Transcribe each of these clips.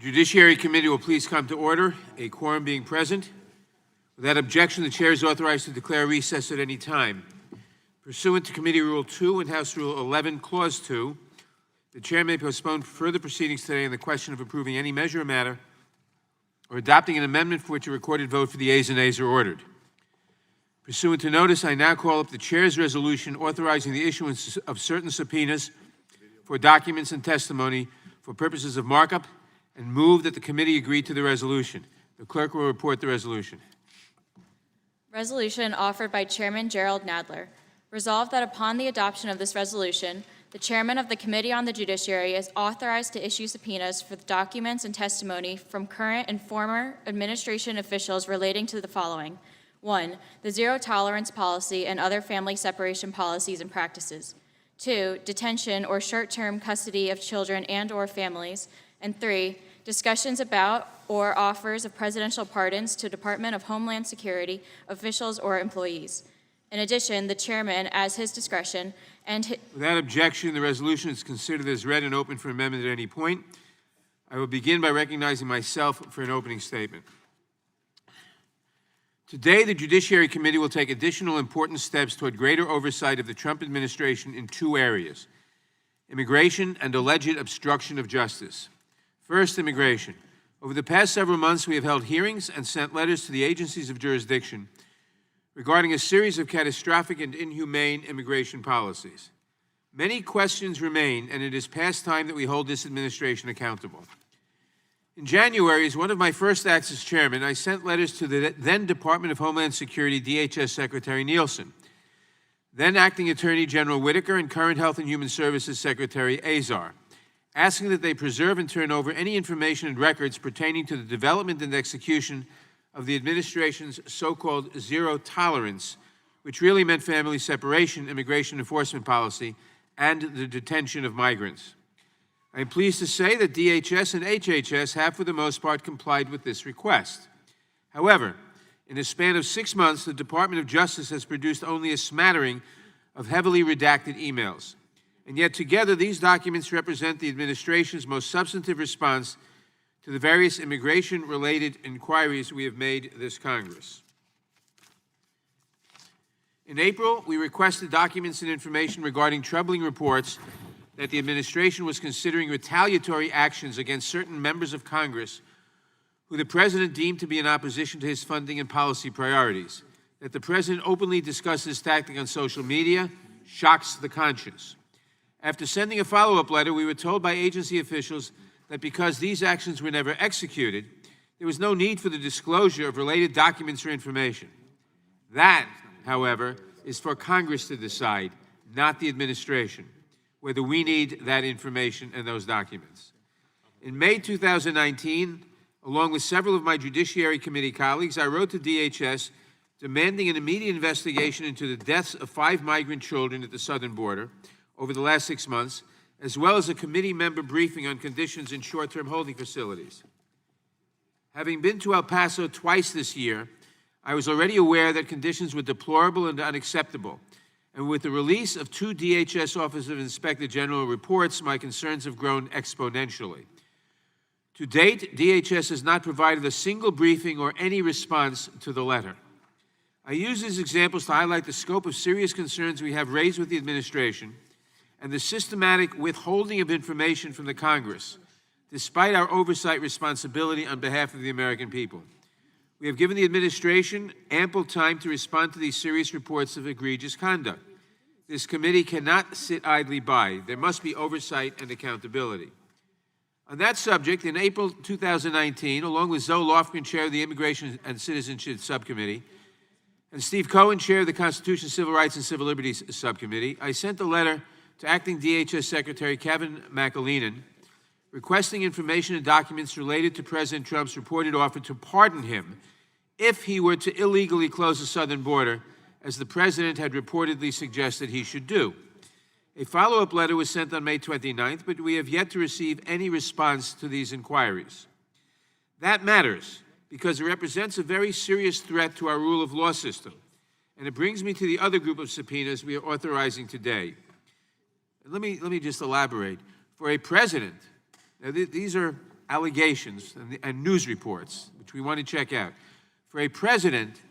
Judiciary Committee will please come to order, a quorum being present. Without objection, the Chair is authorized to declare recess at any time. Pursuant to Committee Rule 2 and House Rule 11, Clause 2, the Chair may postpone further proceedings today on the question of approving any measure or matter or adopting an amendment for which a recorded vote for the ayes and nays are ordered. Pursuant to notice, I now call up the Chair's resolution authorizing the issuance of certain subpoenas for documents and testimony for purposes of markup, and move that the committee agree to the resolution. The clerk will report the resolution. Resolution offered by Chairman Gerald Nadler. Resolved that upon the adoption of this resolution, the Chairman of the Committee on the Judiciary is authorized to issue subpoenas for the documents and testimony from current and former administration officials relating to the following. 1. The zero tolerance policy and other family separation policies and practices. 2. Detention or short-term custody of children and/or families. And 3. Discussions about or offers of presidential pardons to Department of Homeland Security officials or employees. In addition, the Chairman, as his discretion, and without objection, the resolution is considered as read and open for amendment at any point. I will begin by recognizing myself for an opening statement. Today, the Judiciary Committee will take additional important steps toward greater oversight of the Trump administration in two areas: immigration and alleged obstruction of justice. First, immigration. Over the past several months, we have held hearings and sent letters to the agencies of jurisdiction regarding a series of catastrophic and inhumane immigration policies. Many questions remain, and it is past time that we hold this administration accountable. In January, as one of my first acts as chairman, I sent letters to the then Department of Homeland Security DHS Secretary Nielsen, then Acting Attorney General Whitaker, and current Health and Human Services Secretary Azar, asking that they preserve and turn over any information and records pertaining to the development and execution of the administration's so-called zero tolerance, which really meant family separation, immigration enforcement policy, and the detention of migrants. I am pleased to say that DHS and HHS have, for the most part, complied with this request. However, in a span of 6 months, the Department of Justice has produced only a smattering of heavily redacted emails. And yet together, these documents represent the administration's most substantive response to the various immigration-related inquiries we have made this Congress. In April, we requested documents and information regarding troubling reports that the administration was considering retaliatory actions against certain members of Congress who the President deemed to be in opposition to his funding and policy priorities. That the President openly discussed this tactic on social media shocks the conscience. After sending a follow-up letter, we were told by agency officials that because these actions were never executed, there was no need for the disclosure of related documents or information. That, however, is for Congress to decide, not the administration, whether we need that information and those documents. In May 2019, along with several of my Judiciary Committee colleagues, I wrote to DHS demanding an immediate investigation into the deaths of 5 migrant children at the southern border over the last 6 months, as well as a committee member briefing on conditions in short-term holding facilities. Having been to El Paso twice this year, I was already aware that conditions were deplorable and unacceptable. And with the release of 2 DHS Office of Inspector General reports, my concerns have grown exponentially. To date, DHS has not provided a single briefing or any response to the letter. I use these examples to highlight the scope of serious concerns we have raised with the administration and the systematic withholding of information from the Congress, despite our oversight responsibility on behalf of the American people. We have given the administration ample time to respond to these serious reports of egregious conduct. This committee cannot sit idly by. There must be oversight and accountability. On that subject, in April 2019, along with Zoe Lofgren, chair of the Immigration and Citizenship Subcommittee, and Steve Cohen, chair of the Constitution, Civil Rights, and Civil Liberties Subcommittee, I sent a letter to Acting DHS Secretary Kevin McAleenan requesting information and documents related to President Trump's reported offer to pardon him if he were to illegally close the southern border, as the President had reportedly suggested he should do. A follow-up letter was sent on May 29th, but we have yet to receive any response to these inquiries. That matters because it represents a very serious threat to our rule of law system, and it brings me to the other group of subpoenas we are authorizing today. And let me just elaborate. For a president, now these are allegations and news reports, which we want to check out, for a president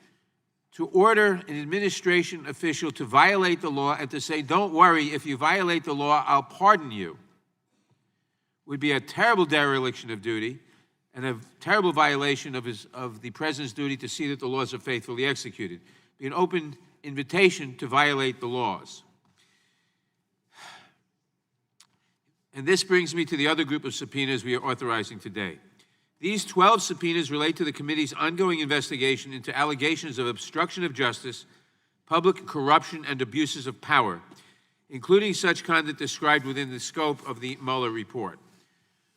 to order an administration official to violate the law and to say, don't worry, if you violate the law, I'll pardon you, would be a terrible dereliction of duty and a terrible violation of the president's duty to see that the laws are faithfully executed. Be an open invitation to violate the laws. And this brings me to the other group of subpoenas we are authorizing today. These 12 subpoenas relate to the committee's ongoing investigation into allegations of obstruction of justice, public corruption, and abuses of power, including such conduct described within the scope of the Mueller report.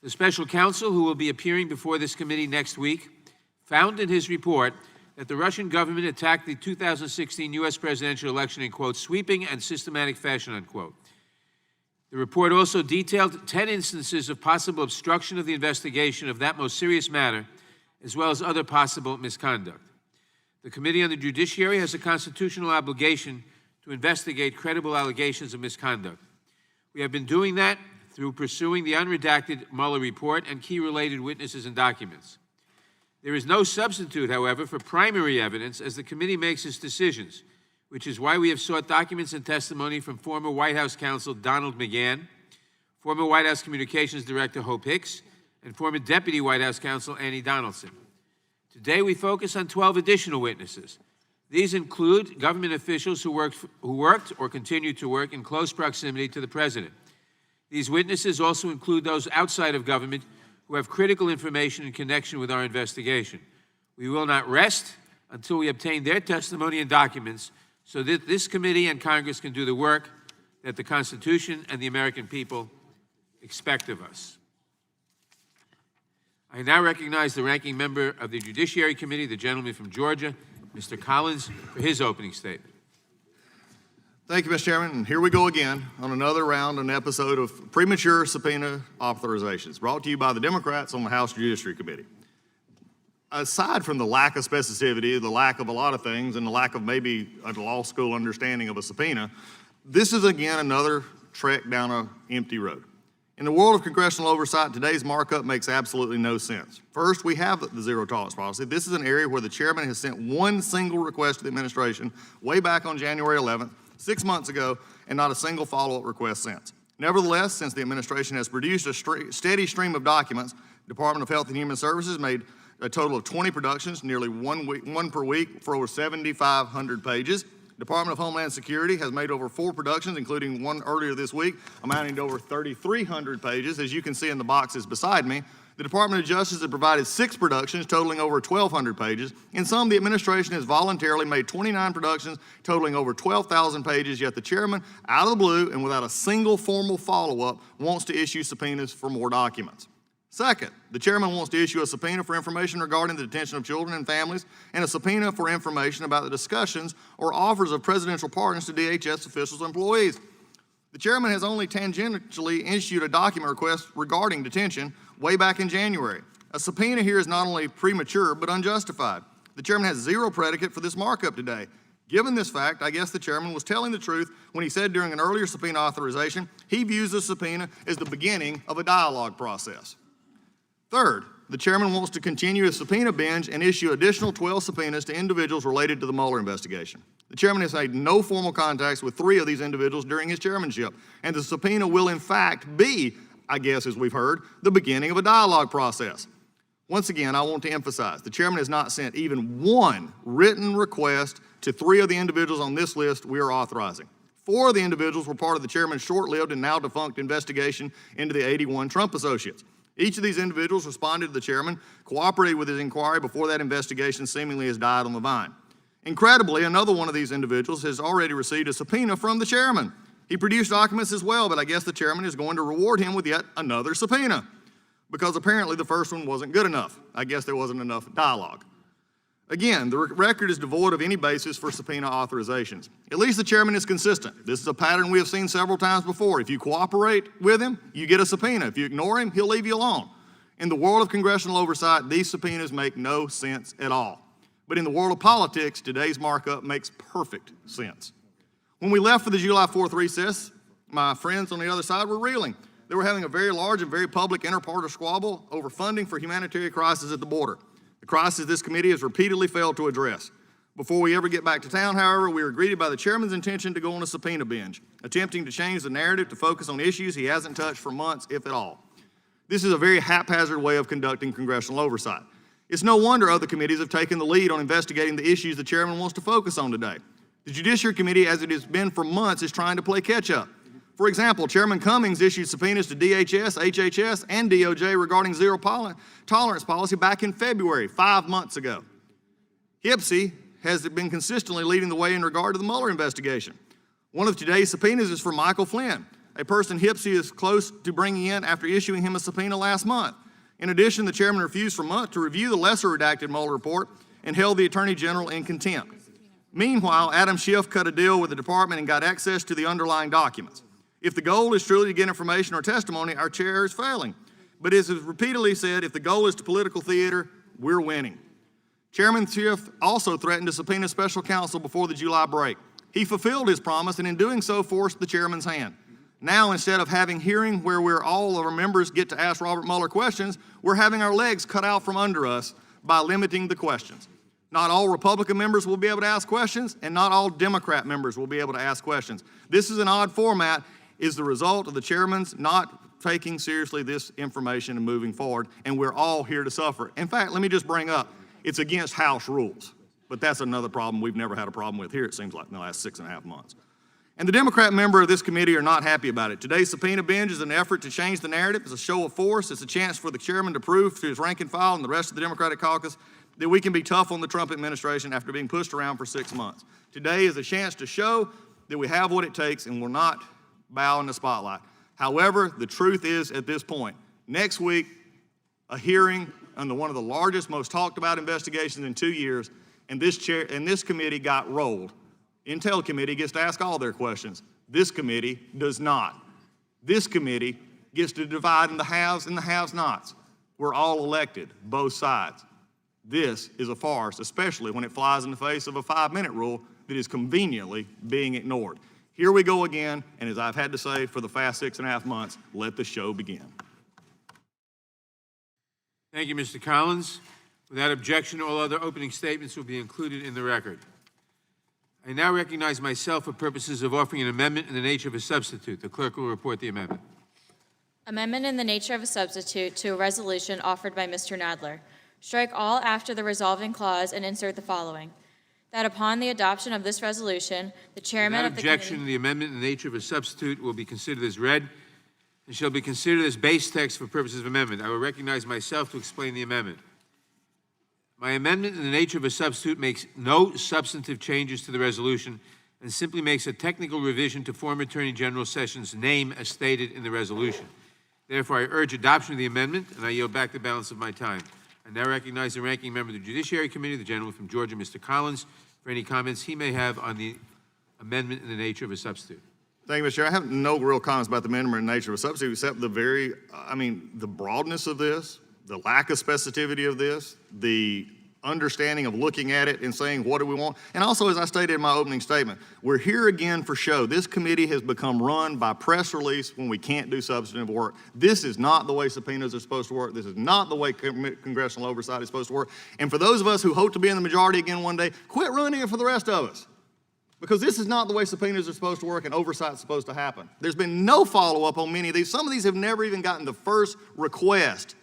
The special counsel, who will be appearing before this committee next week, found in his report that the Russian government attacked the 2016 U.S. presidential election in, quote, sweeping and systematic fashion, unquote. The report also detailed 10 instances of possible obstruction of the investigation of that most serious matter, as well as other possible misconduct. The Committee on the Judiciary has a constitutional obligation to investigate credible allegations of misconduct. We have been doing that through pursuing the unredacted Mueller report and key related witnesses and documents. There is no substitute, however, for primary evidence as the committee makes its decisions, which is why we have sought documents and testimony from former White House counsel Donald McGahn, former White House Communications Director Hope Hicks, and former Deputy White House counsel Annie Donaldson. Today we focus on 12 additional witnesses. These include government officials who worked or continue to work in close proximity to the president. These witnesses also include those outside of government who have critical information in connection with our investigation. We will not rest until we obtain their testimony and documents so that this committee and Congress can do the work that the Constitution and the American people expect of us. I now recognize the ranking member of the Judiciary Committee, the gentleman from Georgia, Mr. Collins, for his opening statement. Thank you, Mr. Chairman. And here we go again on another round, an episode of premature subpoena authorizations brought to you by the Democrats on the House Judiciary Committee. Aside from the lack of specificity, the lack of a lot of things, and the lack of maybe a law school understanding of a subpoena, this is again another trek down an empty road. In the world of congressional oversight, today's markup makes absolutely no sense. First, we have the zero tolerance policy. This is an area where the chairman has sent one single request to the administration way back on January 11th, 6 months ago, and not a single follow-up request since. Nevertheless, since the administration has produced a steady stream of documents, Department of Health and Human Services made a total of 20 productions, nearly one per week, for over 7,500 pages. Department of Homeland Security has made over 4 productions, including one earlier this week, amounting to over 3,300 pages, as you can see in the boxes beside me. The Department of Justice has provided 6 productions totaling over 1,200 pages. In sum, the administration has voluntarily made 29 productions totaling over 12,000 pages, yet the chairman, out of the blue and without a single formal follow-up, wants to issue subpoenas for more documents. Second, the chairman wants to issue a subpoena for information regarding the detention of children and families and a subpoena for information about the discussions or offers of presidential pardons to DHS officials and employees. The chairman has only tangentially issued a document request regarding detention way back in January. A subpoena here is not only premature, but unjustified. The chairman has zero predicate for this markup today. Given this fact, I guess the chairman was telling the truth when he said during an earlier subpoena authorization, he views the subpoena as the beginning of a dialogue process. Third, the chairman wants to continue a subpoena binge and issue additional 12 subpoenas to individuals related to the Mueller investigation. The chairman has made no formal contacts with 3 of these individuals during his chairmanship, and the subpoena will in fact be, I guess as we've heard, the beginning of a dialogue process. Once again, I want to emphasize, the chairman has not sent even one written request to 3 of the individuals on this list we are authorizing. 4 of the individuals were part of the chairman's short-lived and now defunct investigation into the 81 Trump associates. Each of these individuals responded to the chairman, cooperated with his inquiry before that investigation seemingly has died on the vine. Incredibly, another one of these individuals has already received a subpoena from the chairman. He produced documents as well, but I guess the chairman is going to reward him with yet another subpoena because apparently the first one wasn't good enough. I guess there wasn't enough dialogue. Again, the record is devoid of any basis for subpoena authorizations. At least the chairman is consistent. This is a pattern we have seen several times before. If you cooperate with him, you get a subpoena. If you ignore him, he'll leave you alone. In the world of congressional oversight, these subpoenas make no sense at all. But in the world of politics, today's markup makes perfect sense. When we left for the July 4th recess, my friends on the other side were reeling. They were having a very large and very public inter-party squabble over funding for humanitarian crisis at the border. The crisis this committee has repeatedly failed to address. Before we ever get back to town, however, we were greeted by the chairman's intention to go on a subpoena binge, attempting to change the narrative to focus on issues he hasn't touched for months, if at all. This is a very haphazard way of conducting congressional oversight. It's no wonder other committees have taken the lead on investigating the issues the chairman wants to focus on today. The Judiciary Committee, as it has been for months, is trying to play catch-up. For example, Chairman Cummings issued subpoenas to DHS, HHS, and DOJ regarding zero tolerance policy back in February, 5 months ago. HPSI has been consistently leading the way in regard to the Mueller investigation. One of today's subpoenas is for Michael Flynn, a person HPSI is close to bringing in after issuing him a subpoena last month. In addition, the chairman refused for months to review the lesser redacted Mueller report and held the Attorney General in contempt. Meanwhile, Adam Schiff cut a deal with the department and got access to the underlying documents. If the goal is truly to get information or testimony, our chair is failing. But as is repeatedly said, if the goal is to political theater, we're winning. Chairman Schiff also threatened to subpoena special counsel before the July break. He fulfilled his promise and in doing so forced the chairman's hand. Now, instead of having hearing where all of our members get to ask Robert Mueller questions, we're having our legs cut out from under us by limiting the questions. Not all Republican members will be able to ask questions, and not all Democrat members will be able to ask questions. This is an odd format, is the result of the chairman's not taking seriously this information and moving forward, and we're all here to suffer. In fact, let me just bring up, it's against House rules, but that's another problem we've never had a problem with here, it seems like, in the last 6.5 months. And the Democrat member of this committee are not happy about it. Today's subpoena binge is an effort to change the narrative. It's a show of force. It's a chance for the chairman to prove to his rank and file and the rest of the Democratic caucus that we can be tough on the Trump administration after being pushed around for 6 months. Today is a chance to show that we have what it takes and will not bow in the spotlight. However, the truth is at this point, next week, a hearing on one of the largest, most talked about investigations in 2 years, and this committee got rolled. Intel Committee gets to ask all their questions. This committee does not. This committee gets to divide in the haves and the have-nots. We're all elected, both sides. This is a farce, especially when it flies in the face of a 5-minute rule that is conveniently being ignored. Here we go again, and as I've had to say for the past 6.5 months, let the show begin. Thank you, Mr. Collins. Without objection, all other opening statements will be included in the record. I now recognize myself for purposes of offering an amendment in the nature of a substitute. The clerk will report the amendment. Amendment in the nature of a substitute to a resolution offered by Mr. Nadler. Strike all after the resolving clause and insert the following. That upon the adoption of this resolution, the chairman of the committee... Without objection, the amendment in the nature of a substitute will be considered as read and shall be considered as base text for purposes of amendment. I will recognize myself to explain the amendment. My amendment in the nature of a substitute makes no substantive changes to the resolution and simply makes a technical revision to former Attorney General Sessions' name as stated in the resolution. Therefore, I urge adoption of the amendment, and I yield back the balance of my time. I now recognize the ranking member of the Judiciary Committee, the gentleman from Georgia, Mr. Collins, for any comments he may have on the amendment in the nature of a substitute. Thank you, Mr. Chair. I have no real comments about the amendment in the nature of a substitute, except the the broadness of this, the lack of specificity of this, the understanding of looking at it and saying, what do we want? And also, as I stated in my opening statement, we're here again for show. This committee has become run by press release when we can't do substantive work. This is not the way subpoenas are supposed to work. This is not the way congressional oversight is supposed to work. And for those of us who hope to be in the majority again one day, quit ruining it for the rest of us. Because this is not the way subpoenas are supposed to work and oversight is supposed to happen. There's been no follow-up on many of these. Some of these have never even gotten the first request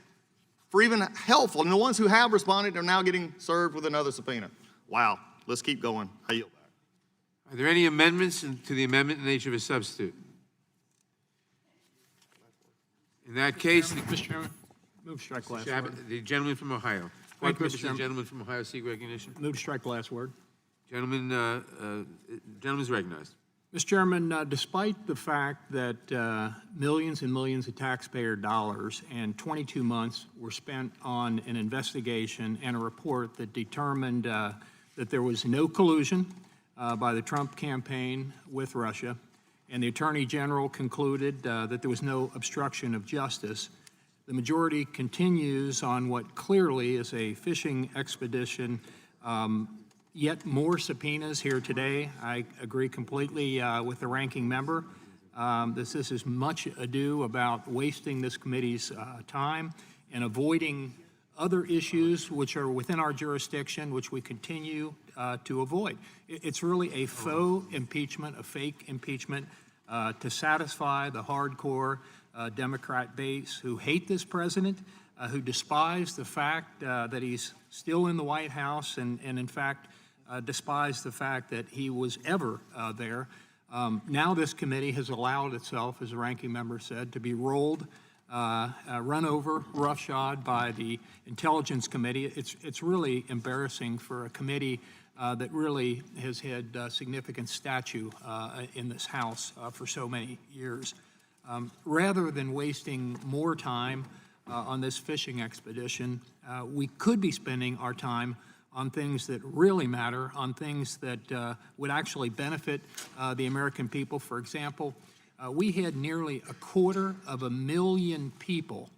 for even helpful. And the ones who have responded are now getting served with another subpoena. Wow. Let's keep going. I yield back. Are there any amendments to the amendment in the nature of a substitute? In that case, Mr. Chairman, move to strike last word. the gentleman from Ohio. Thank For you, purpose Mr. the Chairman. gentleman from Ohio seek recognition? Move to strike last word. Gentleman is recognized. Mr. Chairman, despite the fact that millions and millions of taxpayer dollars and 22 months were spent on an investigation and a report that determined that there was no collusion by the Trump campaign with Russia, and the Attorney General concluded that there was no obstruction of justice, the majority continues on what clearly is a fishing expedition. Yet more subpoenas here today. I agree completely with the ranking member. This is much ado about wasting this committee's time and avoiding other issues which are within our jurisdiction, which we continue to avoid. It's really a faux impeachment, a fake impeachment to satisfy the hardcore Democrat base who hate this president, who despise the fact that he's still in the White House and in fact, despise the fact that he was ever there. Now this committee has allowed itself, as the ranking member said, to be rolled, run over, roughshod by the Intelligence Committee. It's really embarrassing for a committee that really has had significant stature in this House for so many years. Rather than wasting more time on this fishing expedition, we could be spending our time on things that really matter, on things that would actually benefit the American people. For example, we had nearly 250,000 people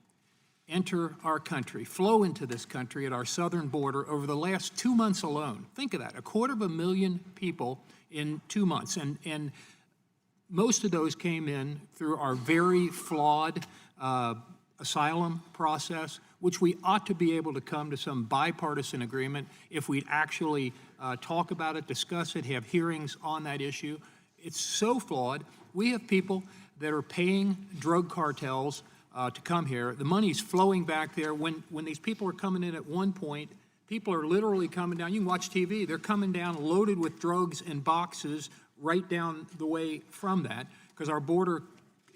enter our country, flow into this country at our southern border over the last 2 months alone. Think of that, 250,000 people in 2 months. And most of those came in through our very flawed asylum process, which we ought to be able to come to some bipartisan agreement if we actually talk about it, discuss it, have hearings on that issue. It's so flawed. We have people that are paying drug cartels to come here. The money's flowing back there. When these people are coming in at one point, people are literally coming down. You can watch TV. They're coming down loaded with drugs and boxes right down the way from that, because our border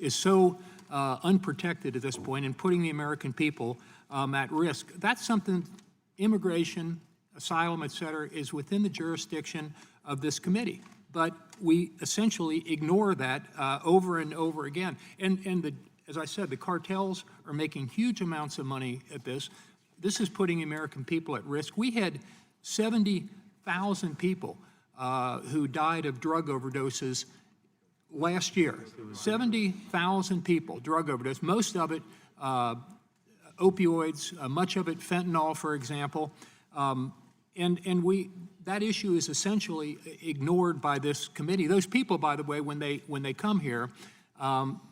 is so unprotected at this point and putting the American people at risk. That's something, immigration, asylum, et cetera, is within the jurisdiction of this committee. But we essentially ignore that over and over again. And as I said, the cartels are making huge amounts of money at this. This is putting American people at risk. We had 70,000 people who died of drug overdoses last year. 70,000 people, drug overdose, most of it opioids, much of it fentanyl, for example. That issue is essentially ignored by this committee. Those people, by the way, when they come here,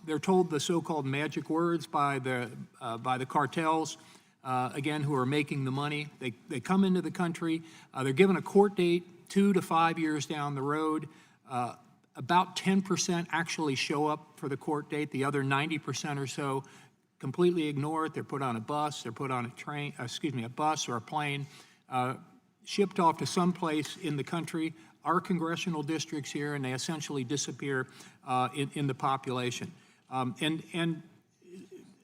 they're told the so-called magic words by the cartels, again, who are making the money. They come into the country. They're given a court date 2 to 5 years down the road. About 10% actually show up for the court date. The other 90% or so completely ignore it. They're put on a bus. They're put on a bus or a plane, shipped off to some place in the country, our congressional districts here, and they essentially disappear in the population. And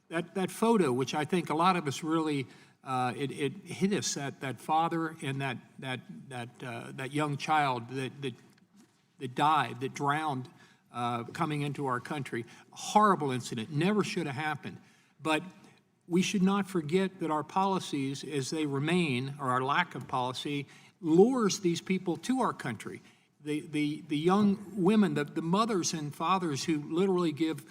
that photo, which I think a lot of us really, it hit us, that father and that young child that died, that drowned coming into our country. A horrible incident, never should have happened. But we should not forget that our policies, as they remain, or our lack of policy, lures these people to our country. The young women, the mothers and fathers who literally give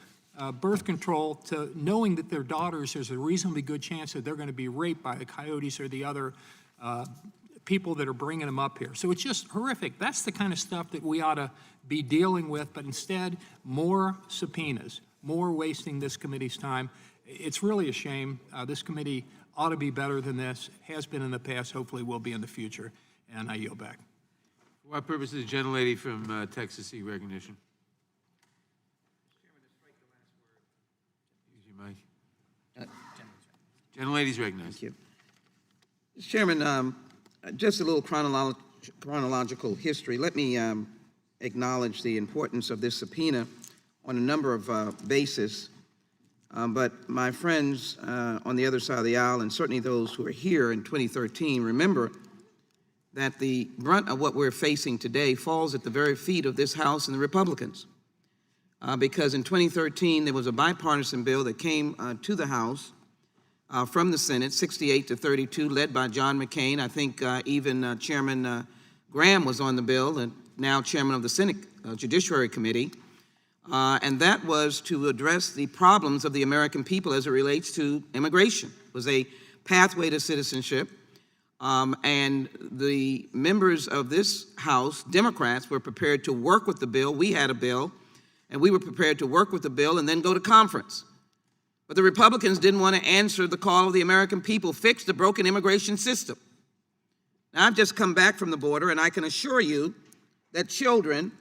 birth control to knowing that their daughters, there's a reasonably good chance that they're going to be raped by the coyotes or the other people that are bringing them up here. So it's just horrific. That's the kind of stuff that we ought to be dealing with, but instead, more subpoenas, more wasting this committee's time. It's really a shame. This committee ought to be better than this, has been in the past, hopefully will be in the future, and I yield back. For what purpose is the gentlelady from Texas seek recognition? Use your mic. Gentlelady's recognized. Thank you. Mr. Chairman, just a little chronological history. Let me acknowledge the importance of this subpoena on a number of bases. But my friends on the other side of the aisle, and certainly those who are here in 2013, remember that the brunt of what we're facing today falls at the very feet of this House and the Republicans. Because in 2013, there was a bipartisan bill that came to the House from the Senate, 68-32, led by John McCain. I think even Chairman Graham was on the bill, and now chairman of the Senate Judiciary Committee. And that was to address the problems of the American people as it relates to immigration. It was a pathway to citizenship. And the members of this House, Democrats, were prepared to work with the bill. We had a bill and we were prepared to work with the bill and then go to conference. But the Republicans didn't want to answer the call of the American people, fix the broken immigration system. Now, I've just come back from the border, and I can assure you that children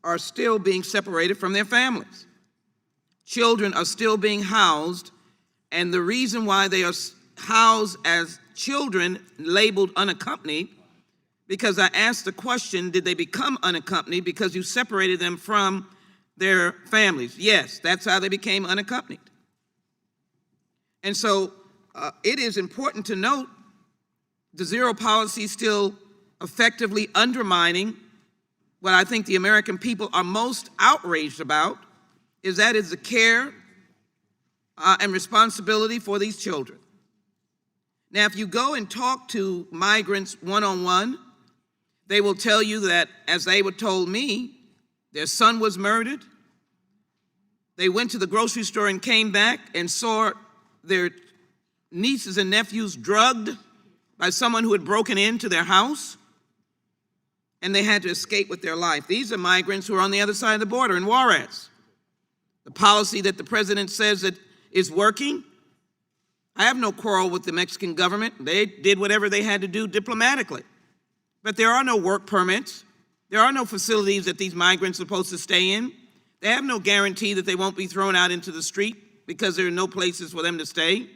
are still being separated from their families. Children are still being housed, and the reason why they are housed as children labeled unaccompanied, because I asked the question, did they become unaccompanied because you separated them from their families? Yes, that's how they became unaccompanied. And so it is important to note the zero policy still effectively undermining what I think the American people are most outraged about, is that is the care and responsibility for these children. Now, if you go and talk to migrants one-on-one, they will tell you that, as they were told me, their son was murdered. They went to the grocery store and came back and saw their nieces and nephews drugged by someone who had broken into their house, and they had to escape with their life. These are migrants who are on the other side of the border in Juarez. The policy that the president says that is working, I have no quarrel with the Mexican government. They did whatever they had to do diplomatically. But there are no work permits. There are no facilities that these migrants are supposed to stay in. They have no guarantee that they won't be thrown out into the street because there are no places for them to stay.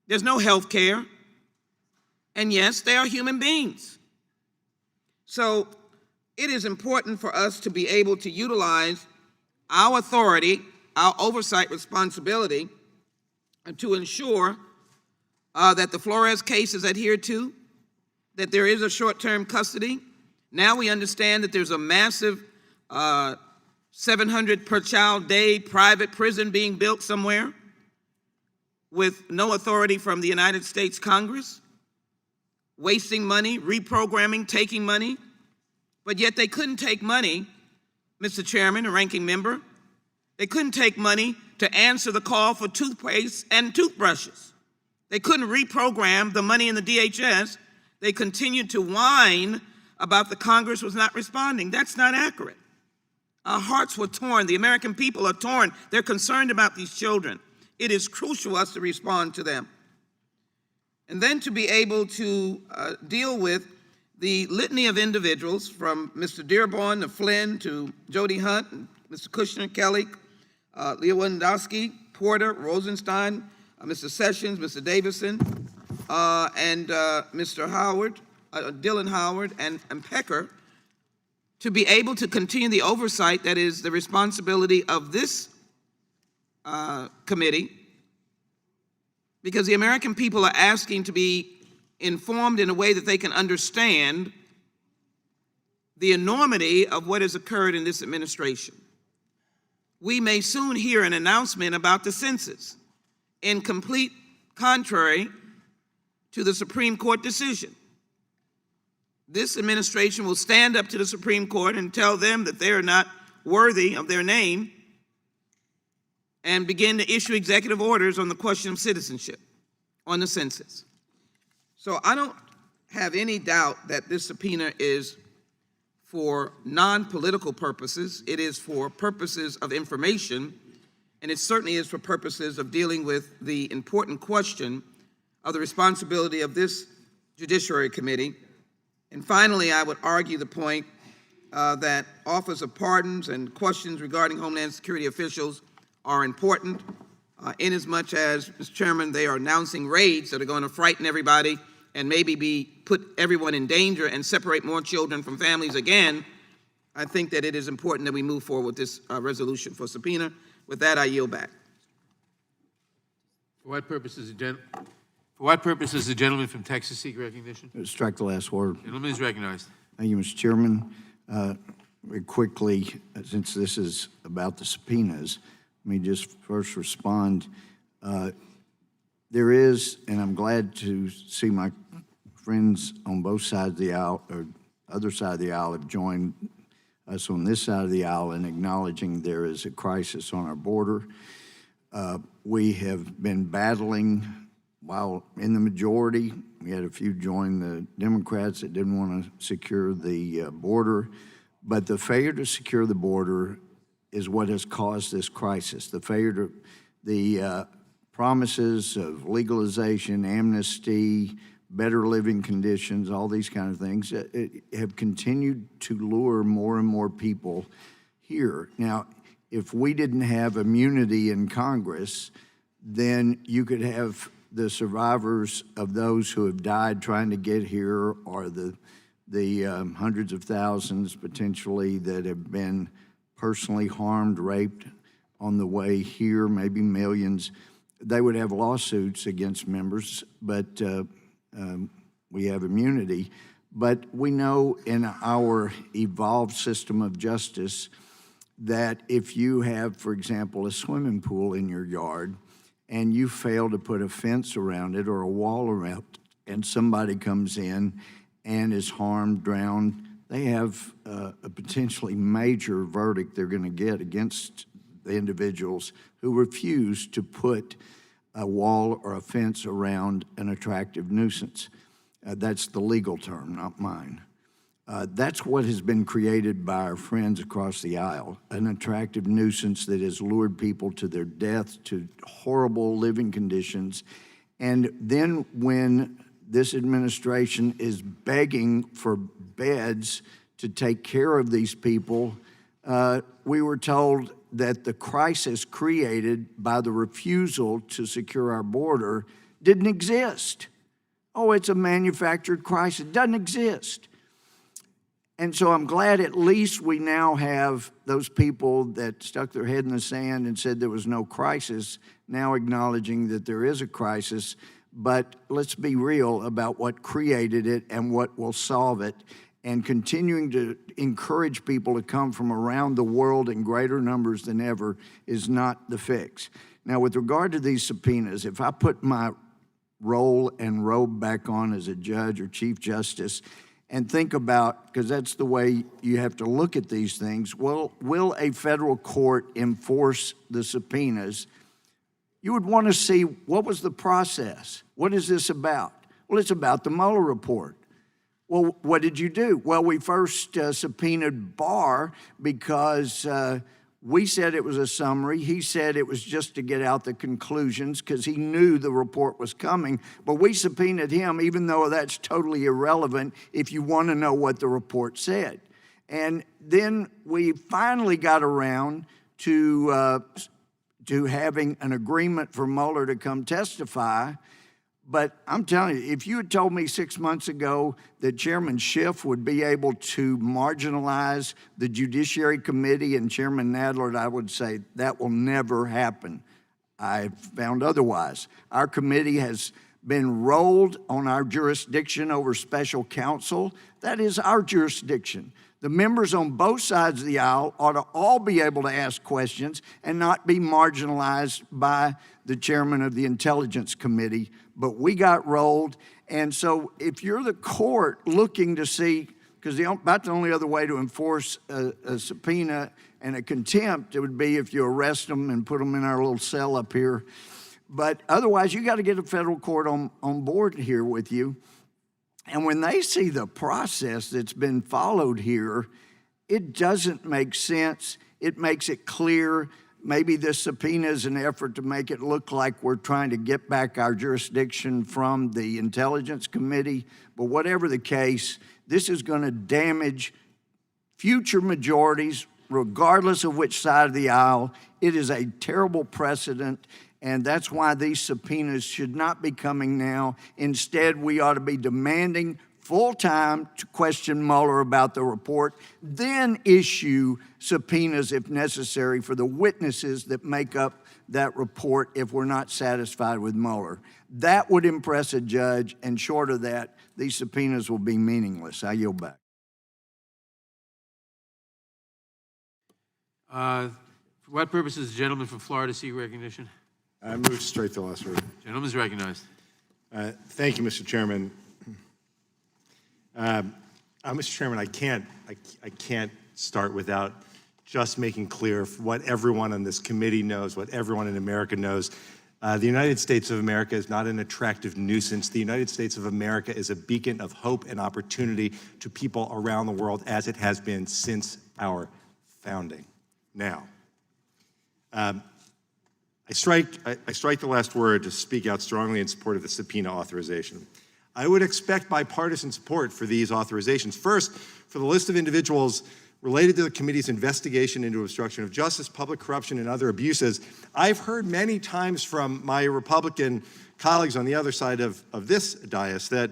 There's no health care. And yes, they are human beings. So it is important for us to be able to utilize our authority, our oversight responsibility, to ensure that the Flores case is adhered to, that there is a short-term custody. Now we understand that there's a massive 700 per child day private prison being built somewhere with no authority from the United States Congress, wasting money, reprogramming, taking money. But yet they couldn't take money, Mr. Chairman and Ranking Member. They couldn't take money to answer the call for toothpaste and toothbrushes. They couldn't reprogram the money in the DHS. They continued to whine about the Congress was not responding. That's not accurate. Our hearts were torn. The American people are torn. They're concerned about these children. It is crucial for us to respond to them. And then to be able to deal with the litany of individuals from Mr. Dearborn to Flynn to Jody Hunt, and Mr. Kushner, Kelly, Lewandowski, Porter, Rosenstein, Mr. Sessions, Mr. Davison, and Mr. Howard, Dylan Howard, and Pecker, to be able to continue the oversight that is the responsibility of this committee, because the American people are asking to be informed in a way that they can understand the enormity of what has occurred in this administration. We may soon hear an announcement about the census, in complete contrary to the Supreme Court decision. This administration will stand up to the Supreme Court and tell them that they are not worthy of their name and begin to issue executive orders on the question of citizenship, on the census. So I don't have any doubt that this subpoena is for non-political purposes. It is for purposes of information, and it certainly is for purposes of dealing with the important question of the responsibility of this Judiciary Committee. And finally, I would argue the point that Office of Pardons and questions regarding Homeland Security officials are important, inasmuch as, Mr. Chairman, they are announcing raids that are going to frighten everybody and maybe put everyone in danger and separate more children from families again. I think that it is important that we move forward with this resolution for subpoena. With that, I yield back. For what purpose does the gentleman from Texas seek recognition? Strike the last word. Gentleman is recognized. Thank you, Mr. Chairman. Very quickly, since this is about the subpoenas, let me just first respond. There is, and I'm glad to see my friends on both sides of the aisle, or other side of the aisle, have joined us on this side of the aisle in acknowledging there is a crisis on our border. We have been battling while in the majority. We had a few join the Democrats that didn't want to secure the border, but the failure to secure the border is what has caused this crisis. The failure to, the promises of legalization, amnesty, better living conditions, all these kind of things have continued to lure more and more people here. Now, if we didn't have immunity in Congress, then you could have the survivors of those who have died trying to get here, or the hundreds of thousands potentially that have been personally harmed, raped on the way here, maybe millions. They would have lawsuits against members, but we have immunity. But we know in our evolved system of justice that if you have, for example, a swimming pool in your yard and you fail to put a fence around it or a wall around it, and somebody comes in and is harmed, drowned, they have a potentially major verdict they're going to get against the individuals who refuse to put a wall or a fence around an attractive nuisance. That's the legal term, not mine. That's what has been created by our friends across the aisle, an attractive nuisance that has lured people to their death, to horrible living conditions. And then when this administration is begging for beds to take care of these people, we were told that the crisis created by the refusal to secure our border didn't exist. Oh, it's a manufactured crisis. It doesn't exist. And so I'm glad at least we now have those people that stuck their head in the sand and said there was no crisis, now acknowledging that there is a crisis. But let's be real about what created it and what will solve it, and continuing to encourage people to come from around the world in greater numbers than ever is not the fix. Now, with regard to these subpoenas, if I put my role and robe back on as a judge or chief justice and think about, because that's the way you have to look at these things, well, will a federal court enforce the subpoenas? You would want to see, what was the process? What is this about? Well, it's about the Mueller report. Well, what did you do? Well, we first subpoenaed Barr because we said it was a summary. He said it was just to get out the conclusions because he knew the report was coming. But we subpoenaed him, even though that's totally irrelevant if you want to know what the report said. And then we finally got around to having an agreement for Mueller to come testify. But I'm telling you, if you had told me 6 months ago that Chairman Schiff would be able to marginalize the Judiciary Committee and Chairman Nadler, I would say that will never happen. I found otherwise. Our committee has been rolled on our jurisdiction over special counsel. That is our jurisdiction. The members on both sides of the aisle ought to all be able to ask questions and not be marginalized by the chairman of the Intelligence Committee. But we got rolled. And so if you're the court looking to see, because about the only other way to enforce a subpoena and a contempt, it would be if you arrest them and put them in our little cell up here. But otherwise, you got to get a federal court on board here with you. And when they see the process that's been followed here, it doesn't make sense. It makes it clear. Maybe this subpoena is an effort to make it look like we're trying to get back our jurisdiction from the Intelligence Committee. But whatever the case, this is going to damage future majorities, regardless of which side of the aisle. It is a terrible precedent. And that's why these subpoenas should not be coming now. Instead, we ought to be demanding full time to question Mueller about the report, then issue subpoenas if necessary for the witnesses that make up that report if we're not satisfied with Mueller. That would impress a judge, and short of that, these subpoenas will be meaningless. I yield back. For what purpose does the gentleman from Florida seek recognition? I move straight to last word. Gentleman is recognized. Thank you, Mr. Chairman. Mr. Chairman, I can't start without just making clear what everyone on this committee knows, what everyone in America knows. The United States of America is not an attractive nuisance. The United States of America is a beacon of hope and opportunity to people around the world, as it has been since our founding. Now, I strike the last word to speak out strongly in support of the subpoena authorization. I would expect bipartisan support for these authorizations. First, for the list of individuals related to the committee's investigation into obstruction of justice, public corruption, and other abuses. I've heard many times from my Republican colleagues on the other side of this dais that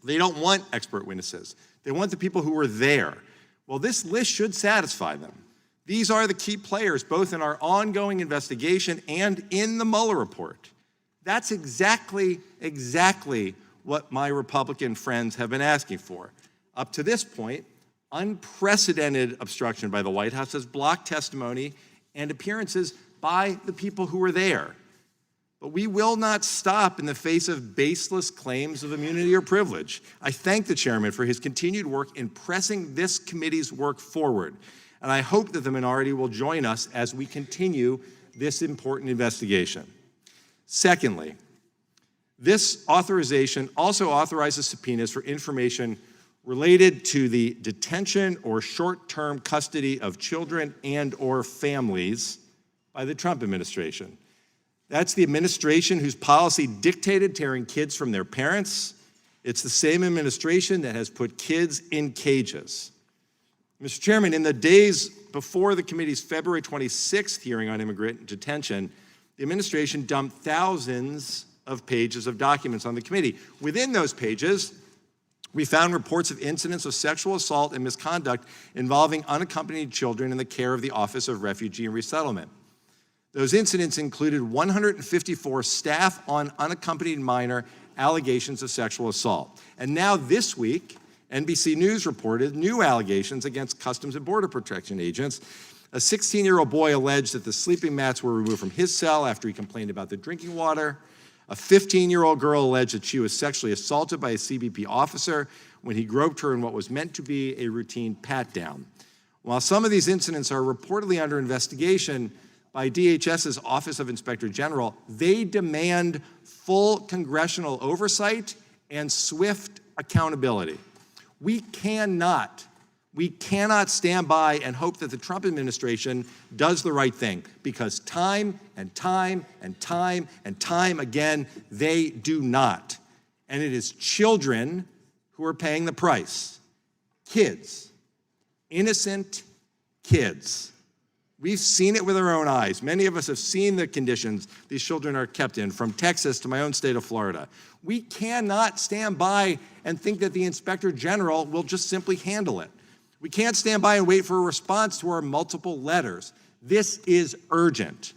they don't want expert witnesses. They want the people who were there. Well, this list should satisfy them. These are the key players, both in our ongoing investigation and in the Mueller report. That's exactly what my Republican friends have been asking for. Up to this point, unprecedented obstruction by the White House has blocked testimony and appearances by the people who were there. But we will not stop in the face of baseless claims of immunity or privilege. I thank the chairman for his continued work in pressing this committee's work forward. And I hope that the minority will join us as we continue this important investigation. Secondly, this authorization also authorizes subpoenas for information related to the detention or short-term custody of children and/or families by the Trump administration. That's the administration whose policy dictated tearing kids from their parents. It's the same administration that has put kids in cages. Mr. Chairman, in the days before the committee's February 26th hearing on immigrant detention, the administration dumped thousands of pages of documents on the committee. Within those pages, we found reports of incidents of sexual assault and misconduct involving unaccompanied children in the care of the Office of Refugee and Resettlement. Those incidents included 154 staff on unaccompanied minor allegations of sexual assault. And now this week, NBC News reported new allegations against Customs and Border Protection agents. A 16-year-old boy alleged that the sleeping mats were removed from his cell after he complained about the drinking water. A 15-year-old girl alleged that she was sexually assaulted by a CBP officer when he groped her in what was meant to be a routine pat-down. While some of these incidents are reportedly under investigation by DHS's Office of Inspector General, they demand full congressional oversight and swift accountability. We cannot stand by and hope that the Trump administration does the right thing, because time and time again, they do not. And it is children who are paying the price. Kids, innocent kids. We've seen it with our own eyes. Many of us have seen the conditions these children are kept in, from Texas to my own state of Florida. We cannot stand by and think that the Inspector General will just simply handle it. We can't stand by and wait for a response to our multiple letters. This is urgent.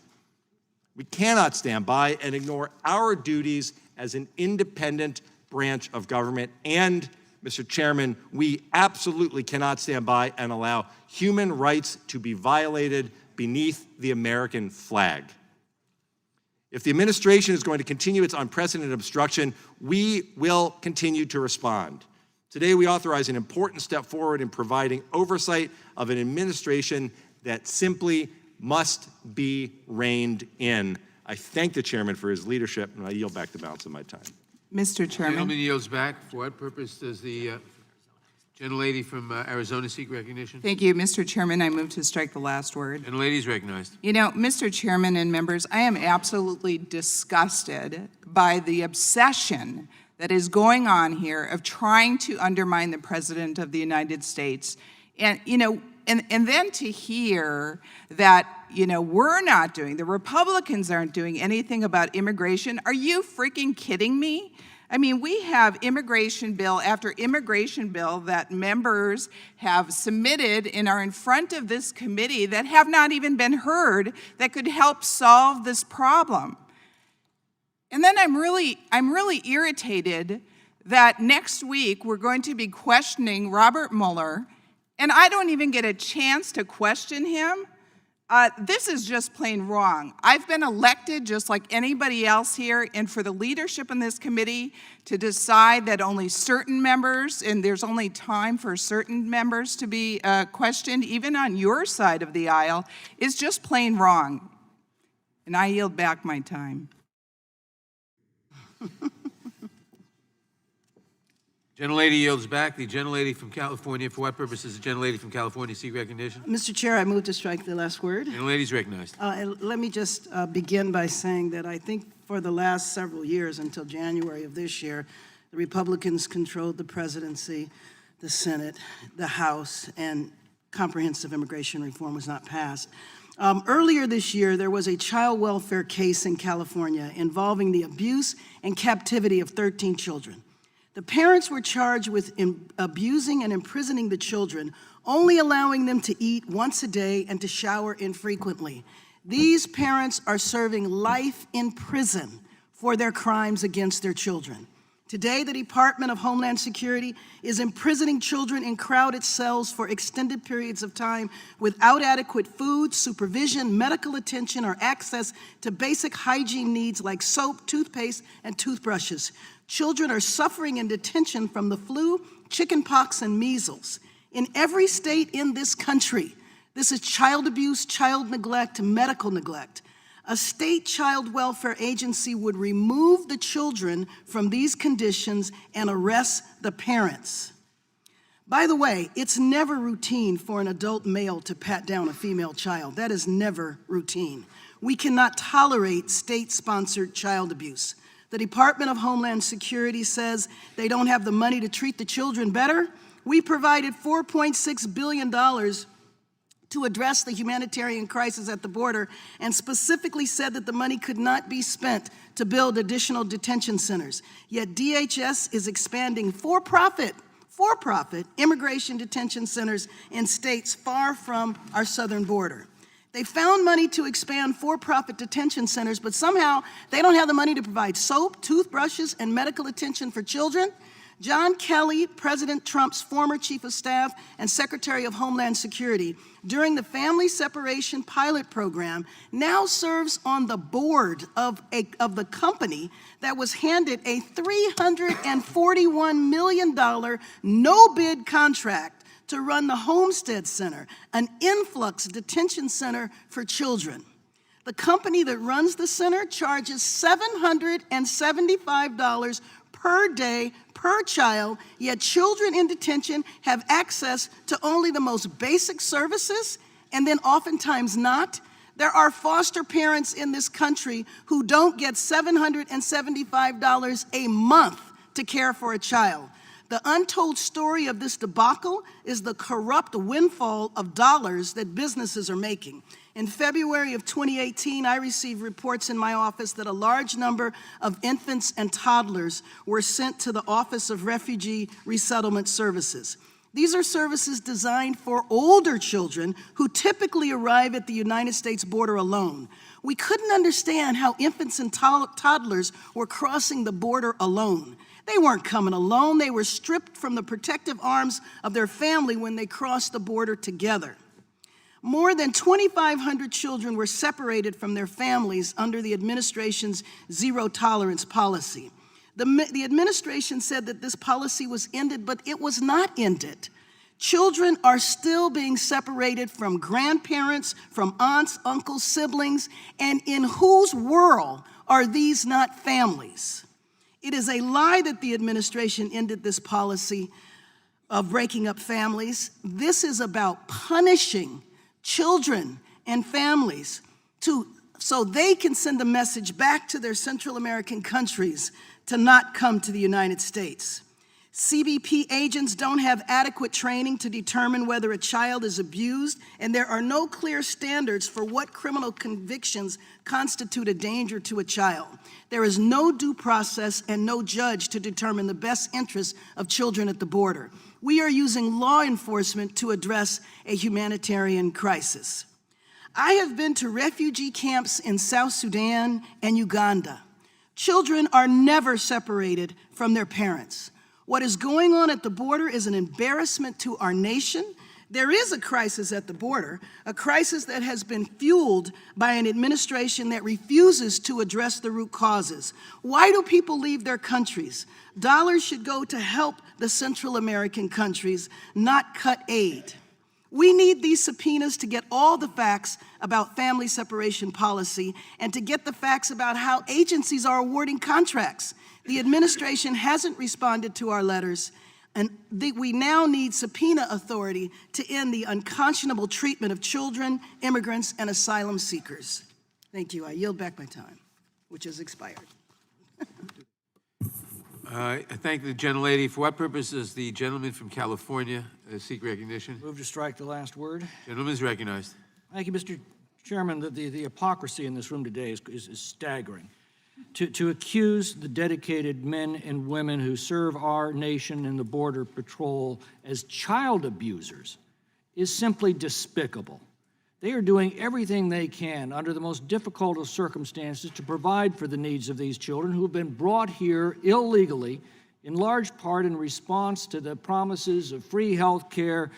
We cannot stand by and ignore our duties as an independent branch of government. And, Mr. Chairman, we absolutely cannot stand by and allow human rights to be violated beneath the American flag. If the administration is going to continue its unprecedented obstruction, we will continue to respond. Today, we authorize an important step forward in providing oversight of an administration that simply must be reined in. I thank the chairman for his leadership, and I yield back the balance of my time. Mr. Chairman. Gentleman yields back. For what purpose does the gentlelady from Arizona seek recognition? Thank you, Mr. Chairman. I move to strike the last word. Gentlelady is recognized. You know, Mr. Chairman and members, I am absolutely disgusted by the obsession that is going on here of trying to undermine the President of the United States. And, you know, and then to hear that, you know, we're not doing, the Republicans aren't doing anything about immigration. Are you freaking kidding me? I mean, we have immigration bill after immigration bill that members have submitted and are in front of this committee that have not even been heard that could help solve this problem. And then I'm really irritated that next week we're going to be questioning Robert Mueller, and I don't even get a chance to question him. This is just plain wrong. I've been elected just like anybody else here, and for the leadership in this committee to decide that only certain members, and there's only time for certain members to be questioned, even on your side of the aisle, is just plain wrong. And I yield back my time. Gentlelady yields back. The gentlelady from California, for what purpose does the gentlelady from California seek recognition? Mr. Chair, I move to strike the last word. Gentlelady's recognized. And let me just begin by saying that I think for the last several years, until January of this year, the Republicans controlled the presidency, the Senate, the House, and comprehensive immigration reform was not passed. Earlier this year, there was a child welfare case in California involving the abuse and captivity of 13 children. The parents were charged with abusing and imprisoning the children, only allowing them to eat once a day and to shower infrequently. These parents are serving life in prison for their crimes against their children. Today, the Department of Homeland Security is imprisoning children in crowded cells for extended periods of time without adequate food, supervision, medical attention, or access to basic hygiene needs like soap, toothpaste, and toothbrushes. Children are suffering in detention from the flu, chickenpox, and measles. In every state in this country, this is child abuse, child neglect, medical neglect. A state child welfare agency would remove the children from these conditions and arrest the parents. By the way, it's never routine for an adult male to pat down a female child. That is never routine. We cannot tolerate state-sponsored child abuse. The Department of Homeland Security says they don't have the money to treat the children better. We provided $4.6 billion to address the humanitarian crisis at the border and specifically said that the money could not be spent to build additional detention centers. Yet DHS is expanding for-profit immigration detention centers in states far from our southern border. They found money to expand for-profit detention centers, but somehow they don't have the money to provide soap, toothbrushes, and medical attention for children. John Kelly, President Trump's former chief of staff and Secretary of Homeland Security, during the Family Separation Pilot Program, now serves on the board of the company that was handed a $341 million no-bid contract to run the Homestead Center, an influx detention center for children. The company that runs the center charges $775 per day per child, yet children in detention have access to only the most basic services and then oftentimes not. There are foster parents in this country who don't get $775 a month to care for a child. The untold story of this debacle is the corrupt windfall of dollars that businesses are making. In February of 2018, I received reports in my office that a large number of infants and toddlers were sent to the Office of Refugee Resettlement Services. These are services designed for older children who typically arrive at the United States border alone. We couldn't understand how infants and toddlers were crossing the border alone. They weren't coming alone. They were stripped from the protective arms of their family when they crossed the border together. More than 2,500 children were separated from their families under the administration's zero-tolerance policy. The administration said that this policy was ended, but it was not ended. Children are still being separated from grandparents, from aunts, uncles, siblings, and in whose world are these not families? It is a lie that the administration ended this policy of breaking up families. This is about punishing children and families so they can send a message back to their Central American countries to not come to the United States. CBP agents don't have adequate training to determine whether a child is abused, and there are no clear standards for what criminal convictions constitute a danger to a child. There is no due process and no judge to determine the best interests of children at the border. We are using law enforcement to address a humanitarian crisis. I have been to refugee camps in South Sudan and Uganda. Children are never separated from their parents. What is going on at the border is an embarrassment to our nation. There is a crisis at the border, a crisis that has been fueled by an administration that refuses to address the root causes. Why do people leave their countries? Dollars should go to help the Central American countries, not cut aid. We need these subpoenas to get all the facts about family separation policy and to get the facts about how agencies are awarding contracts. The administration hasn't responded to our letters, And we now need subpoena authority to end the unconscionable treatment of children, immigrants, and asylum seekers. Thank you. I yield back my time, which has expired. I thank the gentlelady. For what purpose does the gentleman from California seek recognition? Move to strike the last word. Gentleman is recognized. Thank you, Mr. Chairman. The hypocrisy in this room today is staggering. To accuse the dedicated men and women who serve our nation in the Border Patrol as child abusers is simply despicable. They are doing everything they can under the most difficult of circumstances to provide for the needs of these children who have been brought here illegally, in large part in response to the promises of free health care,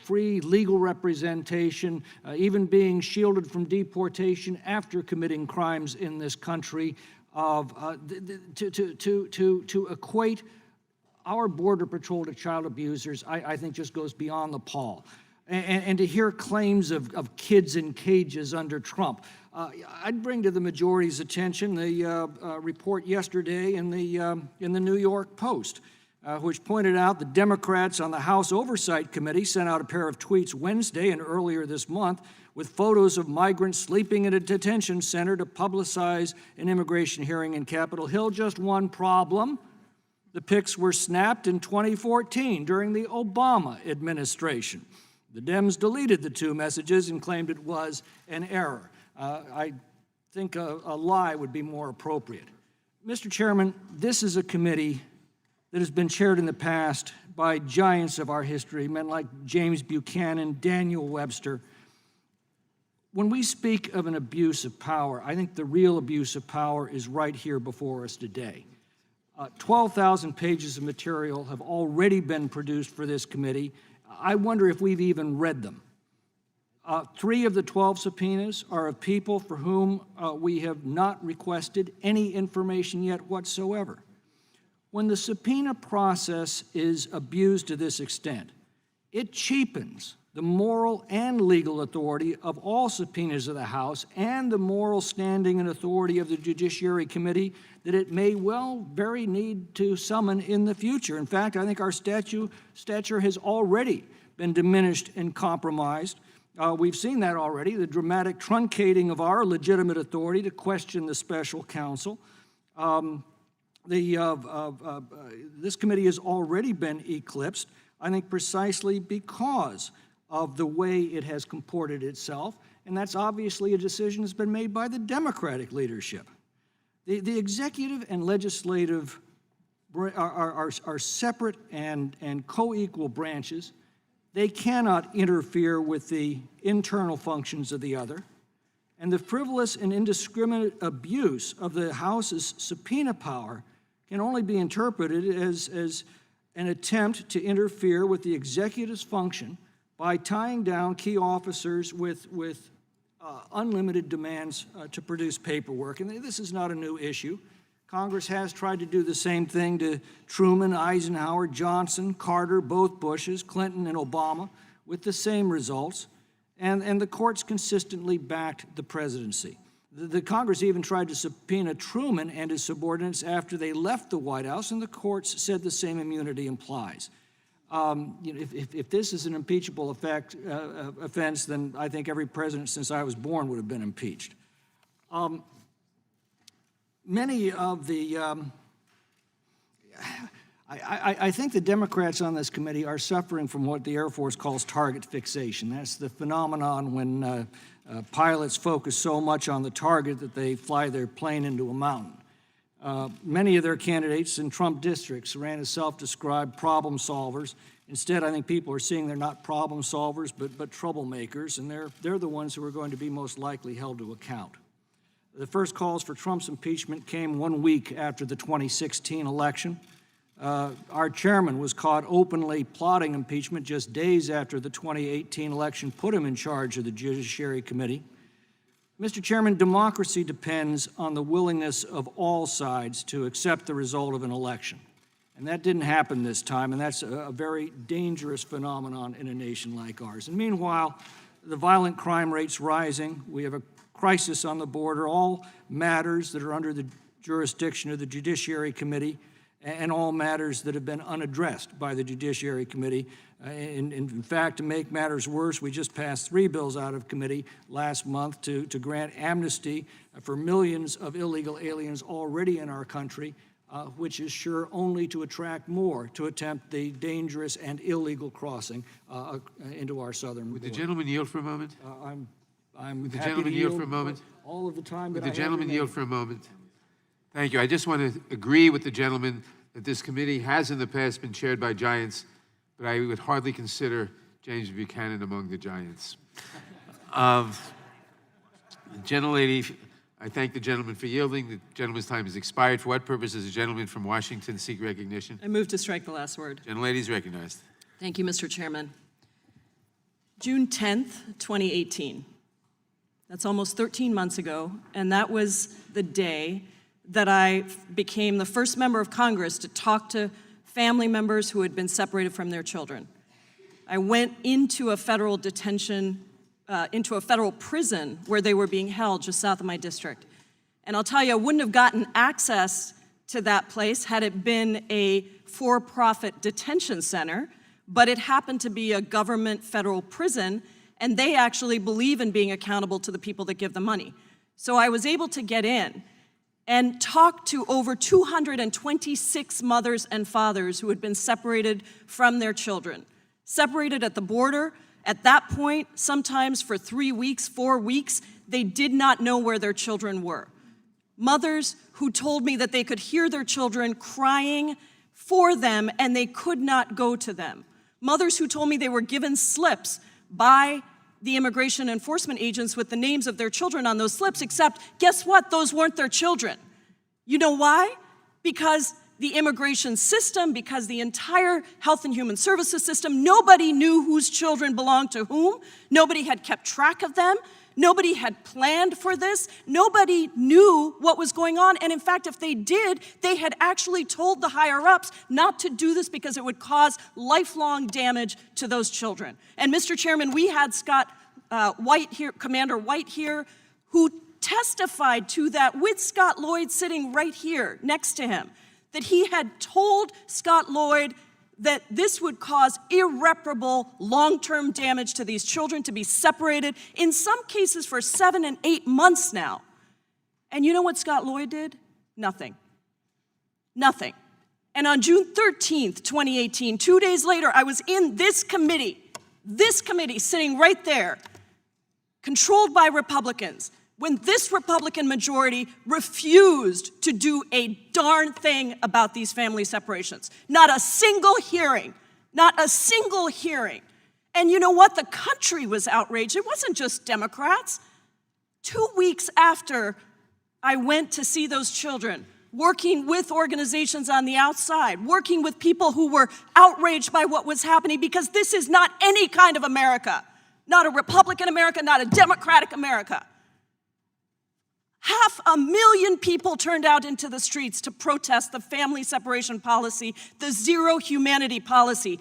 free legal representation, even being shielded from deportation after committing crimes in this country. To equate our Border Patrol to child abusers, I think just goes beyond the pall. And to hear claims of kids in cages under Trump. I'd bring to the majority's attention the report yesterday in the New York Post, which pointed out the Democrats on the House Oversight Committee sent out a pair of tweets Wednesday and earlier this month with photos of migrants sleeping in a detention center to publicize an immigration hearing in Capitol Hill. Just one problem. The pics were snapped in 2014 during the Obama administration. The Dems deleted the two messages and claimed it was an error. I think a lie would be more appropriate. Mr. Chairman, this is a committee that has been chaired in the past by giants of our history, men like James Buchanan, Daniel Webster. When we speak of an abuse of power, I think the real abuse of power is right here before us today. 12,000 pages of material have already been produced for this committee. I wonder if we've even read them. 3 of the 12 subpoenas are of people for whom we have not requested any information yet whatsoever. When the subpoena process is abused to this extent, it cheapens the moral and legal authority of all subpoenas of the House and the moral standing and authority of the Judiciary Committee that it may well very need to summon in the future. In fact, I think our stature has already been diminished and compromised. We've seen that already, the dramatic truncating of our legitimate authority to question the special counsel. This committee has already been eclipsed, I think precisely because of the way it has comported itself, and that's obviously a decision that's been made by the Democratic leadership. The executive and legislative are separate and co-equal branches. They cannot interfere with the internal functions of the other, and the frivolous and indiscriminate abuse of the House's subpoena power can only be interpreted as an attempt to interfere with the executive's function by tying down key officers with unlimited demands to produce paperwork. And this is not a new issue. Congress has tried to do the same thing to Truman, Eisenhower, Johnson, Carter, both Bushes, Clinton, and Obama, with the same results. And the courts consistently backed the presidency. The Congress even tried to subpoena Truman and his subordinates after they left the White House, and the courts said the same immunity applies. If this is an impeachable offense, then I think every president since I was born would have been impeached. Many of the, I think the Democrats on this committee are suffering from what the Air Force calls target fixation. That's the phenomenon when pilots focus so much on the target that they fly their plane into a mountain. Many of their candidates in Trump districts ran as self-described problem solvers. Instead, I think people are seeing they're not problem solvers, but troublemakers, and they're the ones who are going to be most likely held to account. The first calls for Trump's impeachment came 1 week after the 2016 election. Our chairman was caught openly plotting impeachment just days after the 2018 election put him in charge of the Judiciary Committee. Mr. Chairman, democracy depends on the willingness of all sides to accept the result of an election. And that didn't happen this time, and that's a very dangerous phenomenon in a nation like ours. And meanwhile, the violent crime rate's rising. We have a crisis on the border, all matters that are under the jurisdiction of the Judiciary Committee. and all matters that have been unaddressed by the Judiciary Committee. In fact, to make matters worse, we just passed 3 bills out of committee last month to grant amnesty for millions of illegal aliens already in our country, which is sure only to attract more to attempt the dangerous and illegal crossing into our southern border. Would the gentleman yield for a moment? I'm Would the happy gentleman to yield for a moment? all of the time that Would I the have gentleman yield remaining. for a moment? Thank you. I just want to agree with the gentleman that this committee has in the past been chaired by giants, but I would hardly consider James Buchanan among the giants. Gentlelady, I thank the gentleman for yielding. The gentleman's time has expired. For what purpose does the gentleman from Washington seek recognition? I move to strike the last word. Gentlelady is recognized. Thank you, Mr. Chairman. June 10th, 2018. That's almost 13 months ago, and that was the day that I became the first member of Congress to talk to family members who had been separated from their children. I went into a federal detention, into a federal prison where they were being held just south of my district. And I'll tell you, I wouldn't have gotten access to that place had it been a for-profit detention center, but it happened to be a government federal prison, and they actually believe in being accountable to the people that give the money. So I was able to get in and talk to over 226 mothers and fathers who had been separated from their children, separated at the border. At that point, sometimes for 3 weeks, 4 weeks, they did not know where their children were. Mothers who told me that they could hear their children crying for them and they could not go to them. Mothers who told me they were given slips by the immigration enforcement agents with the names of their children on those slips, except guess what? Those weren't their children. You know why? Because the immigration system, because the entire Health and Human Services system, nobody knew whose children belonged to whom. Nobody had kept track of them. Nobody had planned for this. Nobody knew what was going on. And in fact, if they did, they had actually told the higher-ups not to do this because it would cause lifelong damage to those children. And Mr. Chairman, we had White here, Commander White here, who testified to that with Scott Lloyd sitting right here next to him, that he had told Scott Lloyd that this would cause irreparable long-term damage to these children to be separated, in some cases for 7 and 8 months now. And you know what Scott Lloyd did? Nothing. Nothing. And on June 13th, 2018, 2 days later, I was in this committee sitting right there, controlled by Republicans, when this Republican majority refused to do a darn thing about these family separations. Not a single hearing, not a single hearing. And you know what? The country was outraged. It wasn't just Democrats. 2 weeks after I went to see those children, working with organizations on the outside, working with people who were outraged by what was happening, because this is not any kind of America. Not a Republican America, not a Democratic America. 500,000 people turned out into the streets to protest the family separation policy, the zero humanity policy.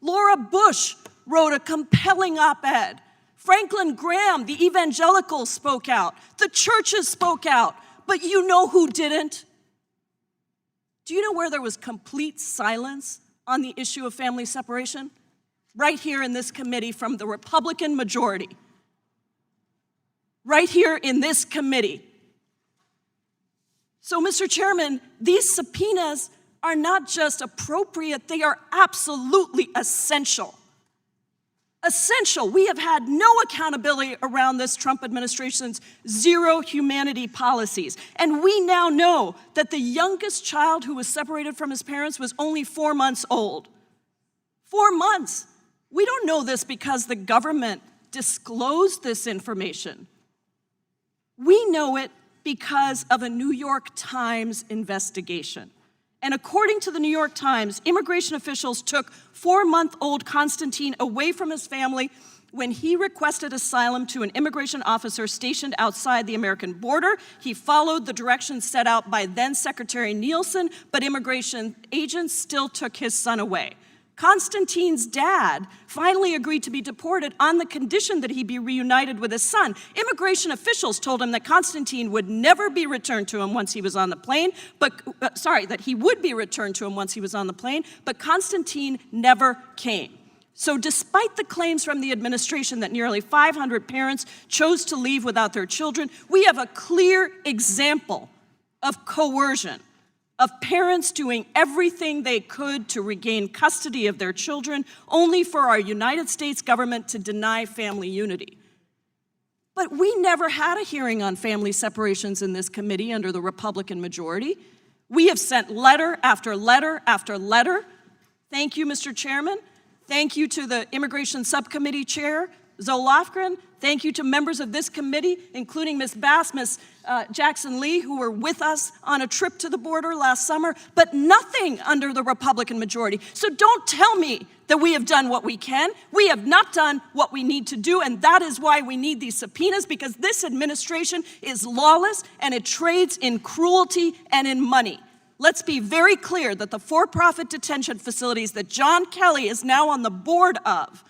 Laura Bush wrote a compelling op-ed. Franklin Graham, the evangelicals, spoke out. The churches spoke out. But you know who didn't? Do you know where there was complete silence on the issue of family separation? Right here in this committee from the Republican majority. Right here in this committee. So, Mr. Chairman, these subpoenas are not just appropriate, they are absolutely essential. Essential. We have had no accountability around this Trump administration's zero humanity policies. And we now know that the youngest child who was separated from his parents was only 4 months old. 4 months. We don't know this because the government disclosed this information. We know it because of a New York Times investigation. And according to the New York Times, immigration officials took 4-month-old Constantine away from his family when he requested asylum to an immigration officer stationed outside the American border. He followed the directions set out by then Secretary Nielsen, but immigration agents still took his son away. Konstantin's dad finally agreed to be deported on the condition that he be reunited with his son. Immigration officials told him that Konstantin would never be returned to him once he was on the plane, that he would be returned to him once he was on the plane, but Konstantin never came. So despite the claims from the administration that nearly 500 parents chose to leave without their children, we have a clear example of coercion, of parents doing everything they could to regain custody of their children, only for our United States government to deny family unity. But we never had a hearing on family separations in this committee under the Republican majority. We have sent letter after letter after letter. Thank you, Mr. Chairman. Thank you to the Immigration Subcommittee Chair, Zoe Lofgren. Thank you to members of this committee, including Ms. Bass, Ms. Jackson Lee, who were with us on a trip to the border last summer, but nothing under the Republican majority. So don't tell me that we have done what we can. We have not done what we need to do, and that is why we need these subpoenas, because this administration is lawless and it trades in cruelty and in money. Let's be very clear that the for-profit detention facilities that John Kelly is now on the board of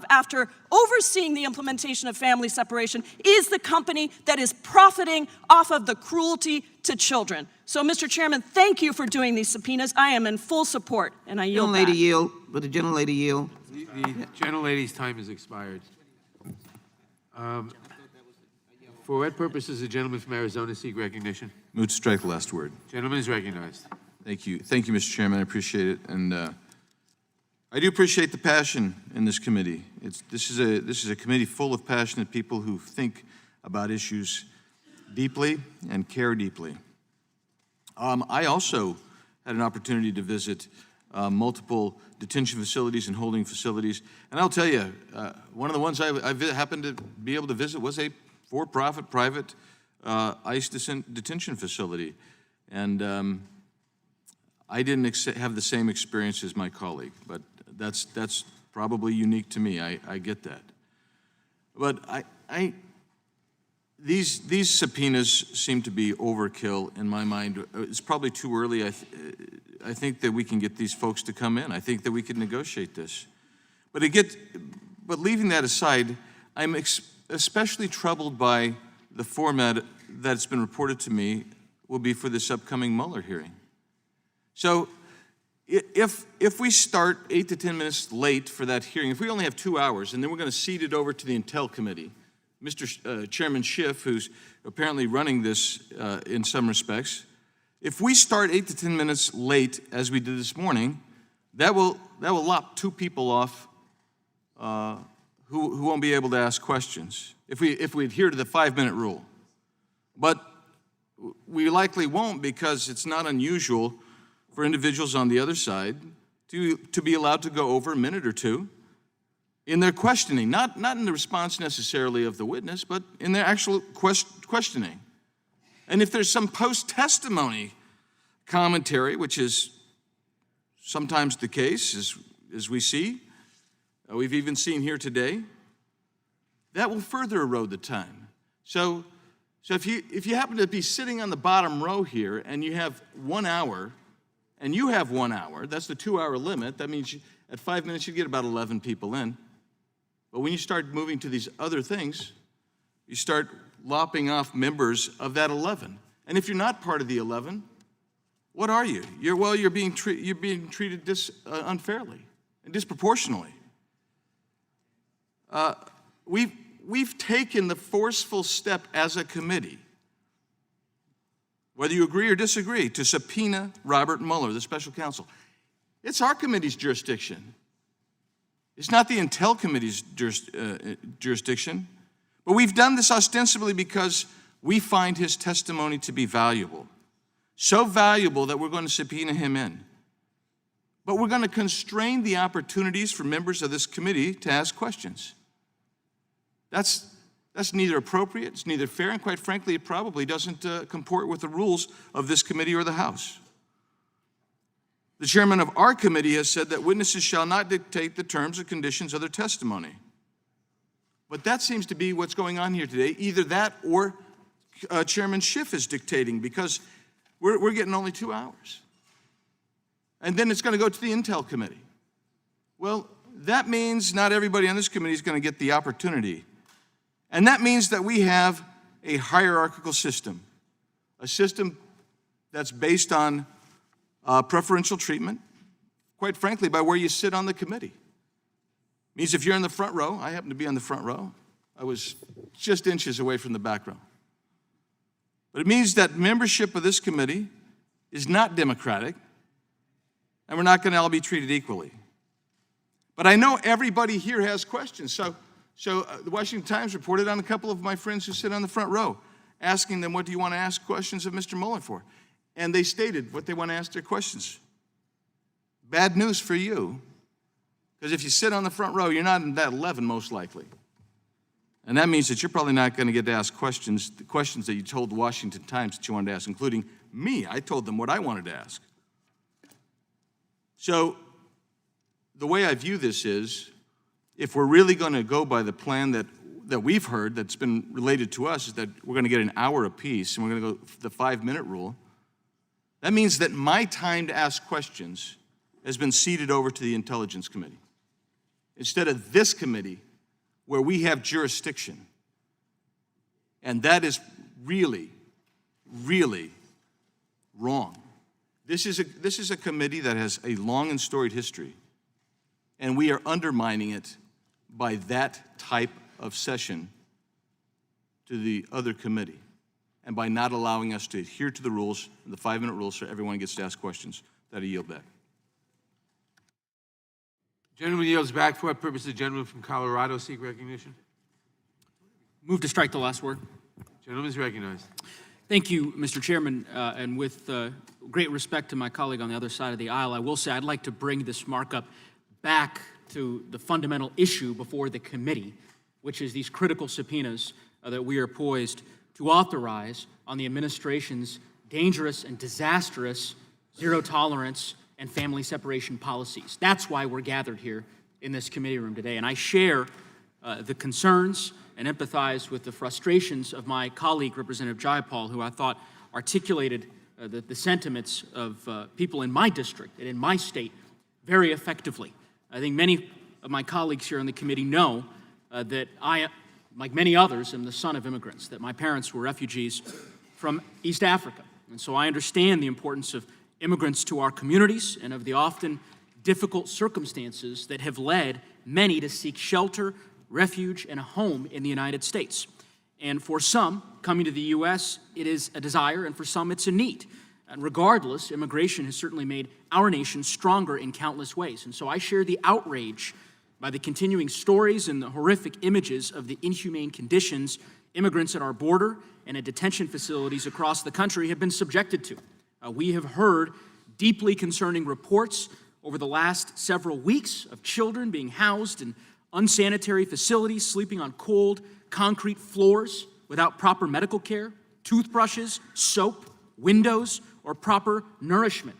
after overseeing the implementation of family separation, is the company that is profiting off of the cruelty to children. So, Mr. Chairman, thank you for doing these subpoenas. I am in full support, and I yield back. Would the gentlelady yield? The gentlelady's time has expired. For what purposes the gentleman from Arizona seek recognition? Move to strike the last word. Gentleman is recognized. Thank you. Thank you, Mr. Chairman. I appreciate it. And I do appreciate the passion in this committee. This is a committee full of passionate people who think about issues deeply and care deeply. I also had an opportunity to visit multiple detention facilities and holding facilities. And I'll tell you, one of the ones I happened to be able to visit was a for-profit private ICE detention facility. And I didn't have the same experience as my colleague, but that's probably unique to me. I get that. But these subpoenas seem to be overkill in my mind. It's probably too early. I think that we can get these folks to come in. I think that we could negotiate this. But leaving that aside, I'm especially troubled by the format that's been reported to me will be for this upcoming Mueller hearing. So if we start 8 to 10 minutes late for that hearing, if we only have 2 hours, and then we're going to cede it over to the Intel Committee, Mr. Chairman Schiff, who's apparently running this in some respects, if we start 8 to 10 minutes late, as we did this morning, that will lop 2 people off who won't be able to ask questions if we adhere to the 5-minute rule. But we likely won't, because it's not unusual for individuals on the other side to be allowed to go over a minute or two in their questioning, not in the response necessarily of the witness, but in their actual questioning. And if there's some post-testimony commentary, which is sometimes the case, as we see, we've even seen here today, that will further erode the time. So if you happen to be sitting on the bottom row here and you have 1 hour, and you have 1 hour, that's the 2-hour limit. That means at 5 minutes, you get about 11 people in. But when you start moving to these other things, you start lopping off members of that 11. And if you're not part of the 11, what are you? You're being treated unfairly and disproportionately. We've taken the forceful step as a committee, whether you agree or disagree, to subpoena Robert Mueller, the special counsel. It's our committee's jurisdiction. It's not the Intel Committee's jurisdiction. But we've done this ostensibly because we find his testimony to be valuable. So valuable that we're going to subpoena him in. But we're going to constrain the opportunities for members of this committee to ask questions. That's neither appropriate, it's neither fair, and quite frankly, it probably doesn't comport with the rules of this committee or the House. The chairman of our committee has said that witnesses shall not dictate the terms or conditions of their testimony. But that seems to be what's going on here today. Either that or Chairman Schiff is dictating, because we're getting only 2 hours. and then it's going to go to the Intel Committee. Well, that means not everybody on this committee is going to get the opportunity. And that means that we have a hierarchical system, a system that's based on preferential treatment, quite frankly, by where you sit on the committee. It means if you're in the front row, I happen to be on the front row, I was just inches away from the back row. But it means that membership of this committee is not democratic, and we're not going to all be treated equally. But I know everybody here has questions. So the Washington Times reported on a couple of my friends who sit on the front row, asking them, what do you want to ask questions of Mr. Mueller for? And they stated what they want to ask their questions. Bad news for you, because if you sit on the front row, you're not in that 11 most likely. And that means that you're probably not going to get to ask questions, the questions that you told the Washington Times that you wanted to ask, including me. I told them what I wanted to ask. So the way I view this is, if we're really going to go by the plan that we've heard that's been related to us, is that we're going to get an hour apiece and we're going to go the 5-minute rule, that means that my time to ask questions has been ceded over to the Intelligence Committee instead of this committee where we have jurisdiction. And that is really, really wrong. This is a committee that has a long and storied history, and we are undermining it by that type of session to the other committee, and by not allowing us to adhere to the rules, the 5-minute rules, so everyone gets to ask questions. That I yield back. Gentleman yields back. For what purpose does the gentleman from Colorado seek recognition? Move to strike the last word. Gentleman is recognized. Thank you, Mr. Chairman, and with great respect to my colleague on the other side of the aisle, I will say I'd like to bring this markup back to the fundamental issue before the committee, which is these critical subpoenas that we are poised to authorize on the administration's dangerous and disastrous zero-tolerance and family separation policies. That's why we're gathered here in this committee room today, and I share the concerns and empathize with the frustrations of my colleague, Representative Jayapal, who I thought articulated the sentiments of people in my district and in my state very effectively. I think many of my colleagues here on the committee know that I, like many others, am the son of immigrants, that my parents were refugees from East Africa. And so I understand the importance of immigrants to our communities and of the often difficult circumstances that have led many to seek shelter, refuge, and a home in the United States. And for some, coming to the U.S., it is a desire, and for some, it's a need. And regardless, immigration has certainly made our nation stronger in countless ways. And so I share the outrage by the continuing stories and the horrific images of the inhumane conditions immigrants at our border and at detention facilities across the country have been subjected to. We have heard deeply concerning reports over the last several weeks of children being housed in unsanitary facilities, sleeping on cold, concrete floors without proper medical care, toothbrushes, soap, windows, or proper nourishment.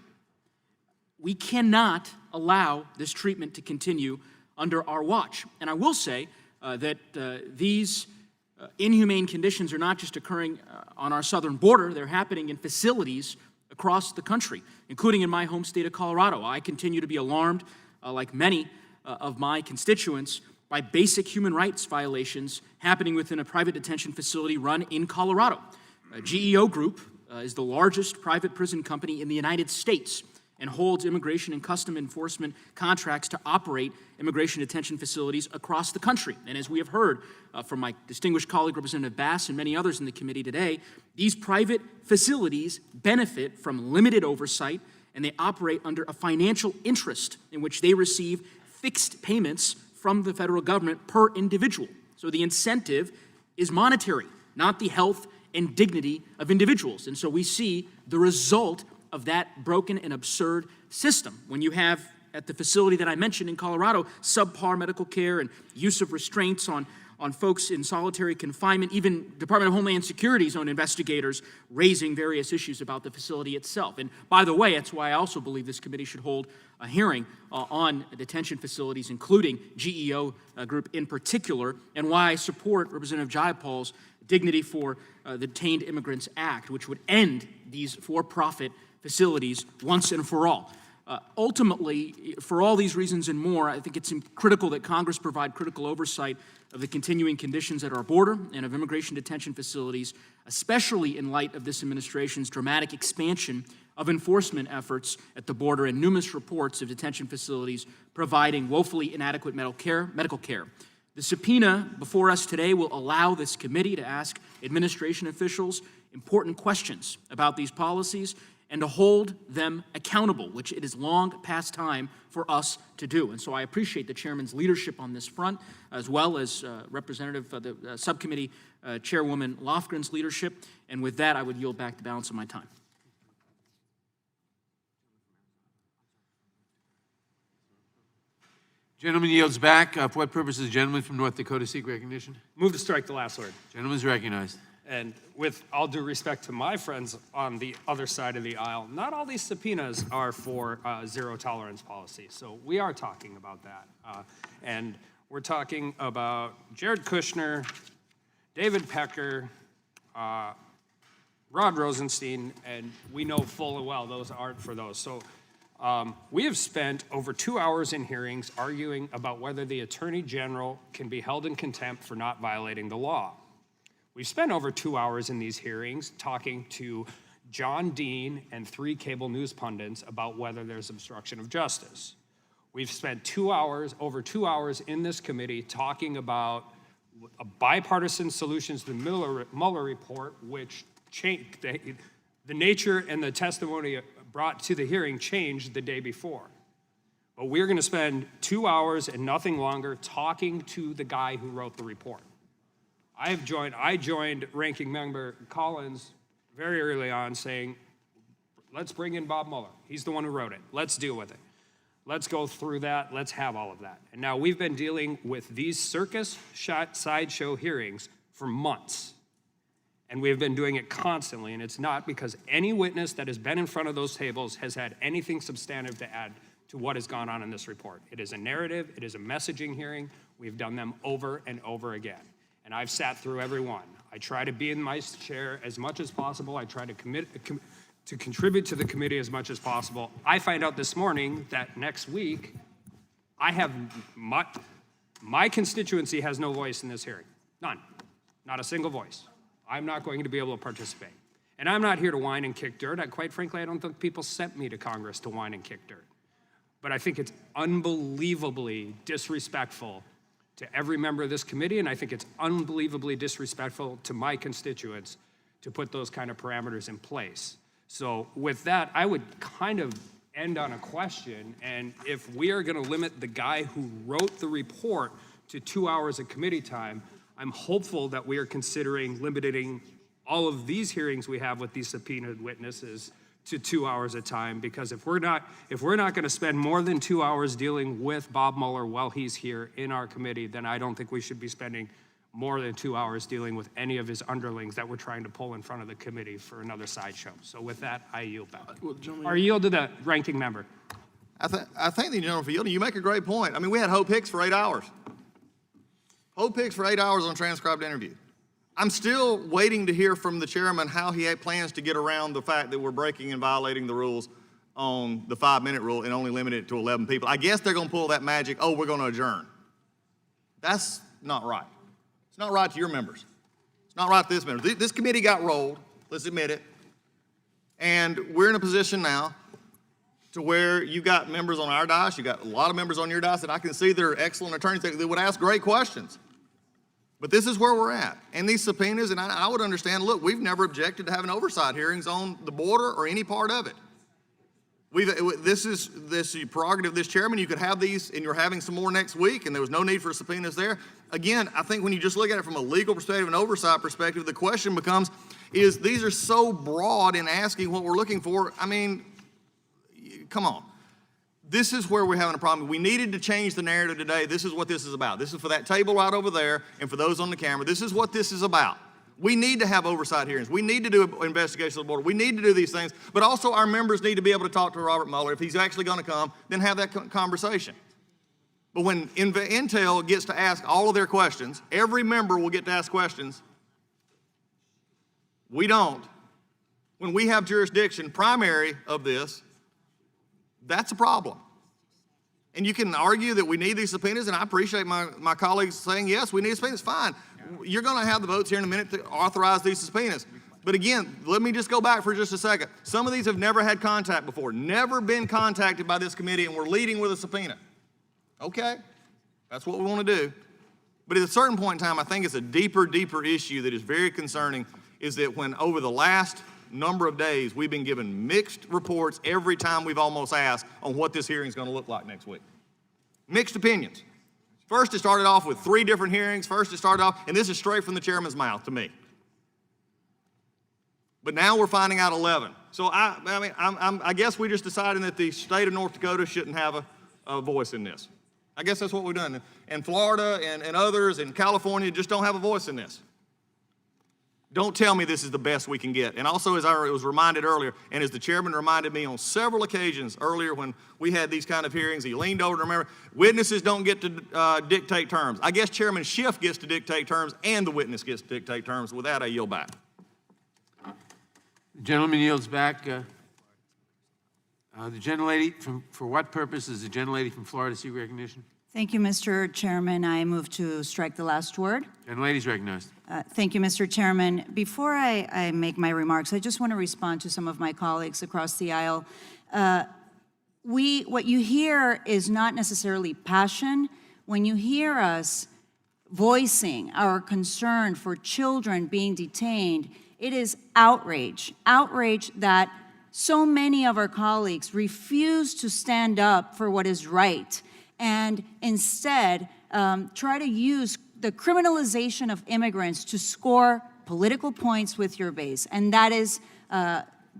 We cannot allow this treatment to continue under our watch. And I will say that these inhumane conditions are not just occurring on our southern border, they're happening in facilities across the country, including in my home state of Colorado. I continue to be alarmed, like many of my constituents, by basic human rights violations happening within a private detention facility run in Colorado. GEO Group is the largest private prison company in the United States and holds immigration and custom enforcement contracts to operate immigration detention facilities across the country. And as we have heard from my distinguished colleague, Representative Bass, and many others in the committee today, these private facilities benefit from limited oversight, and they operate under a financial interest in which they receive fixed payments from the federal government per individual. So the incentive is monetary, not the health and dignity of individuals. And so we see the result of that broken and absurd system. When you have, at the facility that I mentioned in Colorado, subpar medical care and use of restraints on folks in solitary confinement, even Department of Homeland Security's own investigators raising various issues about the facility itself. And by the way, that's why I also believe this committee should hold a hearing on detention facilities, including GEO Group in particular, and why I support Representative Jayapal's Dignity for the Detained Immigrants Act, which would end these for-profit facilities once and for all. Ultimately, for all these reasons and more, I think it's critical that Congress provide critical oversight of the continuing conditions at our border and of immigration detention facilities, especially in light of this administration's dramatic expansion of enforcement efforts at the border and numerous reports of detention facilities providing woefully inadequate medical care. The subpoena before us today will allow this committee to ask administration officials important questions about these policies and to hold them accountable, which it is long past time for us to do. And so I appreciate the chairman's leadership on this front, as well as Representative of the Subcommittee Chairwoman Lofgren's leadership. And with that, I would yield back the balance of my time. Gentleman yields back. For what purpose does the gentleman from North Dakota seek recognition? Move to strike the last word. Gentleman's recognized. And with all due respect to my friends on the other side of the aisle, not all these subpoenas are for zero tolerance policy. So we are talking about that. And we're talking about Jared Kushner, David Pecker, Rod Rosenstein, and we know full and well those aren't for those. So we have spent over 2 hours in hearings arguing about whether the Attorney General can be held in contempt for not violating the law. We've spent over 2 hours in these hearings talking to John Dean and 3 cable news pundits about whether there's obstruction of justice. We've spent 2 hours, over 2 hours in this committee talking about a bipartisan solutions to the Mueller report, which changed, the nature and the testimony brought to the hearing changed the day before. But we're gonna spend 2 hours and nothing longer talking to the guy who wrote the report. I joined Ranking Member Collins very early on saying, let's bring in Bob Mueller. He's the one who wrote it. Let's deal with it. Let's go through that. Let's have all of that. And now we've been dealing with these circus sideshow hearings for months. And we've been doing it constantly. And it's not because any witness that has been in front of those tables has had anything substantive to add to what has gone on in this report. It is a narrative. It is a messaging hearing. We've done them over and over again. And I've sat through every one. I try to be in my chair as much as possible. I try to contribute to the committee as much as possible. I find out this morning that next week, I have my constituency has no voice in this hearing. None. Not a single voice. I'm not going to be able to participate. And I'm not here to whine and kick dirt. Quite frankly, I don't think people sent me to Congress to whine and kick dirt. But I think it's unbelievably disrespectful to every member of this committee, and I think it's unbelievably disrespectful to my constituents to put those kind of parameters in place. So with that, I would kind of end on a question, and if we are gonna limit the guy who wrote the report to 2 hours of committee time, I'm hopeful that we are considering limiting all of these hearings we have with these subpoenaed witnesses to 2 hours at a time, because if we're not going to spend more than 2 hours dealing with Bob Mueller while he's here in our committee, then I don't think we should be spending more than 2 hours dealing with any of his underlings that we're trying to pull in front of the committee for another sideshow. So with that, I yield back. Or yield to the ranking member. I thank the gentleman for yielding. You make a great point. I mean, we had Hope Hicks for 8 hours. Hope Hicks for 8 hours on transcribed interview. I'm still waiting to hear from the chairman how he plans to get around the fact that we're breaking and violating the rules on the 5-minute rule and only limit it to 11 people. I guess they're gonna pull that magic, oh, we're gonna adjourn. That's not right. It's not right to your members. It's not right to this member. This committee got rolled, let's admit it. And we're in a position now to where you got members on our dais, you got a lot of members on your dais that I can see they're excellent attorneys that would ask great questions. But this is where we're at. And these subpoenas, and I would understand, look, we've never objected to having oversight hearings on the border or any part of it. This is the prerogative of this chairman. You could have these, and you're having some more next week, and there was no need for subpoenas there. Again, I think when you just look at it from a legal perspective and oversight perspective, the question becomes, is these are so broad in asking what we're looking for. I mean, come on. This is where we're having a problem. We needed to change the narrative today. This is what this is about. This is for that table right over there and for those on the camera. This is what this is about. We need to have oversight hearings. We need to do an investigation of the border. We need to do these things, but also our members need to be able to talk to Robert Mueller. If he's actually going to come, then have that conversation. But when Intel gets to ask all of their questions, every member will get to ask questions. We don't. When we have jurisdiction primary of this, That's a problem. And you can argue that we need these subpoenas, and I appreciate my colleagues saying, yes, we need subpoenas, fine. You're gonna have the votes here in a minute to authorize these subpoenas. But again, let me just go back for just a second. Some of these have never had contact before, never been contacted by this committee, and we're leading with a subpoena. Okay, that's what we wanna do. But at a certain point in time, I think it's a deeper issue that is very concerning, is that when over the last number of days, we've been given mixed reports every time we've almost asked on what this hearing is going to look like next week. Mixed opinions. First, it started off with 3 different hearings. First, it started off, and this is straight from the chairman's mouth to me. But now we're finding out 11. So I guess we're just deciding that the state of North Dakota shouldn't have a voice in this. I guess that's what we've done. And Florida and others in California just don't have a voice in this. Don't tell me this is the best we can get. And also, as I was reminded earlier, and as the chairman reminded me on several occasions earlier when we had these kind of hearings, he leaned over to remember, witnesses don't get to dictate terms. I guess Chairman Schiff gets to dictate terms and the witness gets to dictate terms. With that, I yield back. The gentleman yields back. The gentlelady, for what purpose does the gentlelady from Florida seek recognition? Thank you, Mr. Chairman. I move to strike the last word. Gentlelady's recognized. Thank you, Mr. Chairman. Before I make my remarks, I just want to respond to some of my colleagues across the aisle. What you hear is not necessarily passion. When you hear us voicing our concern for children being detained, it is outrage. Outrage that so many of our colleagues refuse to stand up for what is right and instead try to use the criminalization of immigrants to score political points with your base. And that is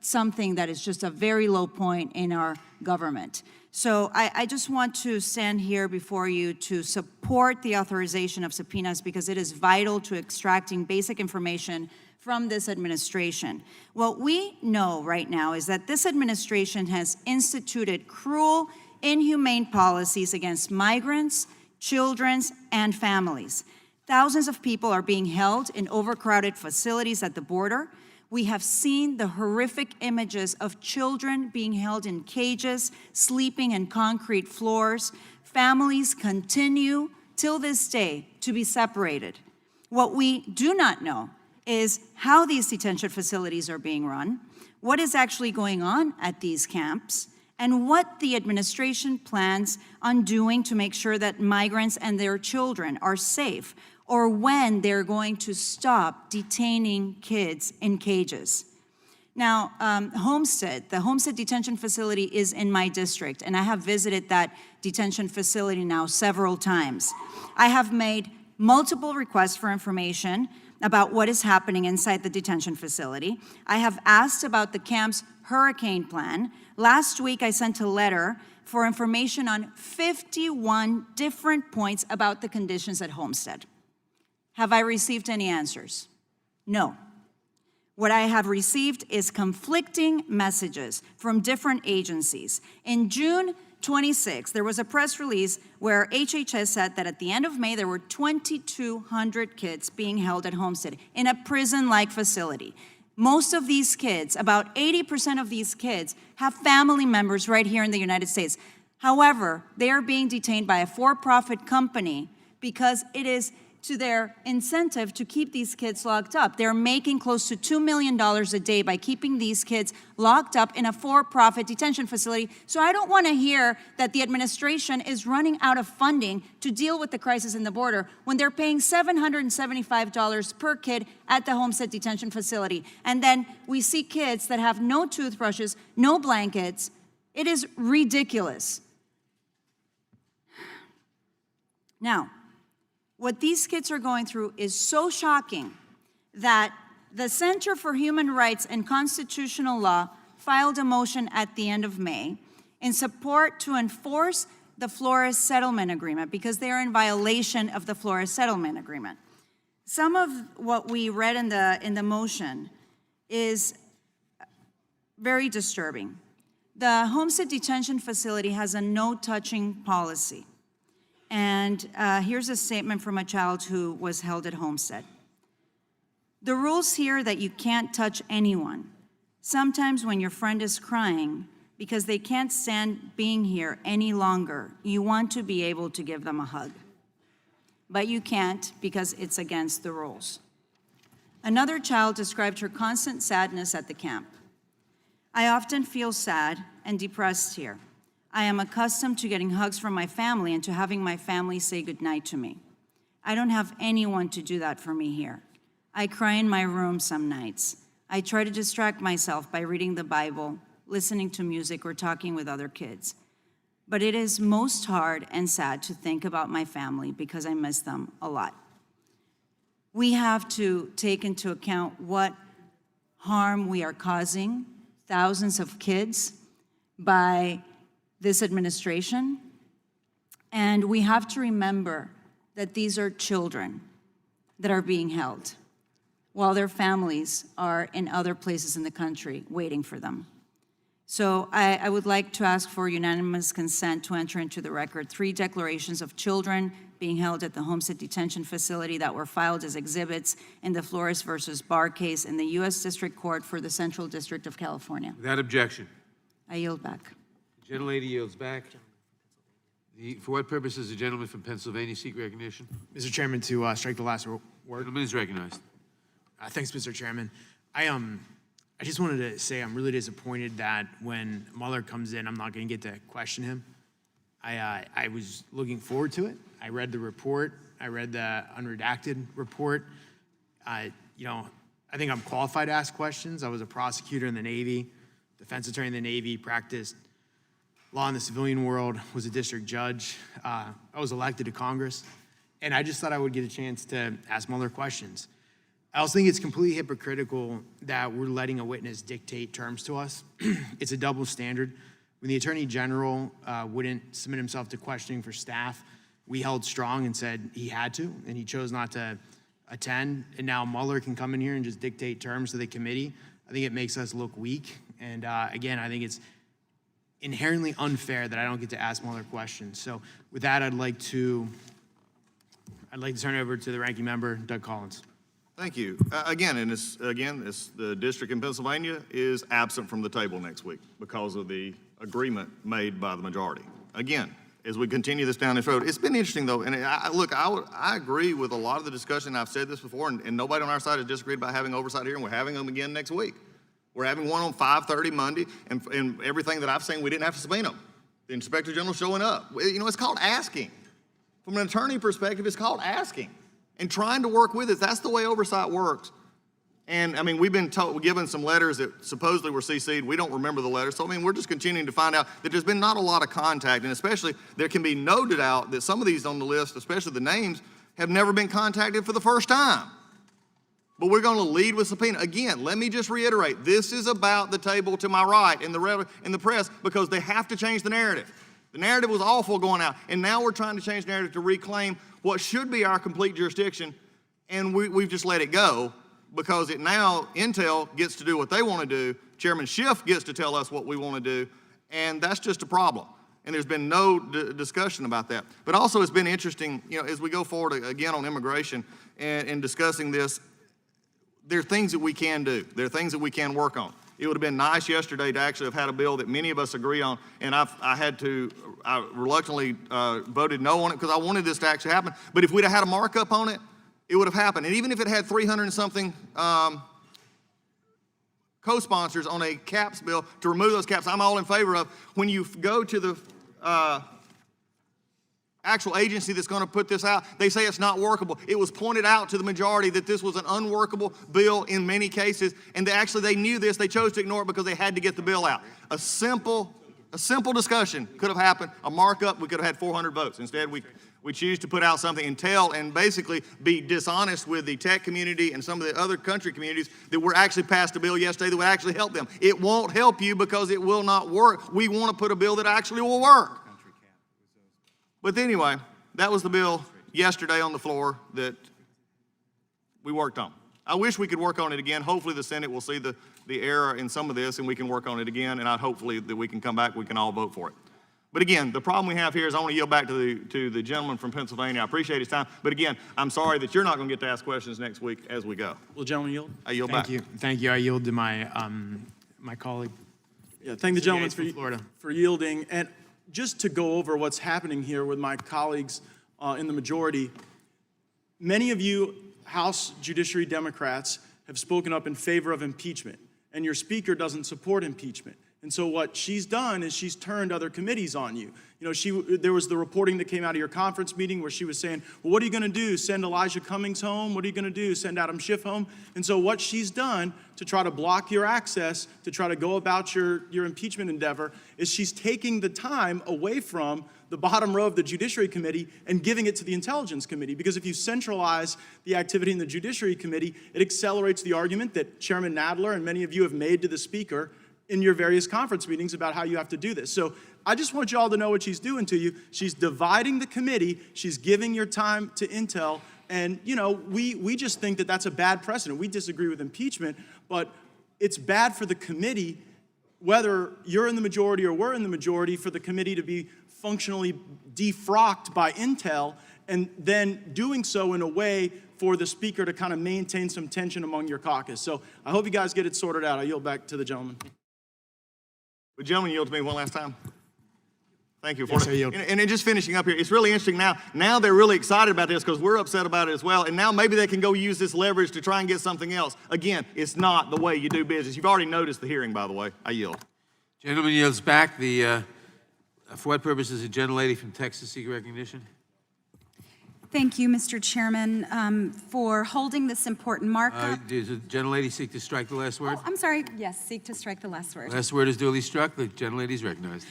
something that is just a very low point in our government. So I just want to stand here before you to support the authorization of subpoenas because it is vital to extracting basic information from this administration. What we know right now is that this administration has instituted cruel, inhumane policies against migrants, children, and families. Thousands of people are being held in overcrowded facilities at the border. We have seen the horrific images of children being held in cages, sleeping in concrete floors. Families continue till this day to be separated. What we do not know is how these detention facilities are being run, what is actually going on at these camps, and what the administration plans on doing to make sure that migrants and their children are safe, or when they're going to stop detaining kids in cages. Now, Homestead, the Homestead Detention Facility is in my district, and I have visited that detention facility now several times. I have made multiple requests for information about what is happening inside the detention facility. I have asked about the camp's hurricane plan. Last week, I sent a letter for information on 51 different points about the conditions at Homestead. Have I received any answers? No. What I have received is conflicting messages from different agencies. In June 26, there was a press release where HHS said that at the end of May, there were 2,200 kids being held at Homestead in a prison-like facility. Most of these kids, about 80% of these kids, have family members right here in the United States. However, they are being detained by a for-profit company because it is to their incentive to keep these kids locked up. They're making close to $2 million a day by keeping these kids locked up in a for-profit detention facility. So I don't want to hear that the administration is running out of funding to deal with the crisis in the border when they're paying $775 per kid at the Homestead Detention Facility. And then we see kids that have no toothbrushes, no blankets. It is ridiculous. Now, what these kids are going through is so shocking that the Center for Human Rights and Constitutional Law filed a motion at the end of May in support to enforce the Flores Settlement Agreement because they are in violation of the Flores Settlement Agreement. Some of what we read in the motion is very disturbing. The Homestead Detention Facility has a no-touching policy. And here's a statement from a child who was held at Homestead. The rules here that you can't touch anyone. Sometimes when your friend is crying because they can't stand being here any longer. You want to be able to give them a hug, but you can't because it's against the rules. Another child described her constant sadness at the camp. I often feel sad and depressed here. I am accustomed to getting hugs from my family and to having my family say goodnight to me. I don't have anyone to do that for me here. I cry in my room some nights. I try to distract myself by reading the Bible, listening to music, or talking with other kids. But it is most hard and sad to think about my family because I miss them a lot. We have to take into account what harm we are causing thousands of kids by this administration. And we have to remember that these are children that are being held while their families are in other places in the country waiting for them. So I would like to ask for unanimous consent to enter into the record 3 declarations of children being held at the Homestead Detention Facility that were filed as exhibits in the Flores versus Barr case in the U.S. District Court for the Central District of California. Without objection. I yield back. The gentlelady yields back. For what purpose does the gentleman from Pennsylvania seek recognition? Mr. Chairman, to strike the last word. Gentleman is recognized. Thanks, Mr. Chairman. I just wanted to say I'm really disappointed that when Mueller comes in, I'm not going to get to question him. I was looking forward to it. I read the report. I read the unredacted report. I think I'm qualified to ask questions. I was a prosecutor in the Navy, defense attorney in the Navy, practiced law in the civilian world, was a district judge. I was elected to Congress, and I just thought I would get a chance to ask Mueller questions. I also think it's completely hypocritical that we're letting a witness dictate terms to us. It's a double standard. When the Attorney General wouldn't submit himself to questioning for staff, we held strong and said he had to, and he chose not to attend. And now Mueller can come in here and just dictate terms to the committee. I think it makes us look weak. And again, I think it's inherently unfair that I don't get to ask Mueller questions. So with that, I'd like to turn it over to the ranking member, Doug Collins. Thank you. The district in Pennsylvania is absent from the table next week because of the agreement made by the majority. Again, as we continue this down this road, it's been interesting though, and I agree with a lot of the discussion. I've said this before, and nobody on our side has disagreed about having oversight here, and we're having them again next week. We're having one on 5:30 Monday, and everything that I've seen, we didn't have to subpoena them. The Inspector General showing up. It's called asking. From an attorney perspective, it's called asking and trying to work with it. That's the way oversight works. And we've been given some letters that supposedly were CC'd. We don't remember the letters. So we're just continuing to find out that there's been not a lot of contact, and especially there can be no doubt that some of these on the list, especially the names, have never been contacted for the first time. But we're going to lead with subpoena. Again, let me just reiterate, this is about the table to my right in the press because they have to change the narrative. The narrative was awful going out, and now we're trying to change the narrative to reclaim what should be our complete jurisdiction, and we've just let it go because now Intel gets to do what they want to do, Chairman Schiff gets to tell us what we want to do, and that's just a problem. And there's been no discussion about that. But also it's been interesting, as we go forward again on immigration and discussing this, there are things that we can do. There are things that we can work on. It would have been nice yesterday to actually have had a bill that many of us agree on, and I reluctantly voted no on it because I wanted this to actually happen. But if we'd have had a markup on it, it would have happened. And even if it had 300 and something co-sponsors on a caps bill to remove those caps, I'm all in favor of. When you go to the actual agency that's going to put this out, they say it's not workable. It was pointed out to the majority that this was an unworkable bill in many cases, and they knew this. They chose to ignore it because they had to get the bill out. A simple discussion could have happened. A markup, we could have had 400 votes. Instead, we choose to put out something and basically be dishonest with the tech community and some of the other country communities that were actually passed a bill yesterday that would actually help them. It won't help you because it will not work. We want to put a bill that actually will work. But anyway, that was the bill yesterday on the floor that we worked on. I wish we could work on it again. Hopefully the Senate will see the error in some of this and we can work on it again, and hopefully that we can come back, we can all vote for it. But again, the problem we have here is I want to yield back to the gentleman from Pennsylvania. I appreciate his time. But again, I'm sorry that you're not going to get to ask questions next week as we go. Will the gentleman yield? I yield back. Thank you. I yield to my colleague. Yeah, thank the gentleman Yates from Florida. for yielding. And just to go over what's happening here with my colleagues in the majority, many of you House Judiciary Democrats have spoken up in favor of impeachment, and your speaker doesn't support impeachment. And so what she's done is she's turned other committees on you. You know, there was the reporting that came out of your conference meeting where she was saying, well, what are you going to do? Send Elijah Cummings home? What are you going to do? Send Adam Schiff home? And so what she's done to try to block your access, to try to go about your impeachment endeavor, is she's taking the time away from the bottom row of the Judiciary Committee and giving it to the Intelligence Committee. Because if you centralize the activity in the Judiciary Committee, it accelerates the argument that Chairman Nadler and many of you have made to the Speaker in your various conference meetings about how you have to do this. So I just want you all to know what she's doing to you. She's dividing the committee. She's giving your time to Intel. And, you know, we just think that that's a bad precedent. We disagree with impeachment, but it's bad for the committee, whether you're in the majority or we're in the majority, for the committee to be functionally defrocked by Intel and then doing so in a way for the Speaker to kind of maintain some tension among your caucus. So I hope you guys get it sorted out. I yield back to the gentleman. Would gentlemen yield to me one last time? Thank you. Yes, I yield. And then just finishing up here, it's really interesting now. Now they're really excited about this because we're upset about it as well. And now maybe they can go use this leverage to try and get something else. Again, it's not the way you do business. You've already noticed the hearing, by the way. I yield. Gentleman yields back. For what purpose does the gentlelady from Texas seek recognition? Thank you, Mr. Chairman, for holding this important markup. Does the gentlelady seek to strike the last word? Oh, I'm sorry. Yes, seek to strike the last word. Last word is duly struck. The gentlelady is recognized.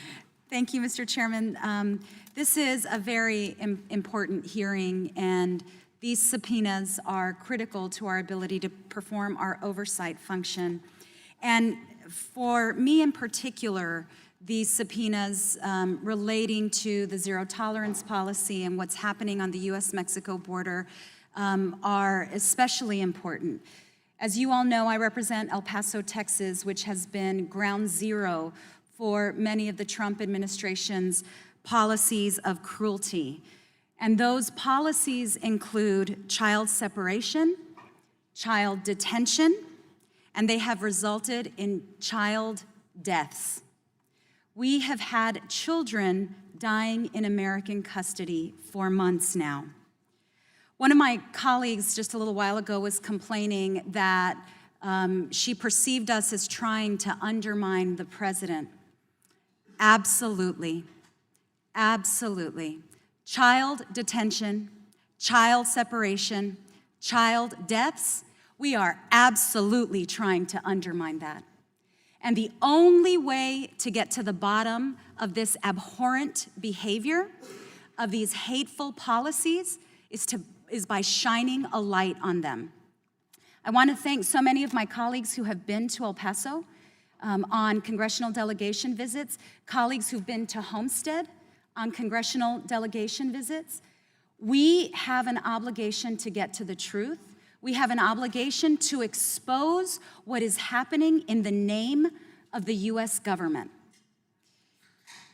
Thank you, Mr. Chairman. This is a very important hearing, and these subpoenas are critical to our ability to perform our oversight function. And for me in particular, these subpoenas relating to the zero tolerance policy and what's happening on the U.S.-Mexico border are especially important. As you all know, I represent El Paso, Texas, which has been ground zero for many of the Trump administration's policies of cruelty. And those policies include child separation, child detention, and they have resulted in child deaths. We have had children dying in American custody for months now. One of my colleagues just a little while ago was complaining that she perceived us as trying to undermine the president. Absolutely, absolutely. Child detention, child separation, child deaths, we are absolutely trying to undermine that. And the only way to get to the bottom of this abhorrent behavior, of these hateful policies, is by shining a light on them. I want to thank so many of my colleagues who have been to El Paso on congressional delegation visits, colleagues who've been to Homestead on congressional delegation visits. We have an obligation to get to the truth. We have an obligation to expose what is happening in the name of the U.S. government.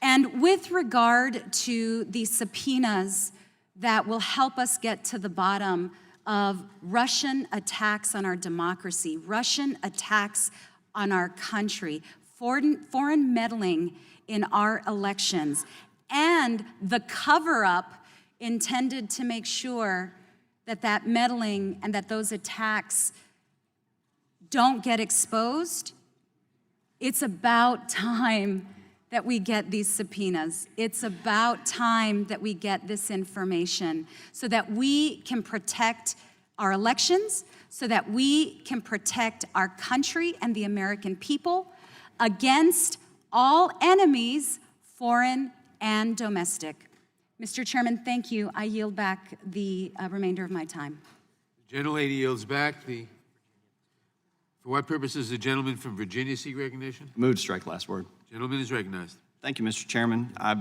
And with regard to the subpoenas that will help us get to the bottom of Russian attacks on our democracy, Russian attacks on our country, foreign meddling in our elections, and the cover-up intended to make sure that that meddling and that those attacks don't get exposed, it's about time that we get these subpoenas. It's about time that we get this information so that we can protect our elections, so that we can protect our country and the American people against all enemies, foreign and domestic. Mr. Chairman, thank you. I yield back the remainder of my time. The gentlelady yields back. For what purpose does the gentleman from Virginia seek recognition? Move to strike the last word. Gentleman is recognized. Thank you, Mr. Chairman. I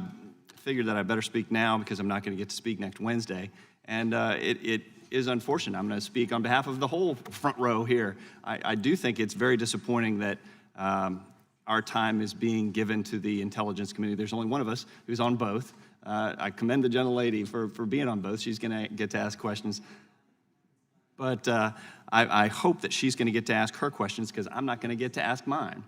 figured that I better speak now because I'm not going to get to speak next Wednesday. And it is unfortunate. I'm going to speak on behalf of the whole front row here. I do think it's very disappointing that our time is being given to the Intelligence Committee. There's only one of us who's on both. I commend the gentlelady for being on both. She's going to get to ask questions. But I hope that she's going to get to ask her questions because I'm not going to get to ask mine.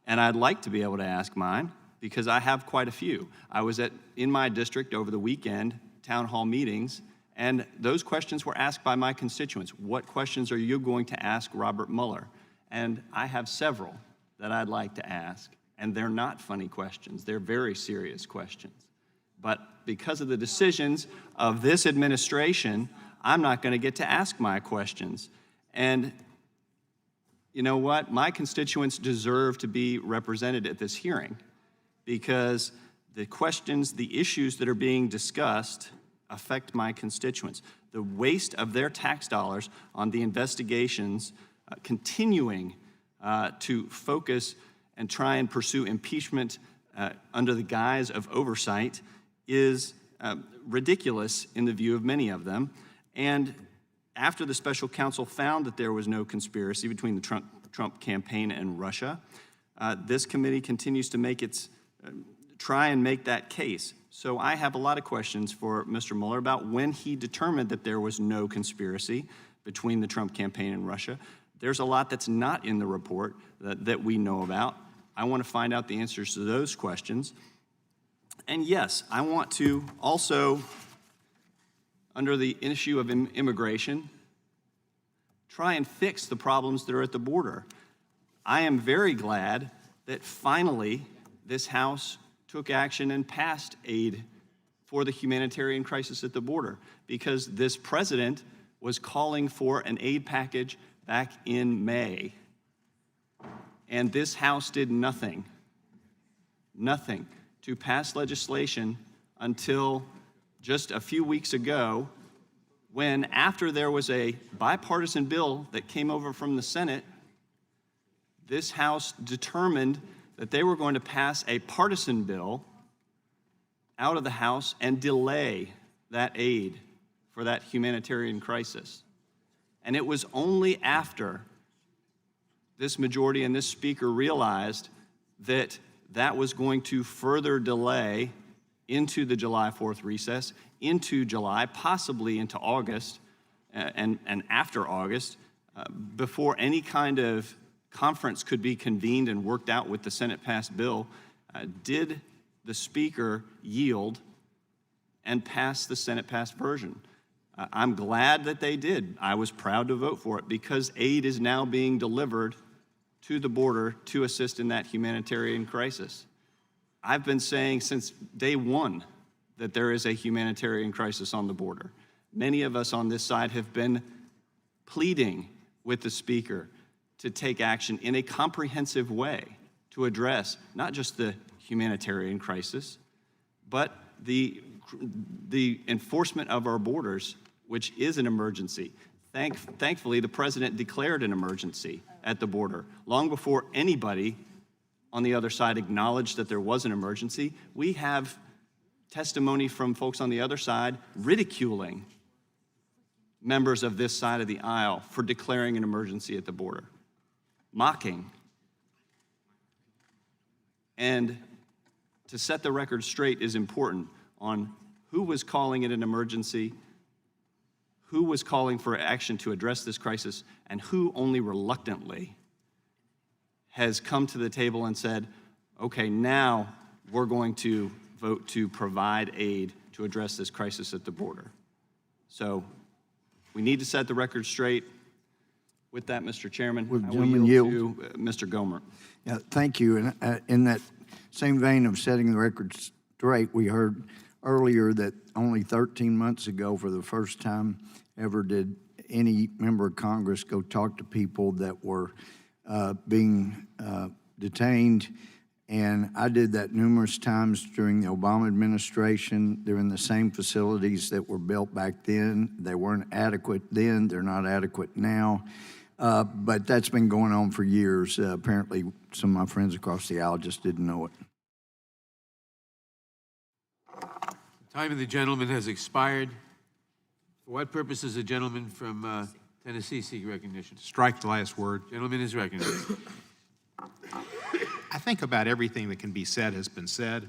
And I'd like to be able to ask mine because I have quite a few. I was in my district over the weekend, town hall meetings, and those questions were asked by my constituents. What questions are you going to ask Robert Mueller? And I have several that I'd like to ask, and they're not funny questions. They're very serious questions. But because of the decisions of this administration, I'm not going to get to ask my questions. And you know what? My constituents deserve to be represented at this hearing because the questions, the issues that are being discussed affect my constituents. The waste of their tax dollars on the investigations, continuing to focus and try and pursue impeachment under the guise of oversight is ridiculous in the view of many of them. And after the special counsel found that there was no conspiracy between the Trump campaign and Russia, this committee continues to try and make that case. So I have a lot of questions for Mr. Mueller about when he determined that there was no conspiracy between the Trump campaign and Russia. There's a lot that's not in the report that we know about. I want to find out the answers to those questions. And yes, I want to also, under the issue of immigration, try and fix the problems that are at the border. I am very glad that finally this House took action and passed aid for the humanitarian crisis at the border, because this president was calling for an aid package back in May. And this House did nothing to pass legislation until just a few weeks ago, when after there was a bipartisan bill that came over from the Senate, this House determined that they were going to pass a partisan bill out of the House and delay that aid for that humanitarian crisis. And it was only after this majority and this speaker realized that that was going to further delay into the July 4th recess, into July, possibly into August, and after August, before any kind of conference could be convened and worked out with the Senate-passed bill, did the speaker yield and pass the Senate-passed version. I'm glad that they did. I was proud to vote for it because aid is now being delivered to the border to assist in that humanitarian crisis. I've been saying since day one that there is a humanitarian crisis on the border. Many of us on this side have been pleading with the speaker to take action in a comprehensive way to address not just the humanitarian crisis, but the enforcement of our borders, which is an emergency. Thankfully, the president declared an emergency at the border. Long before anybody on the other side acknowledged that there was an emergency, we have testimony from folks on the other side ridiculing members of this side of the aisle for declaring an emergency at the border, mocking. And to set the record straight is important on who was calling it an emergency, who was calling for action to address this crisis, and who only reluctantly has come to the table and said, okay, now we're going to vote to provide aid to address this crisis at the border. So we need to set the record straight. With that, Mr. Chairman, I will yield to Mr. Gomer. Yeah, thank you. And in that same vein of setting the record straight, we heard earlier that only 13 months ago, for the first time ever, did any member of Congress go talk to people that were being detained. And I did that numerous times during the Obama administration. They're in the same facilities that were built back then. They weren't adequate then. They're not adequate now. But that's been going on for years. Apparently, some of my friends across the aisle just didn't know it. The time of the gentleman has expired. For what purpose does the gentleman from Tennessee seek recognition? Strike the last word. Gentleman is recognized. I think about everything that can be said has been said,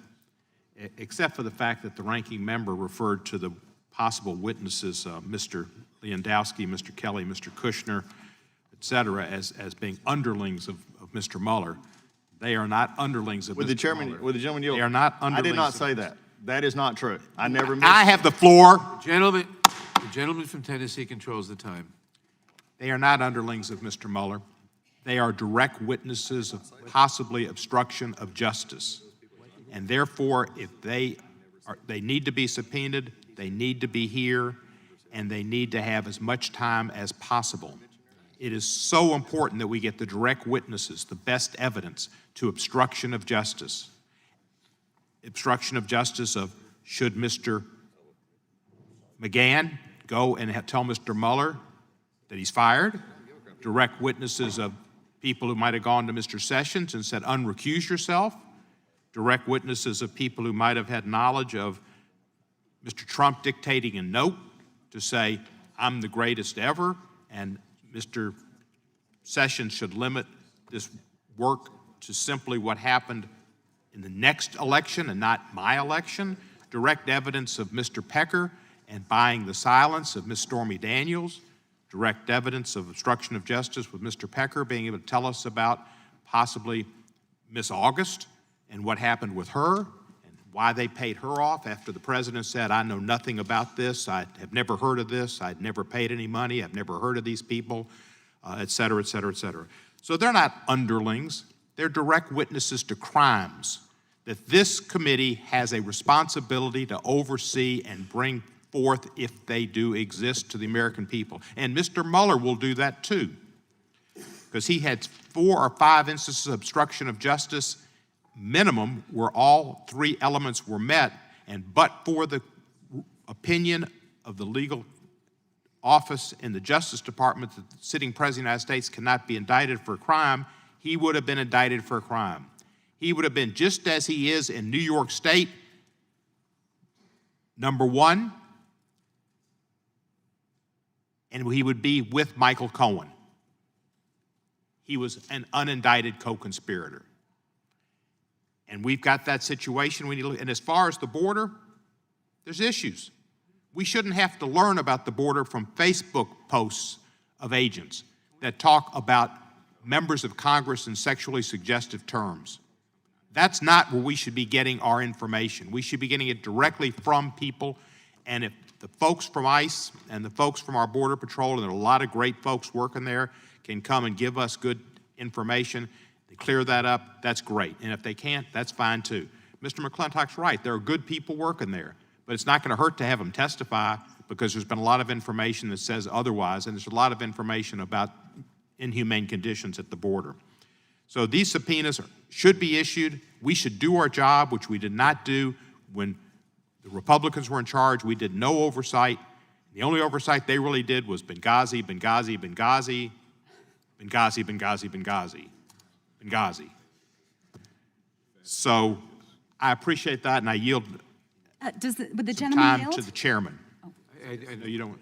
except for the fact that the ranking member referred to the possible witnesses, Mr. Lewandowski, Mr. Kelly, Mr. Kushner, et cetera, as being underlings of Mr. Mueller. They are not underlings of Would the Mr. chairman, Mueller. would the gentleman yield? They are not I did underlings not of say Mr. that. That is not true. I never missed. I have the floor. The gentleman from Tennessee controls the time. They are not underlings of Mr. Mueller. They are direct witnesses of possibly obstruction of justice. And therefore, if they need to be subpoenaed, they need to be here, and they need to have as much time as possible. It is so important that we get the direct witnesses, the best evidence to obstruction of justice. Obstruction of justice of should Mr. McGahn go and tell Mr. Mueller that he's fired? Direct witnesses of people who might have gone to Mr. Sessions and said, unrecuse yourself. Direct witnesses of people who might have had knowledge of Mr. Trump dictating a note to say, I'm the greatest ever, and Mr. Sessions should limit this work to simply what happened in the next election and not my election. Direct evidence of Mr. Pecker and buying the silence of Ms. Stormy Daniels. Direct evidence of obstruction of justice with Mr. Pecker being able to tell us about possibly Miss August and what happened with her and why they paid her off after the president said, I know nothing about this, I have never heard of this, I'd never paid any money, I've never heard of these people, et cetera, et cetera, et cetera. So they're not underlings, they're direct witnesses to crimes that this committee has a responsibility to oversee and bring forth if they do exist to the American people. And Mr. Mueller will do that too, because he had 4 or 5 instances of obstruction of justice minimum where all 3 elements were met, and but for the opinion of the legal office in the Justice Department that the sitting President of the United States cannot be indicted for a crime, he would have been indicted for a crime. He would have been just as he is in New York State, number 1, and he would be with Michael Cohen. He was an unindicted co-conspirator. And we've got that situation. And as far as the border, there's issues. We shouldn't have to learn about the border from Facebook posts of agents that talk about members of Congress in sexually suggestive terms. That's not where we should be getting our information. We should be getting it directly from people. And if the folks from ICE and the folks from our Border Patrol, and there are a lot of great folks working there, can come and give us good information, they clear that up, that's great. And if they can't, that's fine too. Mr. McClintock's right, there are good people working there, but it's not going to hurt to have them testify because there's been a lot of information that says otherwise, and there's a lot of information about inhumane conditions at the border. So these subpoenas should be issued. We should do our job, which we did not do when the Republicans were in charge. We did no oversight. The only oversight they really did was Benghazi, Benghazi, Benghazi, Benghazi, Benghazi, Benghazi, Benghazi. So I appreciate that, and I yield Would the some gentleman time yield? to the chairman. I know you don't.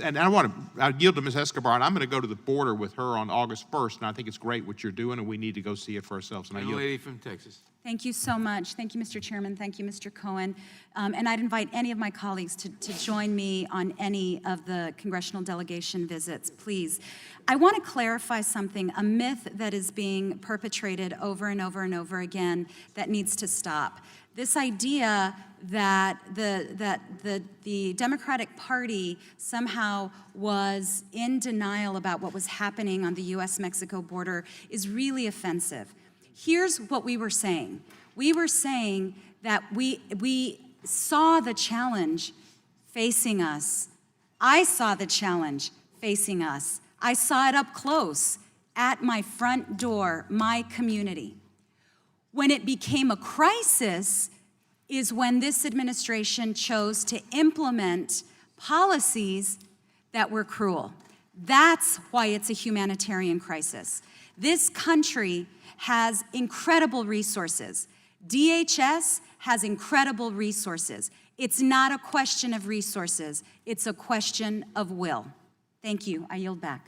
And I yield to Ms. Escobar, and I'm going to go to the border with her on August 1st, and I think it's great what you're doing, and we need to go see it for ourselves. And I yield. Lady from Texas. Thank you so much. Thank you, Mr. Chairman. Thank you, Mr. Cohen. And I'd invite any of my colleagues to join me on any of the congressional delegation visits, please. I want to clarify something, a myth that is being perpetrated over and over and over again that needs to stop. This idea that the Democratic Party somehow was in denial about what was happening on the U.S.-Mexico border is really offensive. Here's what we were saying. We were saying that we saw the challenge facing us. I saw the challenge facing us. I saw it up close at my front door, my community. When it became a crisis is when this administration chose to implement policies that were cruel. That's why it's a humanitarian crisis. This country has incredible resources. DHS has incredible resources. It's not a question of resources, it's a question of will. Thank you. I yield back.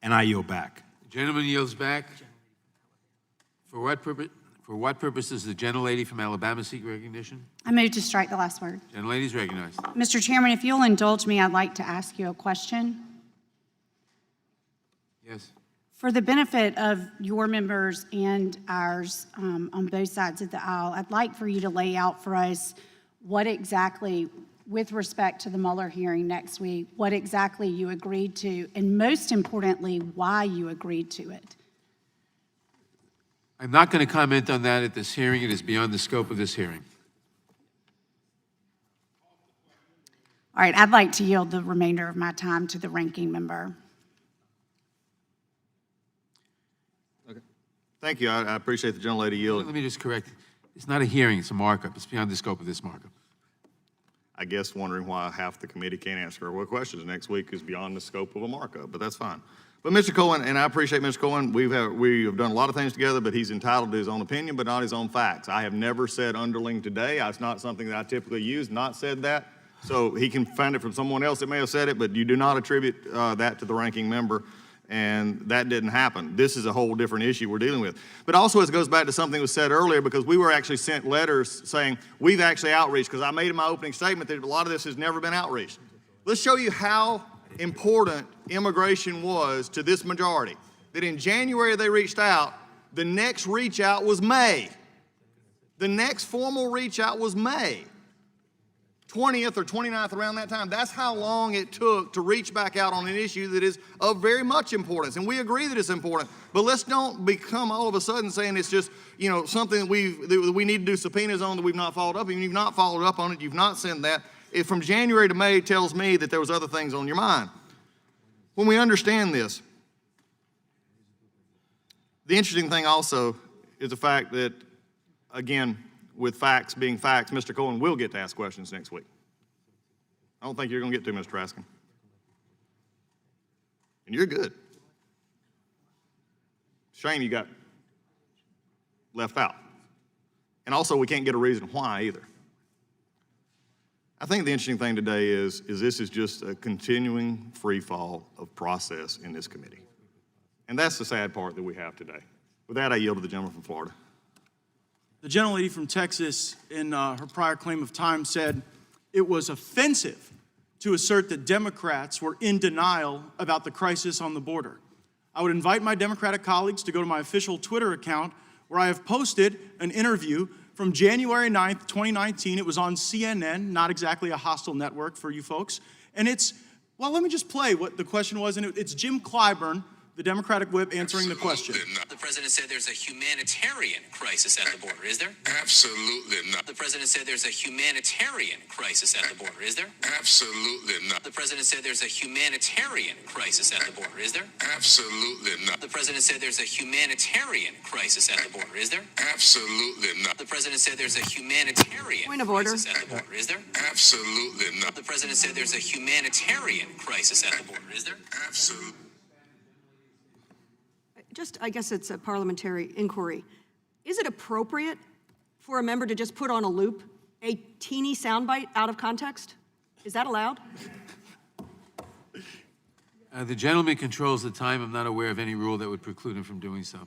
And I yield back. The gentleman yields back. For what purpose does the gentlelady from Alabama seek recognition? I move to strike the last word. Gentlelady is recognized. Mr. Chairman, if you'll indulge me, I'd like to ask you a question. Yes. For the benefit of your members and ours on both sides of the aisle, I'd like for you to lay out for us what exactly, with respect to the Mueller hearing next week, what exactly you agreed to, and most importantly, why you agreed to it. I'm not going to comment on that at this hearing. It is beyond the scope of this hearing. All right, I'd like to yield the remainder of my time to the ranking member. Thank you. I appreciate the gentlelady yielding. Let me just correct. It's not a hearing, it's a markup. It's beyond the scope of this markup. I guess wondering why half the committee can't answer what questions next week is beyond the scope of a markup, but that's fine. But Mr. Cohen, and I appreciate Mr. Cohen, we have done a lot of things together, but he's entitled to his own opinion, but not his own facts. I have never said underling today. It's not something that I typically use, not said that. So he can find it from someone else that may have said it, but you do not attribute that to the ranking member. And that didn't happen. This is a whole different issue we're dealing with. But also it goes back to something that was said earlier, because we were actually sent letters saying we've actually outreached, because I made in my opening statement that a lot of this has never been outreached. Let's show you how important immigration was to this majority. That in January they reached out, the next reach out was May. The next formal reach out was May 20th or 29th, around that time. That's how long it took to reach back out on an issue that is of very much importance. And we agree that it's important, but let's don't become all of a sudden saying it's just, you know, something that we need to do subpoenas on that we've not followed up. And you've not followed up on it, you've not sent that. If from January to May tells me that there was other things on your mind. When we understand this, the interesting thing also is the fact that, again, with facts being facts, Mr. Cohen will get to ask questions next week. I don't think you're going to get to, Mr. Raskin. And you're good. Shame you got left out. And also, we can't get a reason why either. I think the interesting thing today is this is just a continuing free fall of process in this committee. And that's the sad part that we have today. With that, I yield to the gentleman from Florida. The gentlelady from Texas, in her prior claim of time, said it was offensive to assert that Democrats were in denial about the crisis on the border. I would invite my Democratic colleagues to go to my official Twitter account, where I have posted an interview from January 9th, 2019. It was on CNN, not exactly a hostile network for you folks. And it's, well, let me just play what the question was. And it's Jim Clyburn, the Democratic whip, answering the question. The president said there's a humanitarian crisis at the border, is there? Absolutely not. The president said there's a humanitarian crisis at the border, is there? Absolutely not. The president said there's a humanitarian crisis at the border, is there? Absolutely not. The president said there's a humanitarian crisis at the border, is there? Absolutely not. The president said there's a humanitarian crisis at the border, is there? Absolutely not. The president said there's a humanitarian crisis at the border, is there? Absolutely. Just, I guess it's a parliamentary inquiry. Is it appropriate for a member to just put on a loop a teeny soundbite out of context? Is that allowed? The gentleman controls the time. I'm not aware of any rule that would preclude him from doing so.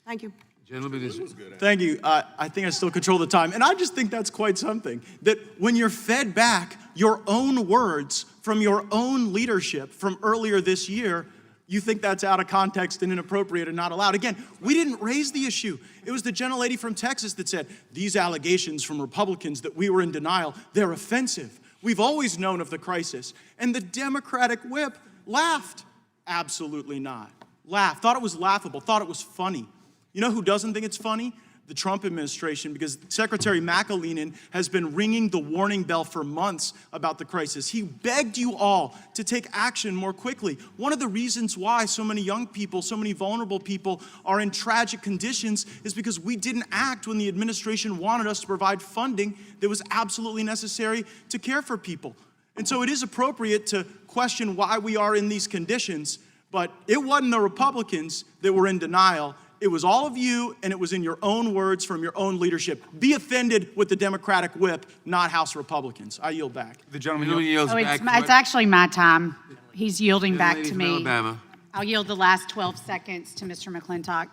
Thank you. Gentleman is. Thank you. I think I still control the time. And I just think that's quite something. That when you're fed back your own words from your own leadership from earlier this year, you think that's out of context and inappropriate and not allowed. Again, we didn't raise the issue. It was the gentlelady from Texas that said, these allegations from Republicans that we were in denial, they're offensive. We've always known of the crisis. And the Democratic whip laughed. Absolutely not. Laughed. Thought it was laughable. Thought it was funny. You know who doesn't think it's funny? The Trump administration, because Secretary McAleenan has been ringing the warning bell for months about the crisis. He begged you all to take action more quickly. One of the reasons why so many young people, so many vulnerable people are in tragic conditions is because we didn't act when the administration wanted us to provide funding that was absolutely necessary to care for people. And so it is appropriate to question why we are in these conditions, but it wasn't the Republicans that were in denial. It was all of you, and it was in your own words from your own leadership. Be offended with the Democratic whip, not House Republicans. I yield back. The gentleman yields back. It's actually my time. He's yielding back to Lady from me. Alabama. I'll yield the last 12 seconds to Mr. McClintock.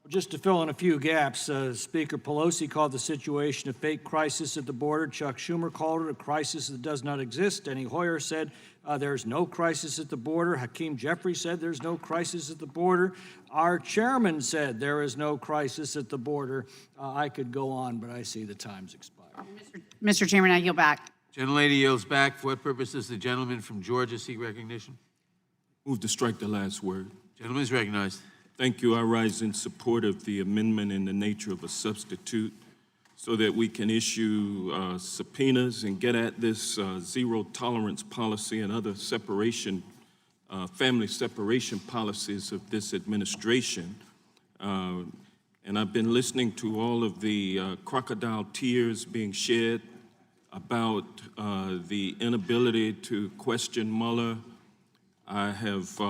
Just to fill in a few gaps, Speaker Pelosi called the situation a fake crisis at the border. Chuck Schumer called it a crisis that does not exist. Steny Hoyer said there's no crisis at the border. Hakeem Jeffries said there's no crisis at the border. Our chairman said there is no crisis at the border. I could go on, but I see the time's expired. Mr. Chairman, I yield back. Gentlelady yields back. For what purpose does the gentleman from Georgia seek recognition? Move to strike the last word. Gentleman is recognized. Thank you. I rise in support of the amendment in the nature of a substitute so that we can issue subpoenas and get at this zero tolerance policy and other separation, family separation policies of this administration. And I've been listening to all of the crocodile tears being shed about the inability to question Mueller. I have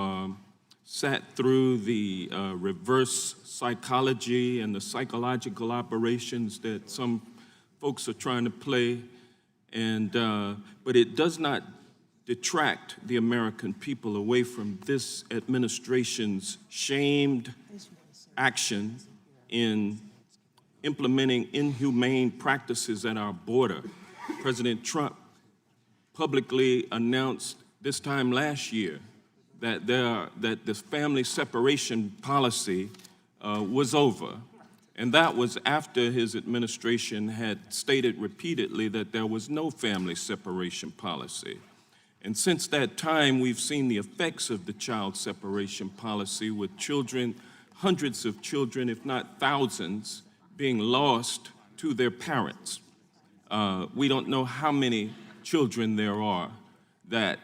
sat through the reverse psychology and the psychological operations that some folks are trying to play, and but it does not detract the American people away from this administration's shamed action in implementing inhumane practices at our border. President Trump publicly announced this time last year that this family separation policy was over. And that was after his administration had stated repeatedly that there was no family separation policy. And since that time, we've seen the effects of the child separation policy with children, hundreds of children, if not thousands, being lost to their parents. We don't know how many children there are that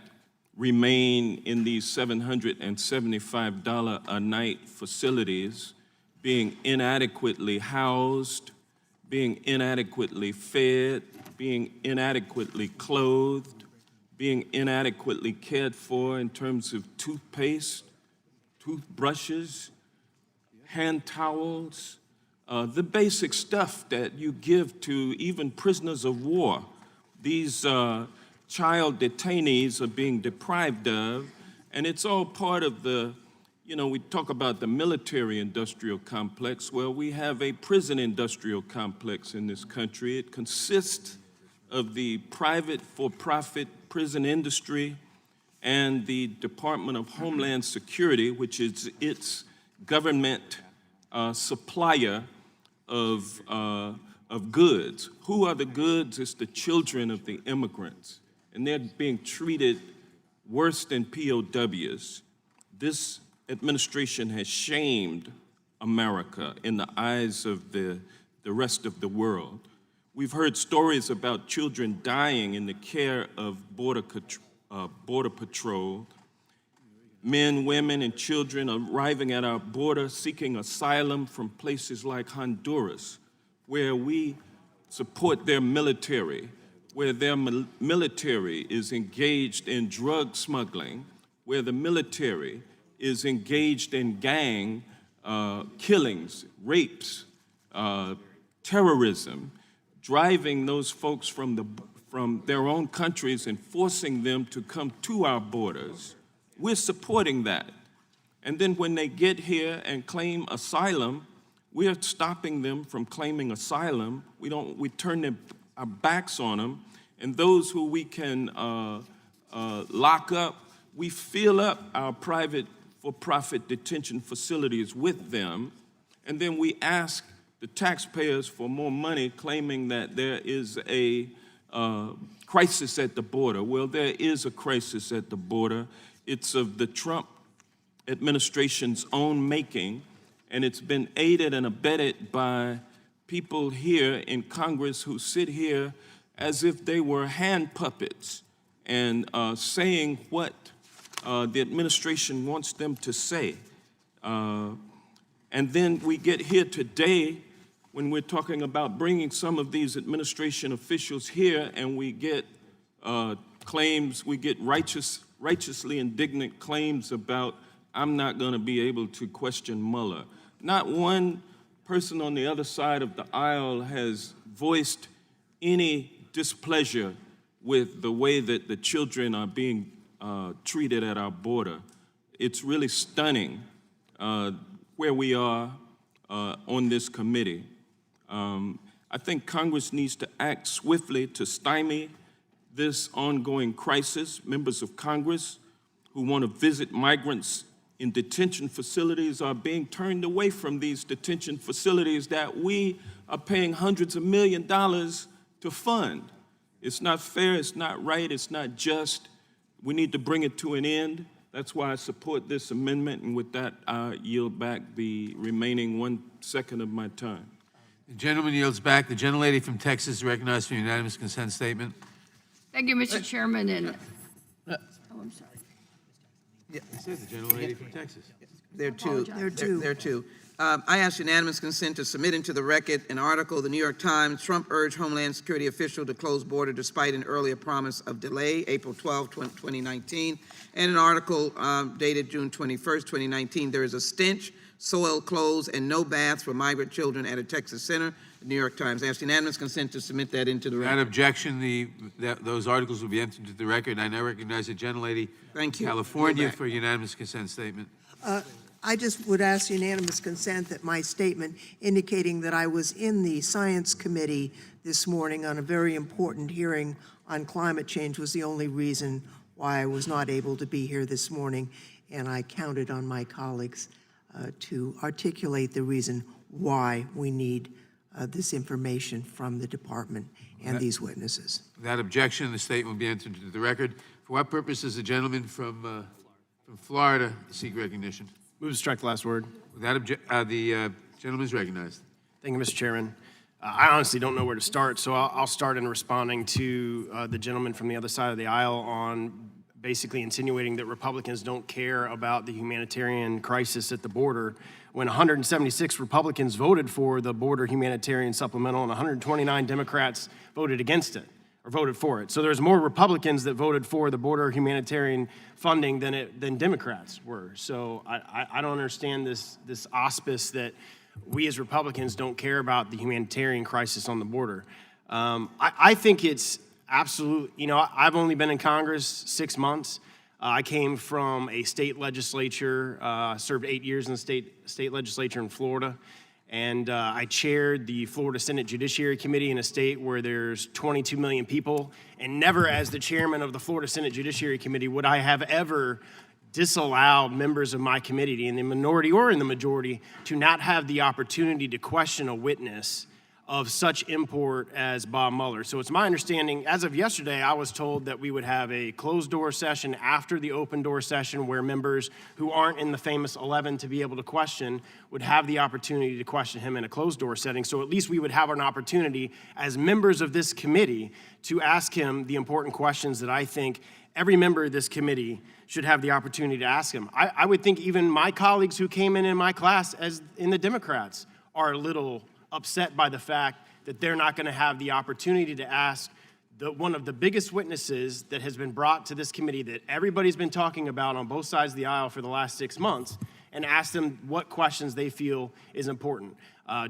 remain in these $775 a night facilities, being inadequately housed, being inadequately fed, being inadequately clothed, being inadequately cared for in terms of toothpaste, toothbrushes, hand towels, the basic stuff that you give to even prisoners of war. These child detainees are being deprived of, and it's all part of the, we talk about the military-industrial complex. Well, we have a prison-industrial complex in this country. It consists of the private for-profit prison industry and the Department of Homeland Security, which is its government supplier of goods. Who are the goods? It's the children of the immigrants. And they're being treated worse than POWs. This administration has shamed America in the eyes of the rest of the world. We've heard stories about children dying in the care of Border Patrol, men, women, and children arriving at our border seeking asylum from places like Honduras, where we support their military, where their military is engaged in drug smuggling, where the military is engaged in gang killings, rapes, terrorism, driving those folks from their own countries and forcing them to come to our borders. We're supporting that. And then when they get here and claim asylum, we're stopping them from claiming asylum. We turn our backs on them, and those who we can lock up, we fill up our private for-profit detention facilities with them, and then we ask the taxpayers for more money, claiming that there is a crisis at the border. Well, there is a crisis at the border. It's of the Trump administration's own making, and it's been aided and abetted by people here in Congress who sit here as if they were hand puppets and saying what the administration wants them to say. And then we get here today when we're talking about bringing some of these administration officials here, and we get claims, we get righteously indignant claims about, I'm not going to be able to question Mueller. Not one person on the other side of the aisle has voiced any displeasure with the way that the children are being treated at our border. It's really stunning where we are on this committee. I think Congress needs to act swiftly to stymie this ongoing crisis. Members of Congress who want to visit migrants in detention facilities are being turned away from these detention facilities that we are paying hundreds of $millions to fund. It's not fair, it's not right, it's not just. We need to bring it to an end. That's why I support this amendment, and with that, I yield back the remaining 1 second of my time. The gentleman yields back. The gentlelady from Texas is recognized for a unanimous consent statement. Thank you, Mr. Chairman, and, oh, I'm sorry. I said the gentlelady from Texas. There are two. I ask unanimous consent to submit into the record an article, the New York Times, Trump urged Homeland Security official to close border despite an earlier promise of delay, April 12, 2019, and an article dated June 21st, 2019. There is a stench, soil clothes, and no baths for migrant children at a Texas center. The New York Times. I ask unanimous consent to submit that into the record. Without objection, those articles will be entered into the record. I now recognize the gentlelady from California for a unanimous consent statement. I just would ask unanimous consent that my statement indicating that I was in the Science Committee this morning on a very important hearing on climate change was the only reason why I was not able to be here this morning, and I counted on my colleagues to articulate the reason why we need this information from the department and these witnesses. Without objection, the statement will be entered into the record. For what purpose does the gentleman from Florida seek recognition? Move to strike the last word. Without objection, the gentleman is recognized. Thank you, Mr. Chairman. I honestly don't know where to start, so I'll start in responding to the gentleman from the other side of the aisle on basically insinuating that Republicans don't care about the humanitarian crisis at the border when 176 Republicans voted for the border humanitarian supplemental and 129 Democrats voted against it or voted for it. So there's more Republicans that voted for the border humanitarian funding than Democrats were. So I don't understand this auspice that we as Republicans don't care about the humanitarian crisis on the border. I think it's absolute. You know, I've only been in Congress 6 months. I came from a state legislature, served 8 years in the state legislature in Florida, and I chaired the Florida Senate Judiciary Committee in a state where there's 22 million people, and never as the chairman of the Florida Senate Judiciary Committee would I have ever disallowed members of my committee, in the minority or in the majority, to not have the opportunity to question a witness of such import as Bob Mueller. So it's my understanding, as of yesterday, I was told that we would have a closed-door session after the open-door session where members who aren't in the famous 11 to be able to question would have the opportunity to question him in a closed-door setting. So at least we would have an opportunity as members of this committee to ask him the important questions that I think every member of this committee should have the opportunity to ask him. I would think even my colleagues who came in my class as in the Democrats are a little upset by the fact that they're not going to have the opportunity to ask one of the biggest witnesses that has been brought to this committee that everybody's been talking about on both sides of the aisle for the last 6 months, and ask them what questions they feel is important.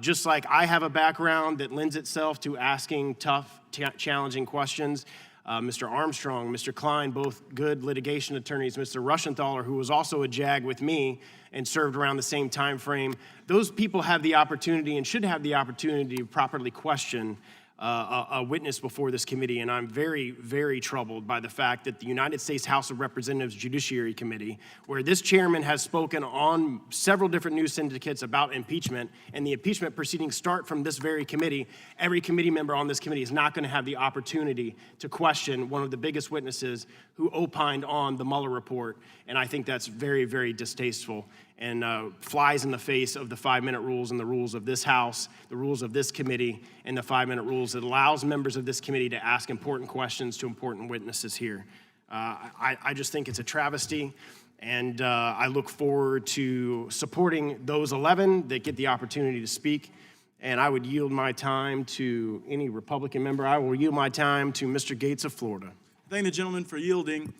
Just like I have a background that lends itself to asking tough, challenging questions, Mr. Armstrong, Mr. Klein, both good litigation attorneys, Mr. Rushenthaler, who was also a JAG with me and served around the same time frame, those people have the opportunity and should have the opportunity to properly question a witness before this committee, and I'm very, very troubled by the fact that the United States House of Representatives Judiciary Committee, where this chairman has spoken on several different news syndicates about impeachment, and the impeachment proceedings start from this very committee, every committee member on this committee is not going to have the opportunity to question one of the biggest witnesses who opined on the Mueller report, and I think that's very, very distasteful and flies in the face of the 5-minute rules and the rules of this House, the rules of this committee, and the 5-minute rules that allows members of this committee to ask important questions to important witnesses here. I just think it's a travesty, and I look forward to supporting those 11 that get the opportunity to speak, and I would yield my time to any Republican member. I will yield my time to Mr. Gates of Florida. Thank the gentleman for yielding.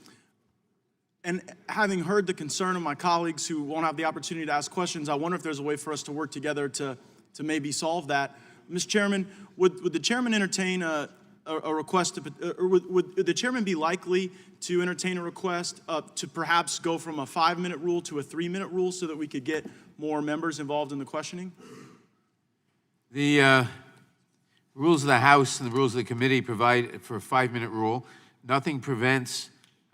And having heard the concern of my colleagues who won't have the opportunity to ask questions, I wonder if there's a way for us to work together to maybe solve that. Mr. Chairman, would the chairman entertain a request, or would the chairman be likely to entertain a request to perhaps go from a 5-minute rule to a 3-minute rule so that we could get more members involved in the questioning? The rules of the House and the rules of the committee provide for a 5-minute rule. Nothing prevents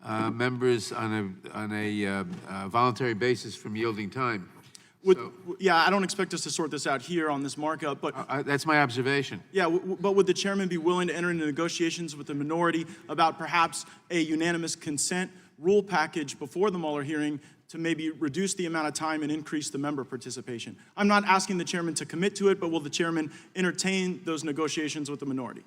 members on a voluntary basis from yielding time. Yeah, I don't expect us to sort this out here on this markup, but That's my observation. yeah, but would the chairman be willing to enter into negotiations with the minority about perhaps a unanimous consent rule package before the Mueller hearing to maybe reduce the amount of time and increase the member participation? I'm not asking the chairman to commit to it, but will the chairman entertain those negotiations with the minority?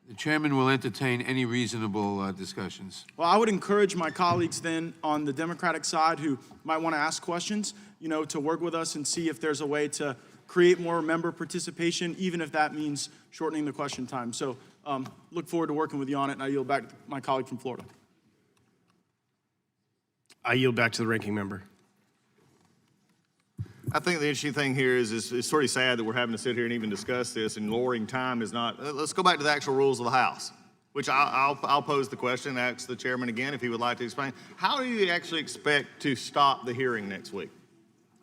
The chairman will entertain any reasonable discussions. Well, I would encourage my colleagues then on the Democratic side who might want to ask questions, to work with us and see if there's a way to create more member participation, even if that means shortening the question time. So look forward to working with you on it, and I yield back to my colleague from Florida. I yield back to the ranking member. I think the interesting thing here is it's sort of sad that we're having to sit here and even discuss this, and lowering time is not. Let's go back to the actual rules of the House, which I'll pose the question, ask the chairman again if he would like to explain. How do you actually expect to stop the hearing next week?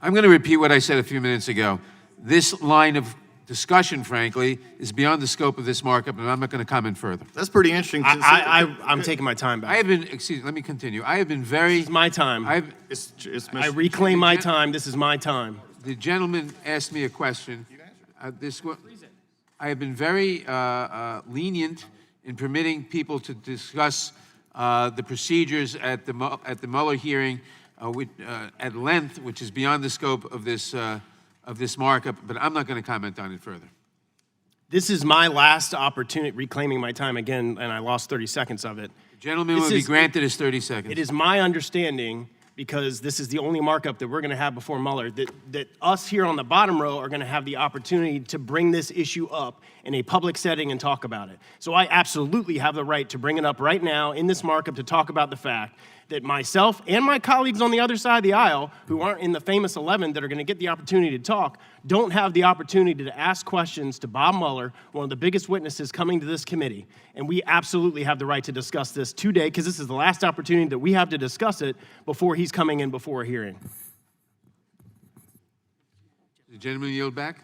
I'm going to repeat what I said a few minutes ago. This line of discussion, frankly, is beyond the scope of this markup, and I'm not going to comment further. That's pretty interesting. I'm taking my time back. Let me continue. I have been very... It's my time. I reclaim my time. This is my time. The gentleman asked me a question. I have been very lenient in permitting people to discuss the procedures at the Mueller hearing at length, which is beyond the scope of this markup, but I'm not going to comment on it further. This is my last opportunity, reclaiming my time again, and I lost 30 seconds of it. The gentleman will be granted his 30 seconds. It is my understanding, because this is the only markup that we're going to have before Mueller, that us here on the bottom row are going to have the opportunity to bring this issue up in a public setting and talk about it. So I absolutely have the right to bring it up right now in this markup to talk about the fact that myself and my colleagues on the other side of the aisle, who aren't in the famous 11 that are going to get the opportunity to talk, don't have the opportunity to ask questions to Bob Mueller, one of the biggest witnesses coming to this committee. And we absolutely have the right to discuss this today, because this is the last opportunity that we have to discuss it before he's coming in before a hearing. The gentleman yield back?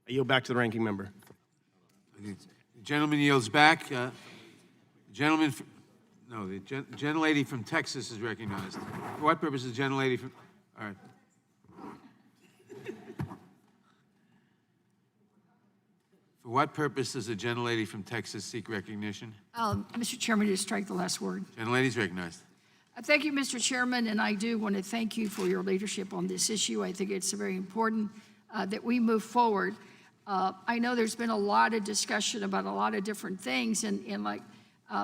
I yield back to the ranking member. The gentleman yields back. The gentlelady from Texas is recognized. For what purpose is the gentlelady from... All right. For what purpose does the gentlelady from Texas seek recognition? Mr. Chairman, to strike the last word. Gentlelady's recognized. Thank you, Mr. Chairman, and I do want to thank you for your leadership on this issue. I think it's very important that we move forward. I know there's been a lot of discussion about a lot of different things, and like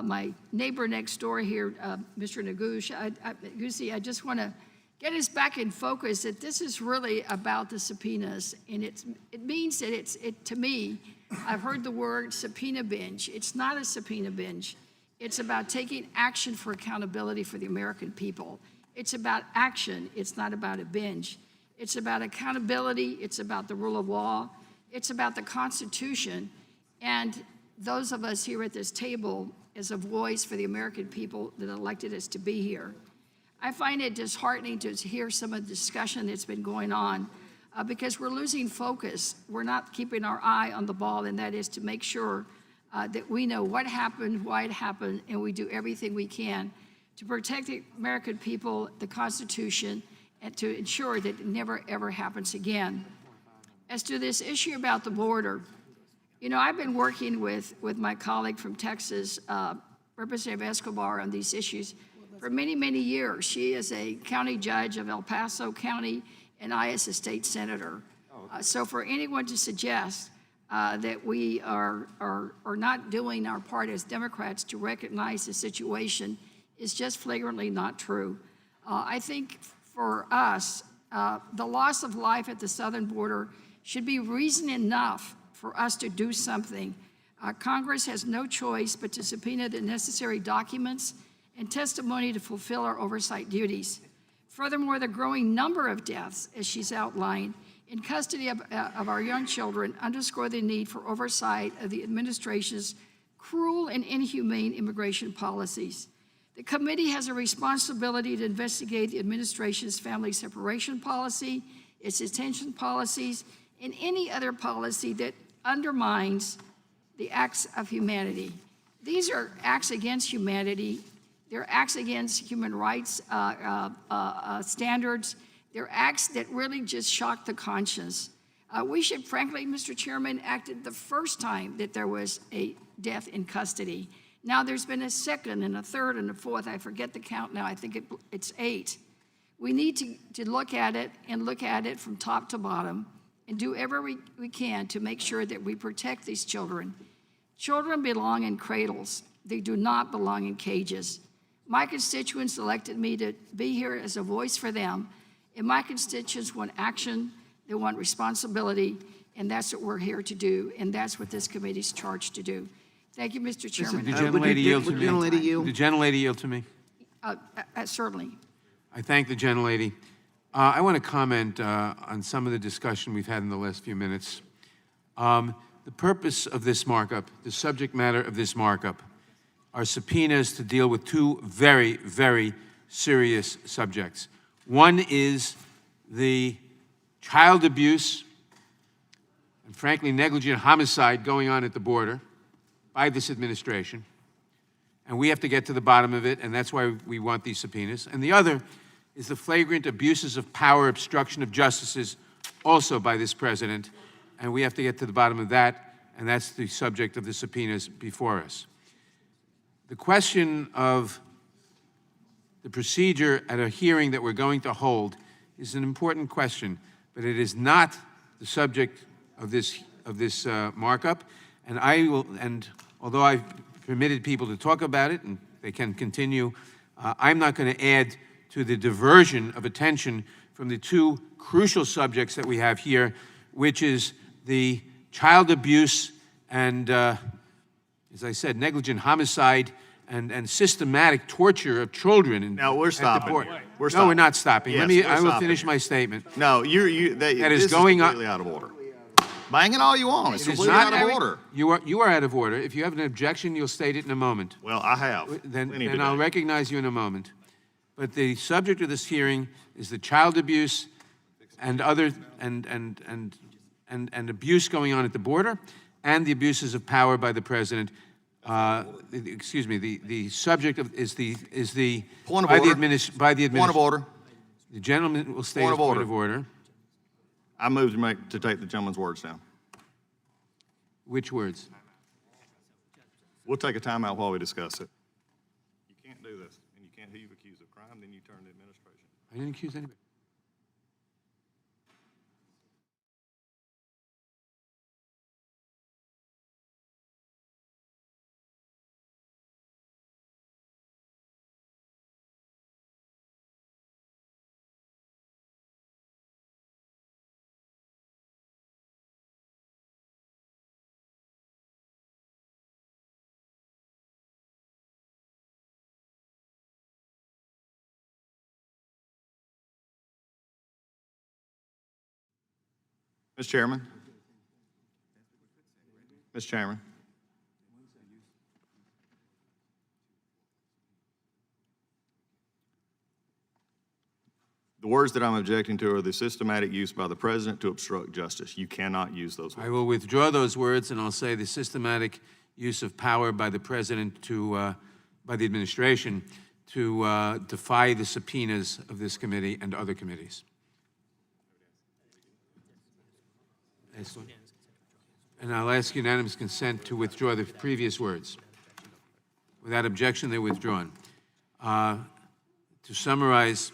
my neighbor next door here, Mr. Neguse, I just want to get us back in focus that this is really about the subpoenas, and it means that to me, I've heard the word subpoena binge. It's not a subpoena binge. It's about taking action for accountability for the American people. It's about action. It's not about a binge. It's about accountability. It's about the rule of law. It's about the Constitution. And those of us here at this table as a voice for the American people that elected us to be here. I find it disheartening to hear some of the discussion that's been going on because we're losing focus. We're not keeping our eye on the ball, and that is to make sure that we know what happened, why it happened, and we do everything we can to protect the American people, the Constitution, and to ensure that it never, ever happens again. As to this issue about the border, I've been working with my colleague from Texas, Representative Escobar, on these issues for many, many years. She is a county judge of El Paso County, and I as a state senator. So for anyone to suggest that we are not doing our part as Democrats to recognize the situation is just flagrantly not true. I think for us, the loss of life at the southern border should be reason enough for us to do something. Congress has no choice but to subpoena the necessary documents and testimony to fulfill our oversight duties. Furthermore, the growing number of deaths, as she's outlined, in custody of our young children underscore the need for oversight of the administration's cruel and inhumane immigration policies. The committee has a responsibility to investigate the administration's family separation policy, its detention policies, and any other policy that undermines the acts of humanity. These are acts against humanity. They're acts against human rights standards. They're acts that really just shock the conscience. We should, frankly, Mr. Chairman, acted the first time that there was a death in custody. Now there's been a second and a third and a fourth. I forget the count now. I think it's 8. We need to look at it and look at it from top to bottom and do whatever we can to make sure that we protect these children. Children belong in cradles. They do not belong in cages. My constituents elected me to be here as a voice for them, and my constituents want action, they want responsibility, and that's what we're here to do, and that's what this committee's charged to do. Thank you, Mr. Chairman. The gentlelady yield to me. The gentlelady yield to me. Certainly. I thank the gentlelady. I want to comment on some of the discussion we've had in the last few minutes. The purpose of this markup, the subject matter of this markup, are subpoenas to deal with 2 very, very serious subjects. One is the child abuse and, frankly, negligent homicide going on at the border by this administration. And we have to get to the bottom of it, and that's why we want these subpoenas. And the other is the flagrant abuses of power, obstruction of justices, also by this president. And we have to get to the bottom of that, and that's the subject of the subpoenas before us. The question of the procedure at a hearing that we're going to hold is an important question, but it is not the subject of this markup. And although I've permitted people to talk about it and they can continue, I'm not going to add to the diversion of attention from the 2 crucial subjects that we have here, which is the child abuse and, as I said, negligent homicide and systematic torture of children. Now, we're stopping. We're stopping. No, we're not stopping. Yes, I will finish my statement. No, that is going on. completely out of order. Bang it all you want. It's It is completely not out of order. You are out of order. If you have an objection, you'll state it in a moment. Well, I have. Then I'll recognize you in a moment. But the subject of this hearing is the child abuse and other and abuse going on at the border, and the abuses of power by the president. Excuse me. The subject is the Point of by order. the Point of order. The gentleman will state Point his of point order. of order. I move to take the gentleman's words down. Which words? We'll take a timeout while we discuss it. You can't do this, and you can't. Who you've accused of crime, then you turn to administration. I didn't accuse anybody. Mr. Chairman. Mr. Chairman. The words that I'm objecting to are the systematic use by the president to obstruct justice. You cannot use those words. I will withdraw those words, and I'll say the systematic use of power by the president by the administration to defy the subpoenas of this committee and other committees. And I'll ask unanimous consent to withdraw the previous words. Without objection, they're withdrawn. To summarize,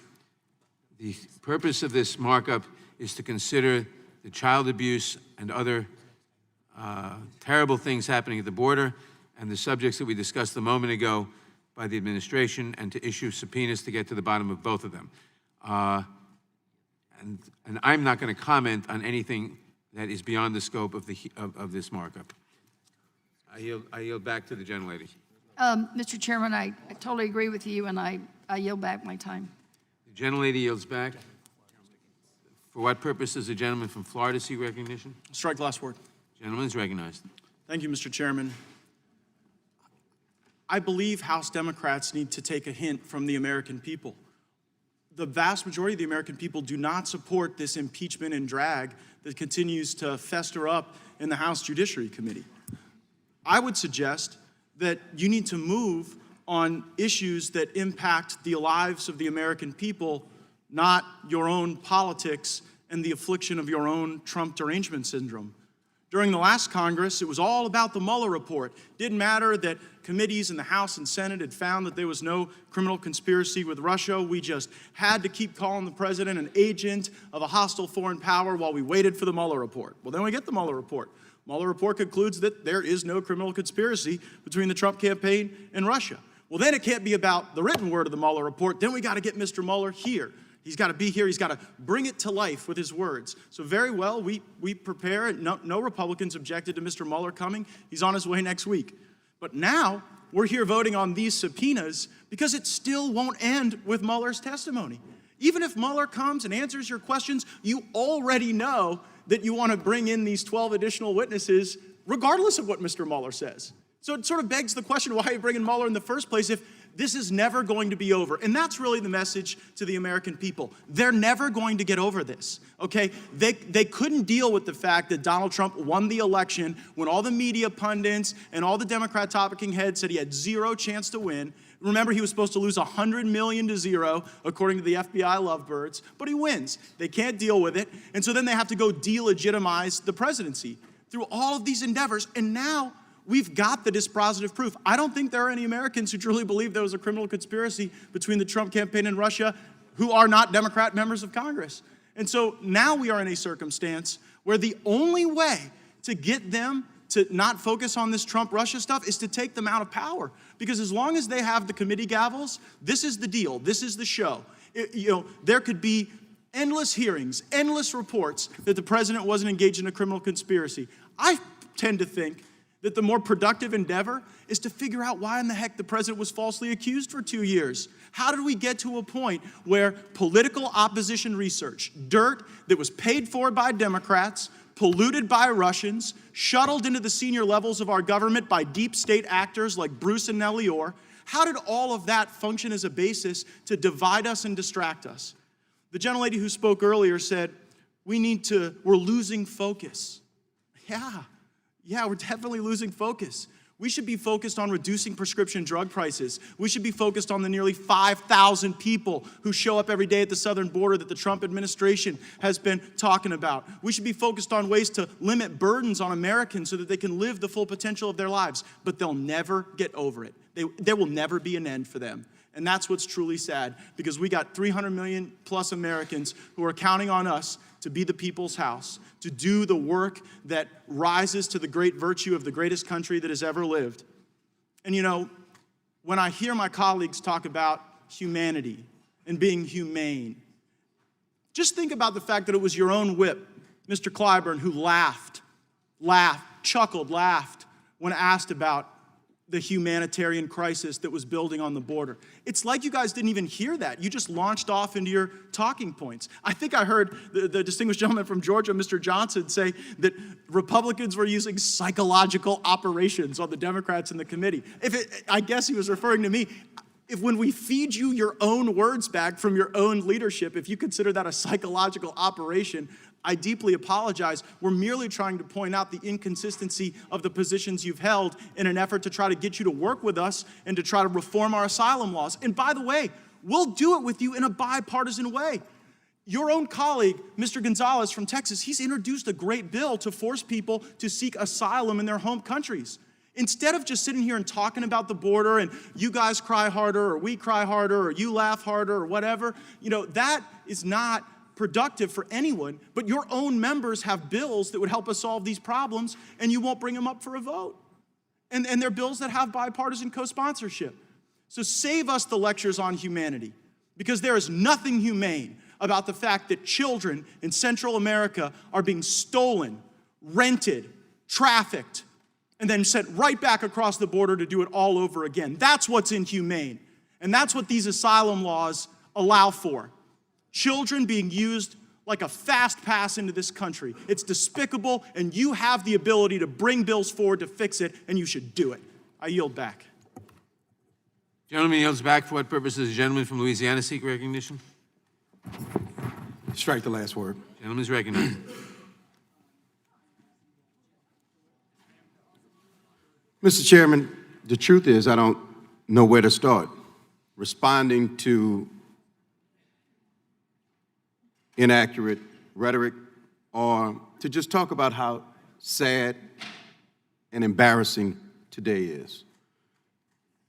the purpose of this markup is to consider the child abuse and other terrible things happening at the border and the subjects that we discussed a moment ago by the administration, and to issue subpoenas to get to the bottom of both of them. And I'm not going to comment on anything that is beyond the scope of this markup. I yield back to the gentlelady. Mr. Chairman, I totally agree with you, and I yield back my time. The gentlelady yields back. For what purpose does the gentleman from Florida seek recognition? Strike last word. Gentleman is recognized. Thank you, Mr. Chairman. I believe House Democrats need to take a hint from the American people. the vast majority of the American people do not support this impeachment and drag that continues to fester up in the House Judiciary Committee. I would suggest that you need to move on issues that impact the lives of the American people, not your own politics and the affliction of your own Trump derangement syndrome. During the last Congress, it was all about the Mueller report. Didn't matter that committees in the House and Senate had found that there was no criminal conspiracy with Russia. We just had to keep calling the president an agent of a hostile foreign power while we waited for the Mueller report. Well, then we get the Mueller report. Mueller report concludes that there is no criminal conspiracy between the Trump campaign and Russia. Well, then it can't be about the written word of the Mueller report. Then we got to get Mr. Mueller here. He's got to be here. He's got to bring it to life with his words. So very well, we prepare. No Republicans objected to Mr. Mueller coming. He's on his way next week. But now we're here voting on these subpoenas because it still won't end with Mueller's testimony. Even if Mueller comes and answers your questions, you already know that you want to bring in these 12 additional witnesses regardless of what Mr. Mueller says. So it sort of begs the question, why are you bringing Mueller in the first place if this is never going to be over? And that's really the message to the American people. They're never going to get over this, okay? They couldn't deal with the fact that Donald Trump won the election when all the media pundits and all the Democrat talking heads said he had zero chance to win. Remember, he was supposed to lose $100 million to zero, according to the FBI lovebirds, but he wins. They can't deal with it, and so then they have to go delegitimize the presidency through all of these endeavors, and now we've got the dispositive proof. I don't think there are any Americans who truly believe there was a criminal conspiracy between the Trump campaign and Russia who are not Democrat members of Congress. And so now we are in a circumstance where the only way to get them to not focus on this Trump-Russia stuff is to take them out of power. Because as long as they have the committee gavels, this is the deal, this is the show. There could be endless hearings, endless reports that the president wasn't engaged in a criminal conspiracy. I tend to think that the more productive endeavor is to figure out why in the heck the president was falsely accused for 2 years. How did we get to a point where political opposition research, dirt that was paid for by Democrats, polluted by Russians, shuttled into the senior levels of our government by deep state actors like Bruce and Nellie Orr, how did all of that function as a basis to divide us and distract us? The gentlelady who spoke earlier said, we're losing focus. Yeah, we're definitely losing focus. We should be focused on reducing prescription drug prices. We should be focused on the nearly 5,000 people who show up every day at the southern border that the Trump administration has been talking about. We should be focused on ways to limit burdens on Americans so that they can live the full potential of their lives. But they'll never get over it. There will never be an end for them. And that's what's truly sad, because we got 300 million plus Americans who are counting on us to be the people's house, to do the work that rises to the great virtue of the greatest country that has ever lived. And when I hear my colleagues talk about humanity and being humane, just think about the fact that it was your own whip, Mr. Clyburn, who laughed when asked about the humanitarian crisis that was building on the border. It's like you guys didn't even hear that. You just launched off into your talking points. I think I heard the distinguished gentleman from Georgia, Mr. Johnson, say that Republicans were using psychological operations on the Democrats in the committee. I guess he was referring to me. When we feed you your own words back from your own leadership, if you consider that a psychological operation, I deeply apologize. We're merely trying to point out the inconsistency of the positions you've held in an effort to try to get you to work with us and to try to reform our asylum laws. And by the way, we'll do it with you in a bipartisan way. Your own colleague, Mr. Gonzalez from Texas, he's introduced a great bill to force people to seek asylum in their home countries. Instead of just sitting here and talking about the border and you guys cry harder or we cry harder or you laugh harder or whatever, that is not productive for anyone, but your own members have bills that would help us solve these problems, and you won't bring them up for a vote. And they're bills that have bipartisan co-sponsorship. So save us the lectures on humanity, because there is nothing humane about the fact that children in Central America are being stolen, rented, trafficked, and then sent right back across the border to do it all over again. That's what's inhumane. And that's what these asylum laws allow for. Children being used like a fast pass into this country. It's despicable, and you have the ability to bring bills forward to fix it, and you should do it. I yield back. Gentleman yields back. For what purpose does the gentleman from Louisiana seek recognition? Strike the last word. Gentleman's recognized. Mr. Chairman, the truth is I don't know where to start. Responding to inaccurate rhetoric or to just talk about how sad and embarrassing today is.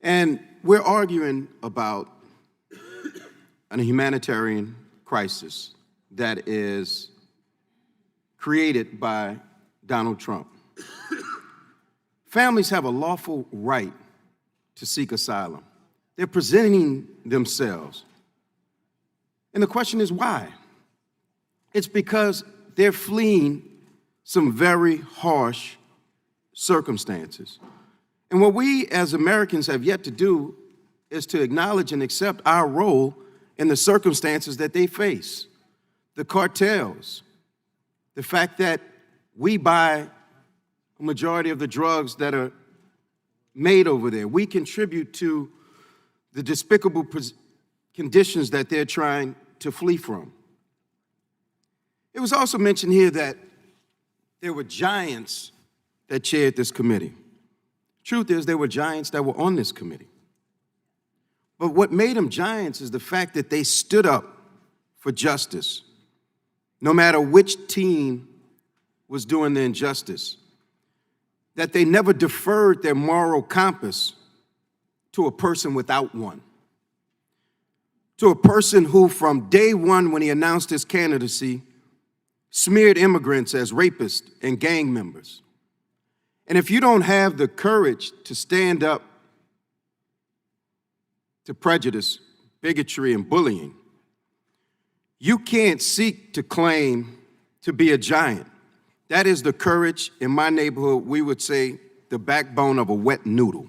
And we're arguing about a humanitarian crisis that is created by Donald Trump. Families have a lawful right to seek asylum. They're presenting themselves. And the question is why? It's because they're fleeing some very harsh circumstances. And what we as Americans have yet to do is to acknowledge and accept our role in the circumstances that they face. The cartels, the fact that we buy a majority of the drugs that are made over there. We contribute to the despicable conditions that they're trying to flee from. It was also mentioned here that there were giants that chaired this committee. Truth is, there were giants that were on this committee. But what made them giants is the fact that they stood up for justice, no matter which team was doing the injustice, that they never deferred their moral compass to a person without one, to a person who from day one when he announced his candidacy smeared immigrants as rapists and gang members. And if you don't have the courage to stand up to prejudice, bigotry, and bullying, you can't seek to claim to be a giant. That is the courage, in my neighborhood, we would say, the backbone of a wet noodle.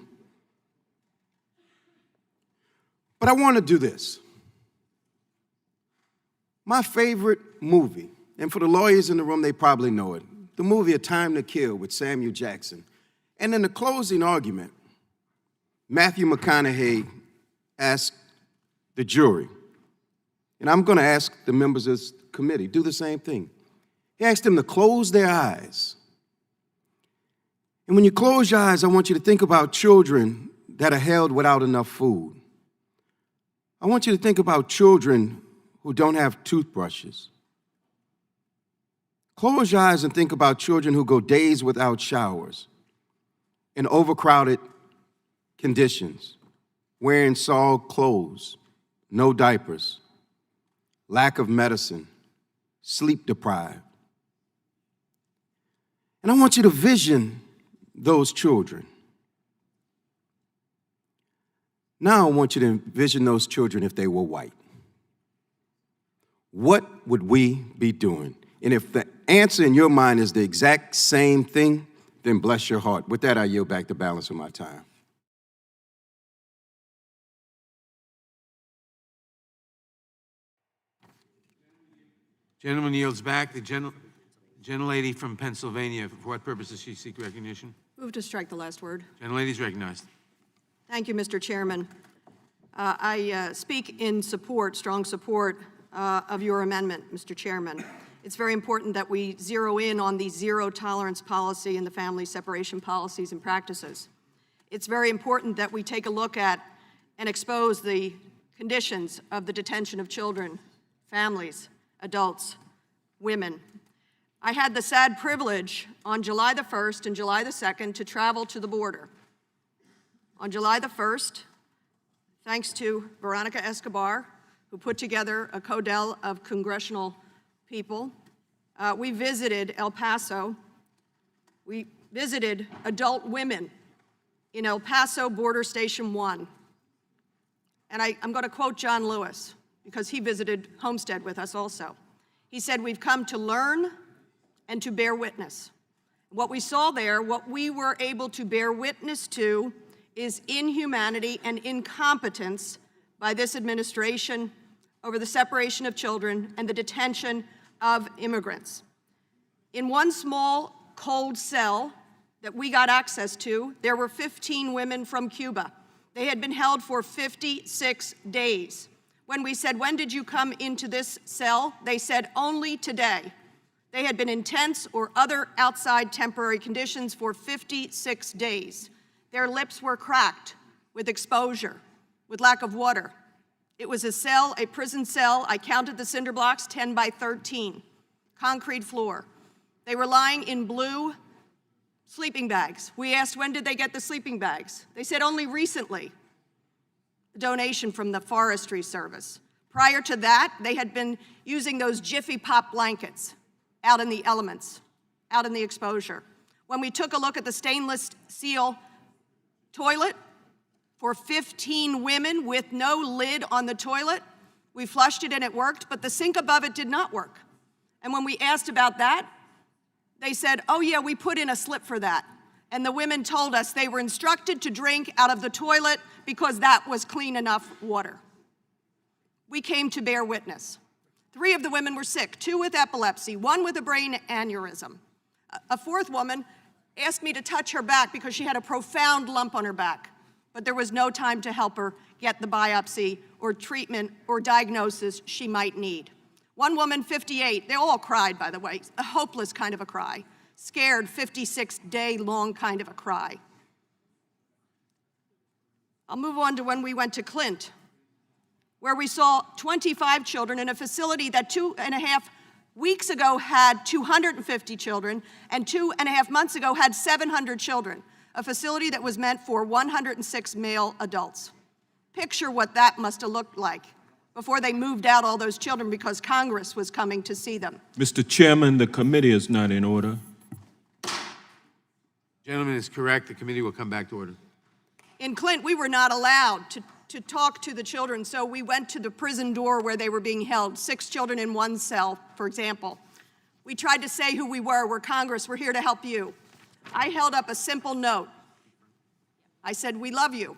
But I want to do this. My favorite movie, and for the lawyers in the room, they probably know it, the movie A Time to Kill with Samuel Jackson. And in the closing argument, Matthew McConaughey asked the jury, and I'm going to ask the members of this committee, do the same thing. He asked them to close their eyes. And when you close your eyes, I want you to think about children that are held without enough food. I want you to think about children who don't have toothbrushes. Close your eyes and think about children who go days without showers in overcrowded conditions, wearing soiled clothes, no diapers, lack of medicine, sleep deprived. And I want you to vision those children. Now I want you to envision those children if they were white. What would we be doing? And if the answer in your mind is the exact same thing, then bless your heart. With that, I yield back the balance of my time. Gentleman yields back. The gentlelady from Pennsylvania, for what purpose does she seek recognition? Move to strike the last word. Gentlelady is recognized. Thank you, Mr. Chairman. I speak in support, strong support of your amendment, Mr. Chairman. It's very important that we zero in on the zero tolerance policy and the family separation policies and practices. It's very important that we take a look at and expose the conditions of the detention of children, families, adults, women. I had the sad privilege on July the 1st and July the 2nd to travel to the border. On July the 1st, thanks to Veronica Escobar, who put together a codel of congressional people, we visited El Paso. We visited adult women in El Paso Border Station 1. And I'm going to quote John Lewis, because he visited Homestead with us also. He said, "We've come to learn and to bear witness." What we saw there, what we were able to bear witness to, is inhumanity and incompetence by this administration over the separation of children and the detention of immigrants. In one small cold cell that we got access to, there were 15 women from Cuba. They had been held for 56 days. When we said, when did you come into this cell? They said, only today. They had been in tents or other outside temporary conditions for 56 days. Their lips were cracked with exposure, with lack of water. It was a cell, a prison cell. I counted the cinder blocks, 10 by 13, concrete floor. They were lying in blue sleeping bags. We asked, when did they get the sleeping bags? They said only recently, a donation from the Forestry Service. Prior to that, they had been using those Jiffy Pop blankets out in the elements, out in the exposure. When we took a look at the stainless steel toilet for 15 women with no lid on the toilet, we flushed it and it worked, but the sink above it did not work. And when we asked about that, they said, oh yeah, we put in a slip for that. And the women told us they were instructed to drink out of the toilet because that was clean enough water. We came to bear witness. 3 of the women were sick, 2 with epilepsy, 1 with a brain aneurysm. A 4th woman asked me to touch her back because she had a profound lump on her back, but there was no time to help her get the biopsy or treatment or diagnosis she might need. 1 woman, 58, they all cried, by the way, a hopeless kind of a cry, scared 56-day-long kind of a cry. I'll move on to when we went to Clint, where we saw 25 children in a facility that 2.5 weeks ago had 250 children, and 2.5 months ago had 700 children, a facility that was meant for 106 male adults. Picture what that must have looked like before they moved out all those children because Congress was coming to see them. Mr. Chairman, the committee is not in order. Gentleman is correct. The committee will come back to order. In Clint, we were not allowed to talk to the children, so we went to the prison door where they were being held, 6 children in 1 cell, for example. We tried to say who we were. We're Congress. We're here to help you. I held up a simple note. I said, we love you.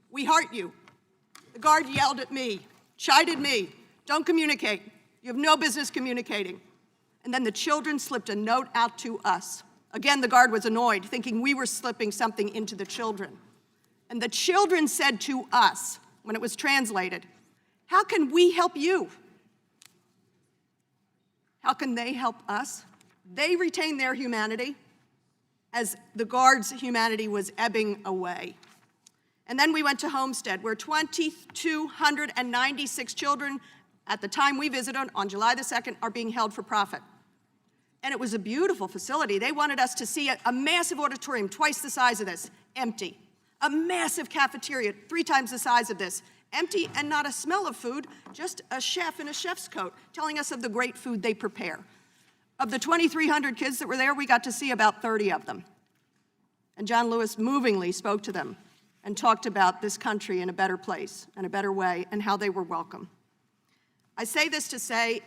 We heart you. The guard yelled at me, chided me, don't communicate. You have no business communicating. And then the children slipped a note out to us. Again, the guard was annoyed, thinking we were slipping something into the children. And the children said to us, when it was translated, how can we help you? How can they help us? They retained their humanity as the guard's humanity was ebbing away. And then we went to Homestead, where 2,296 children, at the time we visited on July the 2nd, are being held for profit. And it was a beautiful facility. They wanted us to see a massive auditorium, twice the size of this, empty. A massive cafeteria, 3 times the size of this, empty and not a smell of food, just a chef in a chef's coat telling us of the great food they prepare. Of the 2,300 kids that were there, we got to see about 30 of them. And John Lewis movingly spoke to them and talked about this country in a better place and a better way and how they were welcome. I say this to say,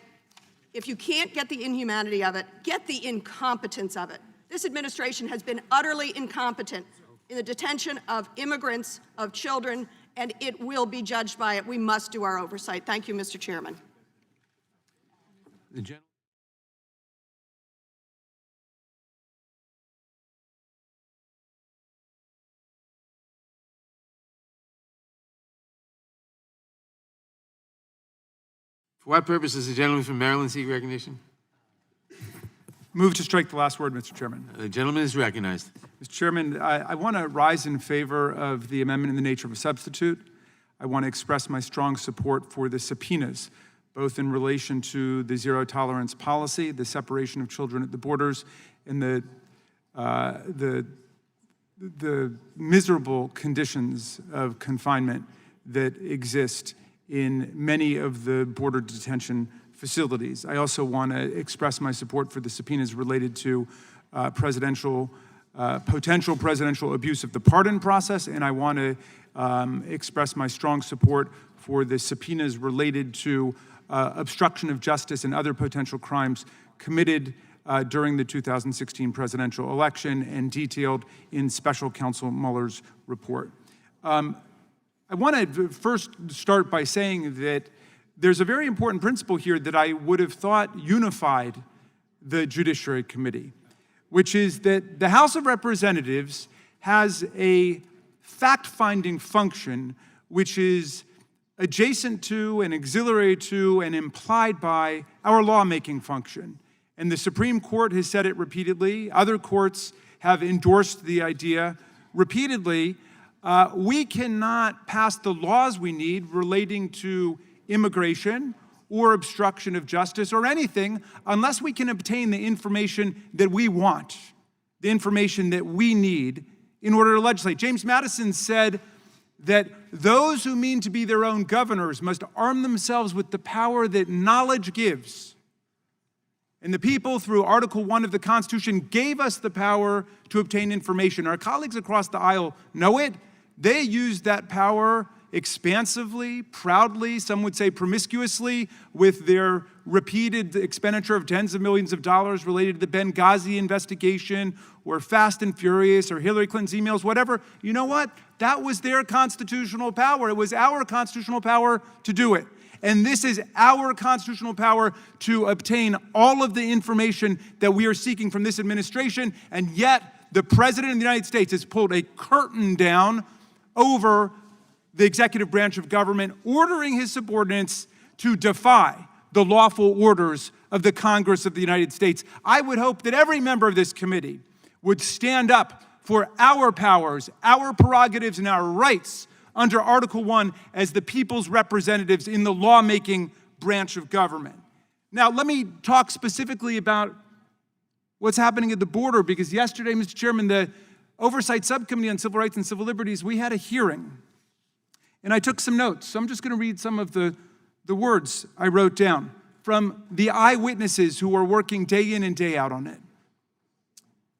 if you can't get the inhumanity of it, get the incompetence of it. This administration has been utterly incompetent in the detention of immigrants, of children, and it will be judged by it. We must do our oversight. Thank you, Mr. Chairman. The gentleman. For what purpose does the gentleman from Maryland seek recognition? Move to strike the last word, Mr. Chairman. The gentleman is recognized. Mr. Chairman, I want to rise in favor of the amendment in the nature of a substitute. I want to express my strong support for the subpoenas, both in relation to the zero tolerance policy, the separation of children at the borders, and the miserable conditions of confinement that exist in many of the border detention facilities. I also want to express my support for the subpoenas related to potential presidential abuse of the pardon process, and I want to express my strong support for the subpoenas related to obstruction of justice and other potential crimes committed during the 2016 presidential election and detailed in Special Counsel Mueller's report. I want to first start by saying that there's a very important principle here that I would have thought unified the Judiciary Committee, which is that the House of Representatives has a fact-finding function which is adjacent to and auxiliary to and implied by our lawmaking function. And the Supreme Court has said it repeatedly. Other courts have endorsed the idea repeatedly. We cannot pass the laws we need relating to immigration or obstruction of justice or anything unless we can obtain the information that we want, the information that we need in order to legislate. James Madison said that those who mean to be their own governors must arm themselves with the power that knowledge gives. And the people, through Article 1 of the Constitution, gave us the power to obtain information. Our colleagues across the aisle know it. They used that power expansively, proudly, some would say promiscuously, with their repeated expenditure of tens of millions of dollars related to the Benghazi investigation or Fast and Furious or Hillary Clinton's emails, whatever. You know what? That was their constitutional power. It was our constitutional power to do it. And this is our constitutional power to obtain all of the information that we are seeking from this administration. And yet, the President of the United States has pulled a curtain down over the executive branch of government, ordering his subordinates to defy the lawful orders of the Congress of the United States. I would hope that every member of this committee would stand up for our powers, our prerogatives, and our rights under Article 1 as the people's representatives in the lawmaking branch of government. Now, let me talk specifically about what's happening at the border, because yesterday, Mr. Chairman, the Oversight Subcommittee on Civil Rights and Civil Liberties, we had a hearing. And I took some notes, so I'm just going to read some of the words I wrote down from the eyewitnesses who are working day in and day out on it.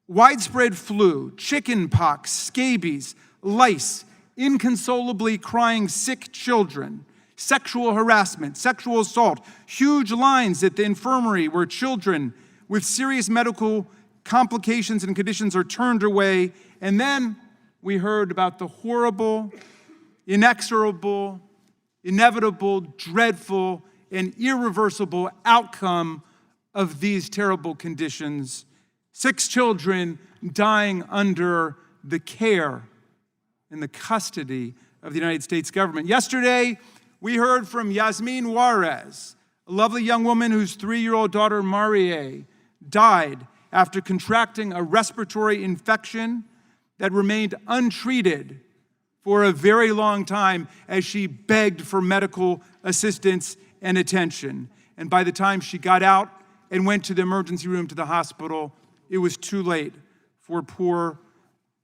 Widespread flu, chicken pox, scabies, lice, inconsolably crying sick children, sexual harassment, sexual assault, huge lines at the infirmary where children with serious medical complications and conditions are turned away. And then we heard about the horrible, inexorable, inevitable, dreadful, and irreversible outcome of these terrible conditions. 6 children dying under the care and the custody of the United States government. Yesterday, we heard from Yasmin Juarez, a lovely young woman whose 3-year-old daughter, Marie, died after contracting a respiratory infection that remained untreated for a very long time as she begged for medical assistance and attention. And by the time she got out and went to the emergency room to the hospital, it was too late for poor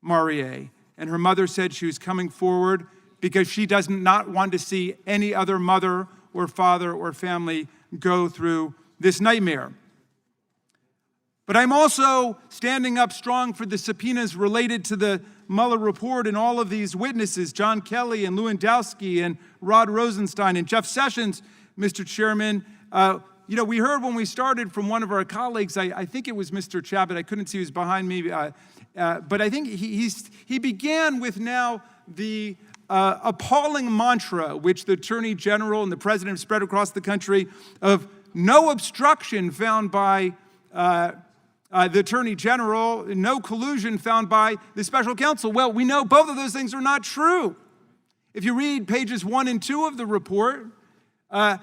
Marie. And her mother said she was coming forward because she does not want to see any other mother or father or family go through this nightmare. But I'm also standing up strong for the subpoenas related to the Mueller report and all of these witnesses, John Kelly and Lewandowski and Rod Rosenstein and Jeff Sessions, Mr. Chairman. We heard when we started from one of our colleagues, I think it was Mr. Chabot, I couldn't see who's behind me, but I think he began with now the appalling mantra which the Attorney General and the President have spread across the country of no obstruction found by the Attorney General, no collusion found by the Special Counsel. Well, we know both of those things are not true. If you read pages 1 and 2 of the report,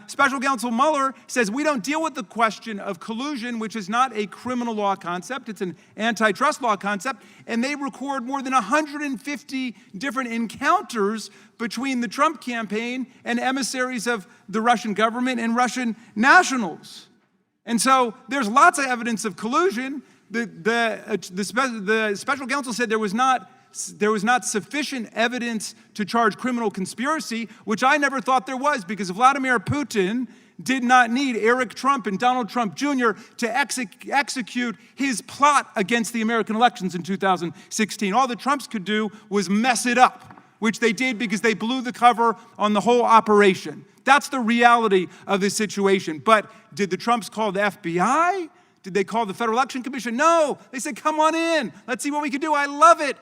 Special Counsel Mueller says we don't deal with the question of collusion, which is not a criminal law concept, it's an antitrust law concept, and they record more than 150 different encounters between the Trump campaign and emissaries of the Russian government and Russian nationals. And so there's lots of evidence of collusion. The special counsel said there was not sufficient evidence to charge criminal conspiracy, which I never thought there was, because Vladimir Putin did not need Eric Trump and Donald Trump Jr. to execute his plot against the American elections in 2016. All the Trumps could do was mess it up, which they did because they blew the cover on the whole operation. That's the reality of this situation. But did the Trumps call the FBI? Did they call the Federal Election Commission? No. They said, come on in. Let's see what we can do. I love it.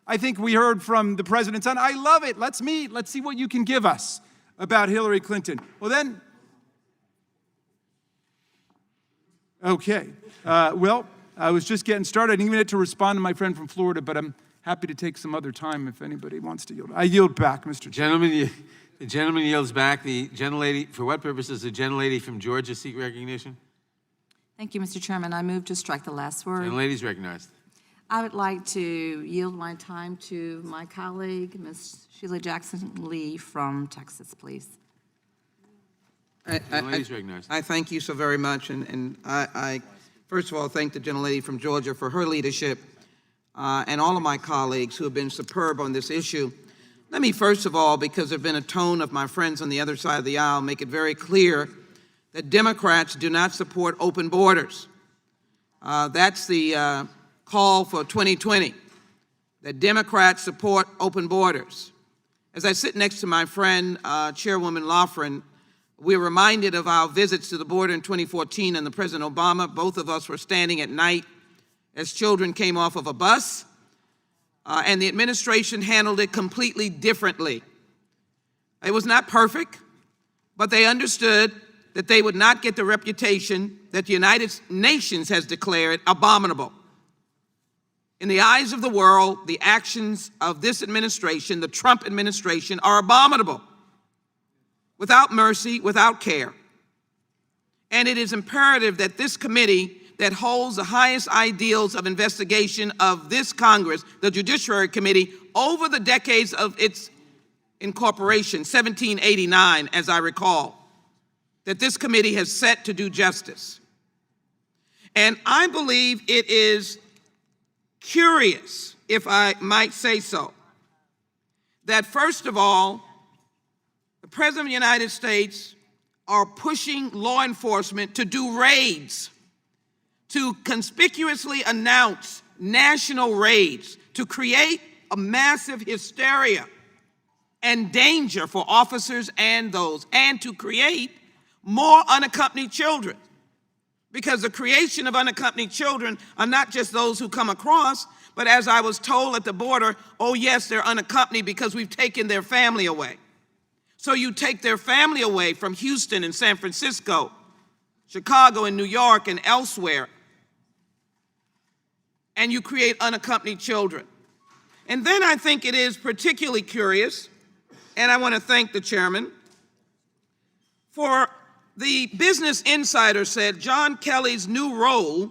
I think we heard from the president's son, I love it. Let's meet. Let's see what you can give us about Hillary Clinton. Well, then, okay. I was just getting started. I didn't even get to respond to my friend from Florida, but I'm happy to take some other time if anybody wants to yield. I yield back, Mr. Chairman. Gentlemen, The gentleman yields back. The gentlelady, for what purpose does the gentlelady from Georgia seek recognition? Thank you, Mr. Chairman. I move to strike the last word. Gentlelady's recognized. I would like to yield my time to my colleague, Ms. Sheila Jackson Lee from Texas, please. Gentlelady's recognized. I thank you so very much, and I first of all thank the gentlelady from Georgia for her leadership and all of my colleagues who have been superb on this issue. Let me first of all, because there's been a tone of my friends on the other side of the aisle, make it very clear that Democrats do not support open borders. That's the call for 2020, that Democrats support open borders. As I sit next to my friend, Chairwoman Loughran, we're reminded of our visits to the border in 2014 and the President Obama. Both of us were standing at night as children came off of a bus, and the administration handled it completely differently. It was not perfect, but they understood that they would not get the reputation that the United Nations has declared abominable. In the eyes of the world, the actions of this administration, the Trump administration, are abominable, without mercy, without care. And it is imperative that this committee that holds the highest ideals of investigation of this Congress, the Judiciary Committee, over the decades of its incorporation, 1789, as I recall, that this committee has set to do justice. And I believe it is curious, if I might say so, that first of all, the President of the United States are pushing law enforcement to do raids, to conspicuously announce national raids, to create a massive hysteria and danger for officers and those, and to create more unaccompanied children. Because the creation of unaccompanied children are not just those who come across, but as I was told at the border, oh yes, they're unaccompanied because we've taken their family away. So you take their family away from Houston and San Francisco, Chicago and New York and elsewhere, and you create unaccompanied children. And then I think it is particularly curious, and I want to thank the chairman, for the Business Insider said John Kelly's new role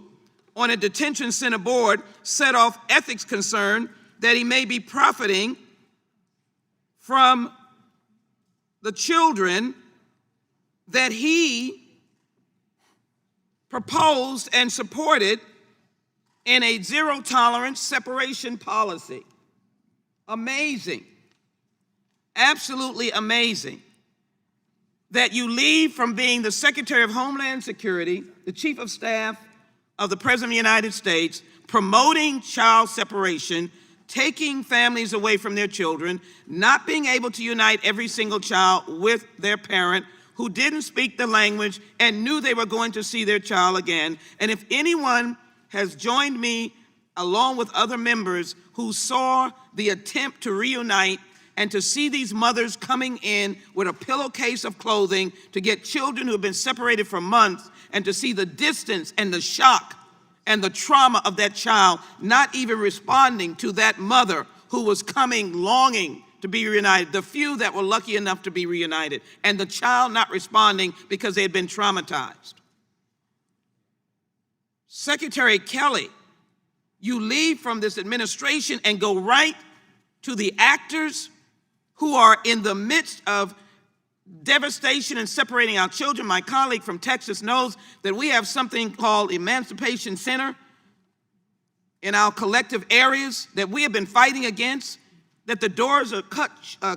on a detention center board set off ethics concern that he may be profiting from the children that he proposed and supported in a zero-tolerance separation policy. Amazing. Absolutely amazing. That you leave from being the Secretary of Homeland Security, the Chief of Staff of the President of the United States, promoting child separation, taking families away from their children, not being able to unite every single child with their parent who didn't speak the language and knew they were going to see their child again. And if anyone has joined me, along with other members who saw the attempt to reunite and to see these mothers coming in with a pillowcase of clothing to get children who have been separated for months, and to see the distance and the shock and the trauma of that child not even responding to that mother who was coming longing to be reunited, the few that were lucky enough to be reunited, and the child not responding because they had been traumatized. Secretary Kelly, you leave from this administration and go right to the actors who are in the midst of devastation and separating our children. My colleague from Texas knows that we have something called Emancipation Center in our collective areas that we have been fighting against, that the doors are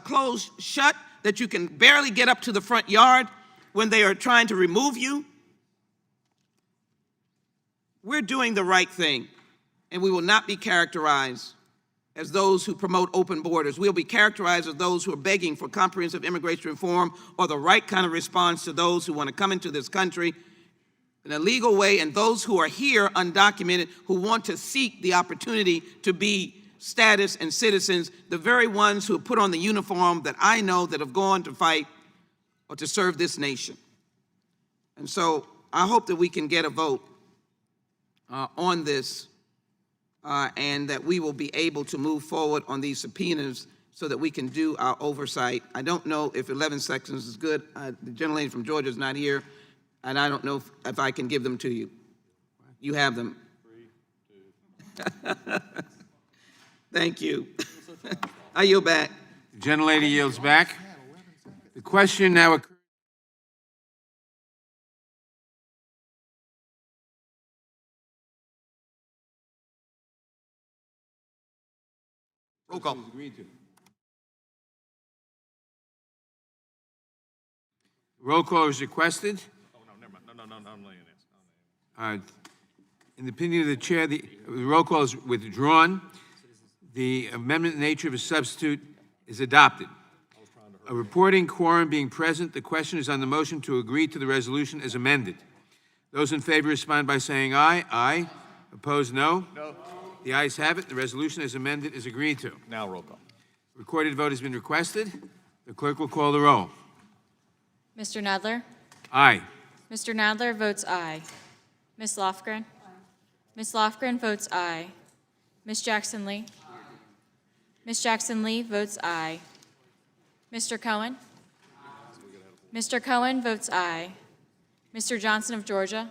closed shut, that you can barely get up to the front yard when they are trying to remove you. We're doing the right thing, and we will not be characterized as those who promote open borders. We'll be characterized as those who are begging for comprehensive immigration reform or the right kind of response to those who want to come into this country in a legal way, and those who are here undocumented who want to seek the opportunity to be status and citizens, the very ones who have put on the uniform that I know that have gone to fight or to serve this nation. And so I hope that we can get a vote on this and that we will be able to move forward on these subpoenas so that we can do our oversight. I don't know if 11 seconds is good. The gentlelady from Georgia is not here, and I don't know if I can give them to you. You have them. 3, 2. Thank you. I yield back. The gentlelady yields back. The question now occurs. Roll call. Roll call is requested. Oh, no, never mind. No, I'm laying this. In the opinion of the chair, the roll call is withdrawn. The amendment in nature of a substitute is adopted. A reporting quorum being present, the question is on the motion to agree to the resolution as amended. Those in favor respond by saying aye. Aye. Opposed, no. No. The ayes have it. The resolution as amended is agreed to. Now roll call. Recorded vote has been requested. The clerk will call the roll. Mr. Nadler? Aye. Mr. Nadler votes aye. Ms. Lofgren? Ms. Lofgren votes aye. Ms. Jackson Lee? Ms. Jackson Lee votes aye. Mr. Cohen? Mr. Cohen votes aye. Mr. Johnson of Georgia?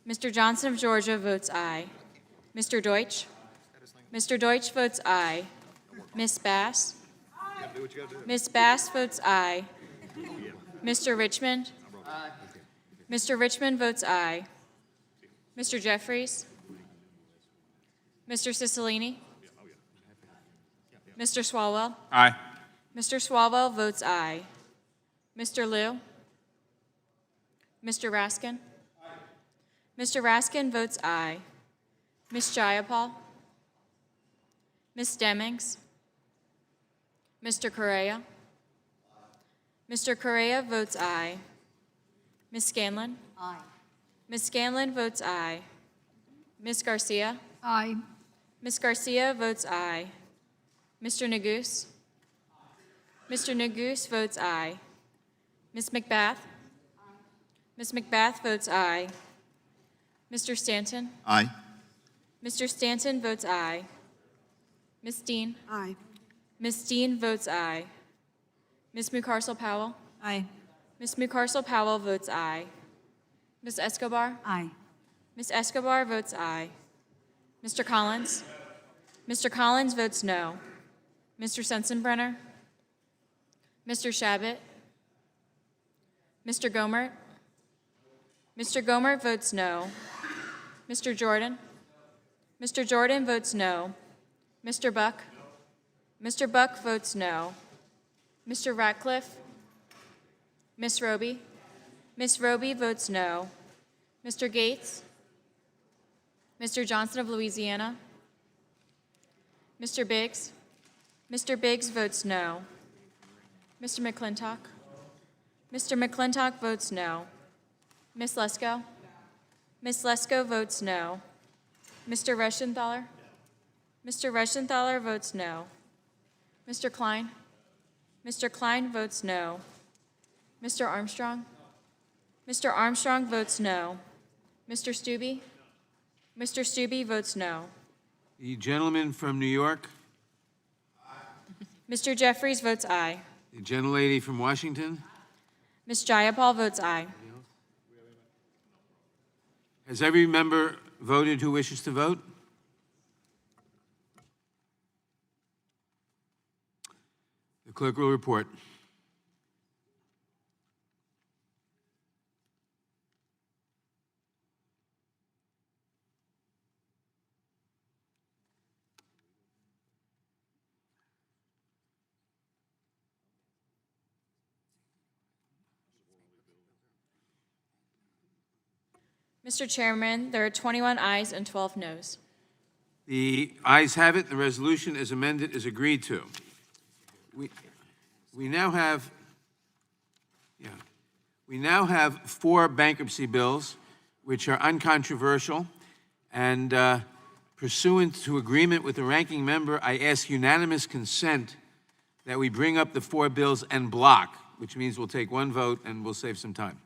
Mr. Johnson of Georgia votes aye. Mr. Deutsch? Mr. Deutsch votes aye. Ms. Bass? Ms. Bass votes aye. Mr. Richmond? Mr. Richmond votes aye. Mr. Jeffries? Mr. Cicilline? Mr. Swalwell? Aye. Mr. Swalwell votes aye. Mr. Liu? Mr. Raskin? Mr. Raskin votes aye. Ms. Jayapal? Ms. Demings? Mr. Correa? Mr. Correa votes aye. Ms. Scanlon? Aye. Ms. Scanlon votes aye. Ms. Garcia? Aye. Ms. Garcia votes aye. Mr. Neguse? Mr. Neguse votes aye. Ms. McBath? Ms. McBath votes aye. Mr. Stanton? Aye. Mr. Stanton votes aye. Ms. Dean? Aye. Ms. Dean votes aye. Ms. Mucarsel-Powell? Aye. Ms. Mucarsel-Powell votes aye. Ms. Escobar? Aye. Ms. Escobar votes aye. Mr. Collins? Mr. Collins votes no. Mr. Sensenbrenner? Mr. Shabbat? Mr. Gomert? Mr. Gomert votes no. Mr. Jordan? Mr. Jordan votes no. Mr. Buck? Mr. Buck votes no. Mr. Ratcliffe? Ms. Roby? Ms. Roby votes no. Mr. Gates? Mr. Johnson of Louisiana? Mr. Biggs? Mr. Biggs votes no. Mr. McClintock? Mr. McClintock votes no. Ms. Lesko? Ms. Lesko votes no. Mr. Reschenthaler? Mr. Reschenthaler votes no. Mr. Klein? Mr. Klein votes no. Mr. Armstrong? Mr. Armstrong votes no. Mr. Stubbe? Mr. Stubbe votes no. The gentleman from New York. Mr. Jeffries votes aye. The gentlelady from Washington. Ms. Jayapal votes aye. Has every member voted who wishes to vote? The clerk will report. Mr. Chairman, there are 21 ayes and 12 noes. The ayes have it. The resolution as amended is agreed to. We now have 4 bankruptcy bills, which are uncontroversial, and pursuant to agreement with the ranking member, I ask unanimous consent that we bring up the 4 bills en bloc, which means we'll take one vote and we'll save some time.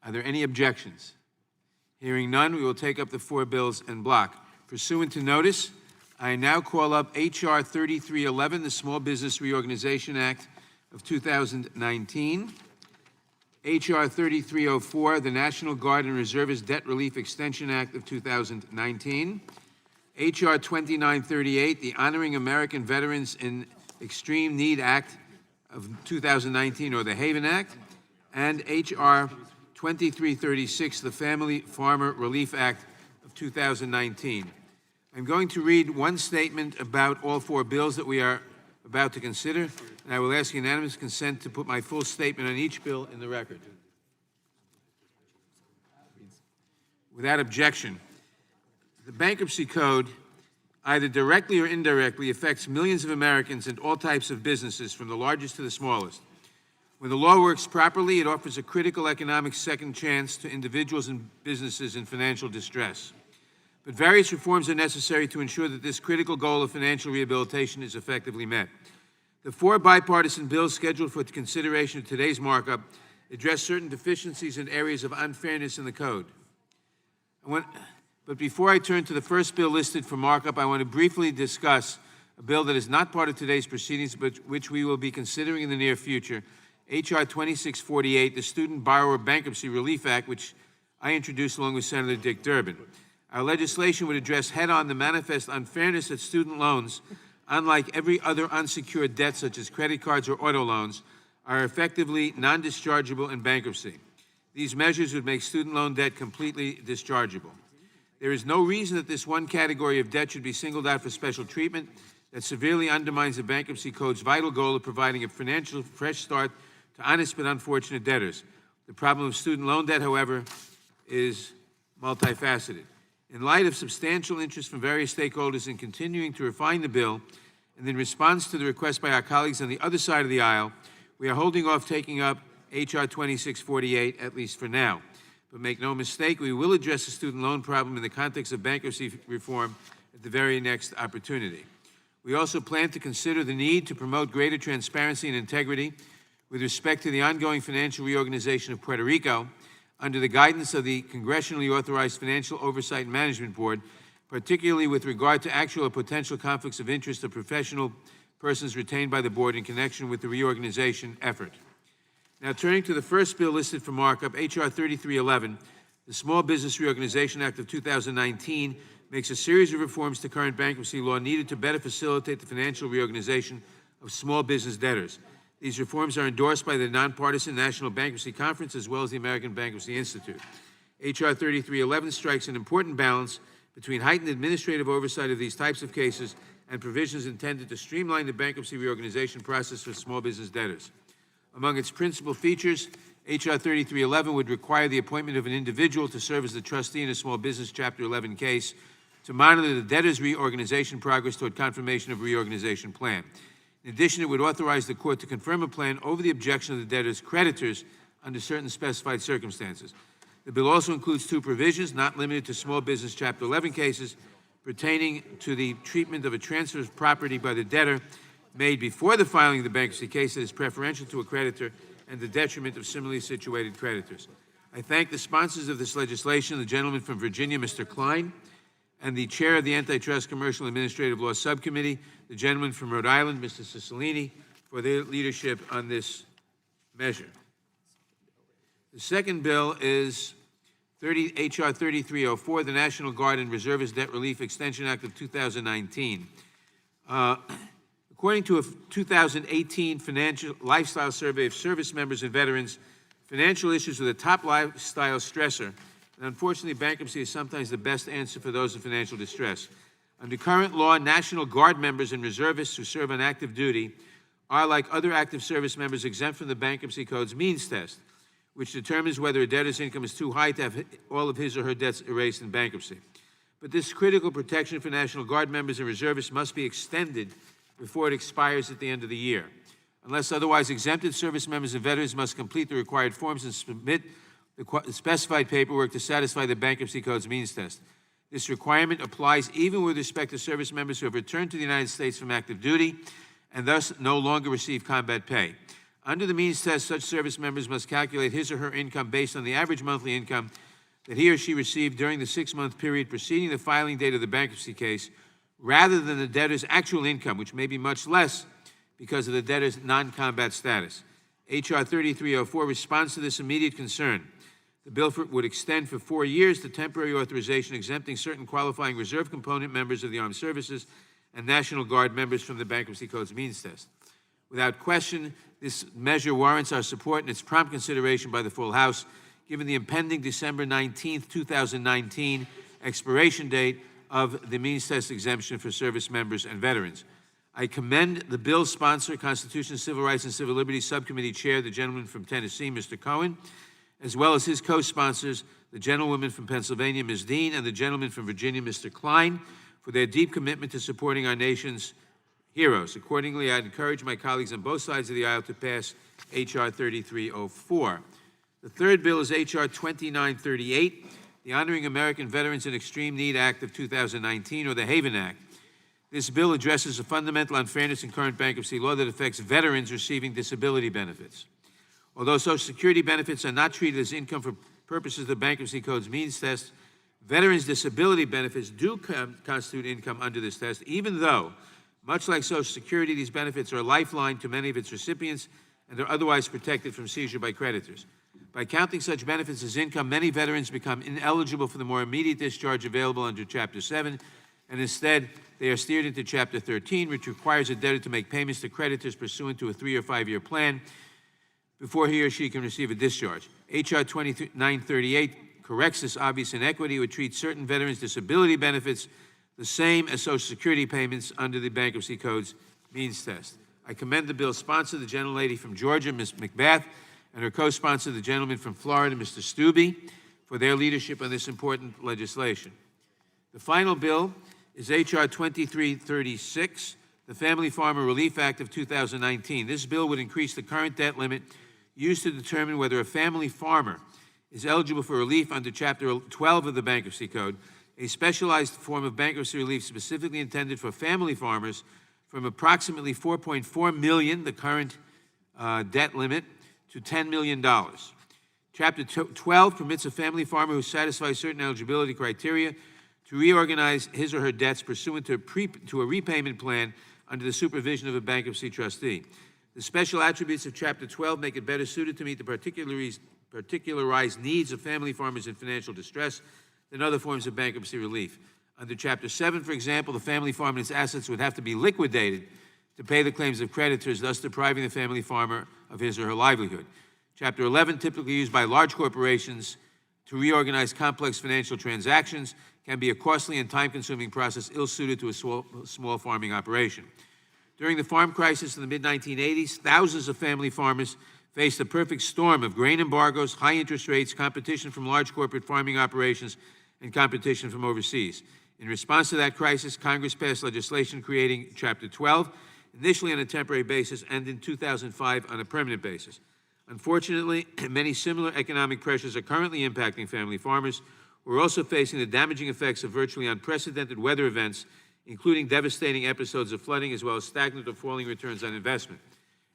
Are there any objections? Hearing none, we will take up the 4 bills en bloc. Pursuant to notice, I now call up H.R. 3311, the Small Business Reorganization Act of 2019. H.R. 3304, the National Guard and Reservists Debt Relief Extension Act of 2019. H.R. 2938, the Honoring American Veterans in Extreme Need Act of 2019, or the Haven Act. And H.R. 2336, the Family Farmer Relief Act of 2019. I'm going to read one statement about all four bills that we are about to consider, and I will ask unanimous consent to put my full statement on each bill in the record. Without objection, the Bankruptcy Code either directly or indirectly affects millions of Americans and all types of businesses, from the largest to the smallest. When the law works properly, it offers a critical economic second chance to individuals and businesses in financial distress. But various reforms are necessary to ensure that this critical goal of financial rehabilitation is effectively met. The four bipartisan bills scheduled for consideration of today's markup address certain deficiencies and areas of unfairness in the code. But before I turn to the first bill listed for markup, I want to briefly discuss a bill that is not part of today's proceedings, but which we will be considering in the near future, H.R. 2648, the Student Borrower Bankruptcy Relief Act, which I introduced along with Senator Dick Durbin. Our legislation would address head-on the manifest unfairness that student loans, unlike every other unsecured debt such as credit cards or auto loans, are effectively non-dischargeable in bankruptcy. These measures would make student loan debt completely dischargeable. There is no reason that this one category of debt should be singled out for special treatment that severely undermines the Bankruptcy Code's vital goal of providing a financial fresh start to honest but unfortunate debtors. The problem of student loan debt, however, is multifaceted. In light of substantial interest from various stakeholders in continuing to refine the bill, and in response to the request by our colleagues on the other side of the aisle, we are holding off taking up H.R. 2648, at least for now. But make no mistake, we will address the student loan problem in the context of bankruptcy reform at the very next opportunity. We also plan to consider the need to promote greater transparency and integrity with respect to the ongoing financial reorganization of Puerto Rico, under the guidance of the congressionally authorized Financial Oversight and Management Board, particularly with regard to actual or potential conflicts of interest of professional persons retained by the board in connection with the reorganization effort. Now, turning to the first bill listed for markup, H.R. 3311, the Small Business Reorganization Act of 2019, makes a series of reforms to current bankruptcy law needed to better facilitate the financial reorganization of small business debtors. These reforms are endorsed by the nonpartisan National Bankruptcy Conference as well as the American Bankruptcy Institute. H.R. 3311 strikes an important balance between heightened administrative oversight of these types of cases and provisions intended to streamline the bankruptcy reorganization process for small business debtors. Among its principal features, H.R. 3311 would require the appointment of an individual to serve as the trustee in a small business Chapter 11 case to monitor the debtor's reorganization progress toward confirmation of a reorganization plan. In addition, it would authorize the court to confirm a plan over the objection of the debtor's creditors under certain specified circumstances. The bill also includes two provisions, not limited to small business Chapter 11 cases, pertaining to the treatment of a transfer of property by the debtor made before the filing of the bankruptcy case that is preferential to a creditor and the detriment of similarly situated creditors. I thank the sponsors of this legislation, the gentleman from Virginia, Mr. Klein, and the chair of the Antitrust Commercial Administrative Law Subcommittee, the gentleman from Rhode Island, Mr. Cicilline, for their leadership on this measure. The second bill is H.R. 3304, the National Guard and Reservists Debt Relief Extension Act of 2019. According to a 2018 financial lifestyle survey of service members and veterans, financial issues are the top lifestyle stressor, and unfortunately, bankruptcy is sometimes the best answer for those in financial distress. Under current law, National Guard members and reservists who serve on active duty are, like other active service members, exempt from the Bankruptcy Code's means test, which determines whether a debtor's income is too high to have all of his or her debts erased in bankruptcy. But this critical protection for National Guard members and reservists must be extended before it expires at the end of the year. Unless otherwise exempted, service members and veterans must complete the required forms and submit the specified paperwork to satisfy the Bankruptcy Code's means test. This requirement applies even with respect to service members who have returned to the United States from active duty and thus no longer receive combat pay. Under the means test, such service members must calculate his or her income based on the average monthly income that he or she received during the 6-month period preceding the filing date of the bankruptcy case, rather than the debtor's actual income, which may be much less because of the debtor's non-combat status. H.R. 3304 responds to this immediate concern. The bill would extend for 4 years the temporary authorization exempting certain qualifying reserve component members of the armed services and National Guard members from the Bankruptcy Code's means test. Without question, this measure warrants our support and its prompt consideration by the full House, given the impending December 19, 2019 expiration date of the means test exemption for service members and veterans. I commend the bill's sponsor, Constitution, Civil Rights, and Civil Liberties Subcommittee Chair, the gentleman from Tennessee, Mr. Cohen, as well as his co-sponsors, the gentlewoman from Pennsylvania, Ms. Dean, and the gentleman from Virginia, Mr. Klein, for their deep commitment to supporting our nation's heroes. Accordingly, I encourage my colleagues on both sides of the aisle to pass H.R. 3304. The third bill is H.R. 2938, the Honoring American Veterans in Extreme Need Act of 2019, or the Haven Act. This bill addresses a fundamental unfairness in current bankruptcy law that affects veterans receiving disability benefits. Although Social Security benefits are not treated as income for purposes of the Bankruptcy Code's means test, veterans' disability benefits do constitute income under this test, even though, much like Social Security, these benefits are a lifeline to many of its recipients and are otherwise protected from seizure by creditors. By counting such benefits as income, many veterans become ineligible for the more immediate discharge available under Chapter 7, and instead, they are steered into Chapter 13, which requires a debtor to make payments to creditors pursuant to a 3- or 5-year plan before he or she can receive a discharge. H.R. 2938 corrects this obvious inequity. It would treat certain veterans' disability benefits the same as Social Security payments under the Bankruptcy Code's means test. I commend the bill's sponsor, the gentlelady from Georgia, Ms. McBath, and her co-sponsor, the gentleman from Florida, Mr. Stubbe, for their leadership on this important legislation. The final bill is H.R. 2336, the Family Farmer Relief Act of 2019. This bill would increase the current debt limit used to determine whether a family farmer is eligible for relief under Chapter 12 of the Bankruptcy Code, a specialized form of bankruptcy relief specifically intended for family farmers, from approximately $4.4 million, the current debt limit, to $10 million. Chapter 12 permits a family farmer who satisfies certain eligibility criteria to reorganize his or her debts pursuant to a repayment plan under the supervision of a bankruptcy trustee. The special attributes of Chapter 12 make it better suited to meet the particularized needs of family farmers in financial distress than other forms of bankruptcy relief. Under Chapter 7, for example, the family farmer and its assets would have to be liquidated to pay the claims of creditors, thus depriving the family farmer of his or her livelihood. Chapter 11, typically used by large corporations to reorganize complex financial transactions, can be a costly and time-consuming process ill-suited to a small farming operation. During the farm crisis in the mid-1980s, thousands of family farmers faced a perfect storm of grain embargoes, high interest rates, competition from large corporate farming operations, and competition from overseas. In response to that crisis, Congress passed legislation creating Chapter 12, initially on a temporary basis and in 2005 on a permanent basis. Unfortunately, many similar economic pressures are currently impacting family farmers who are also facing the damaging effects of virtually unprecedented weather events, including devastating episodes of flooding, as well as stagnant or falling returns on investment.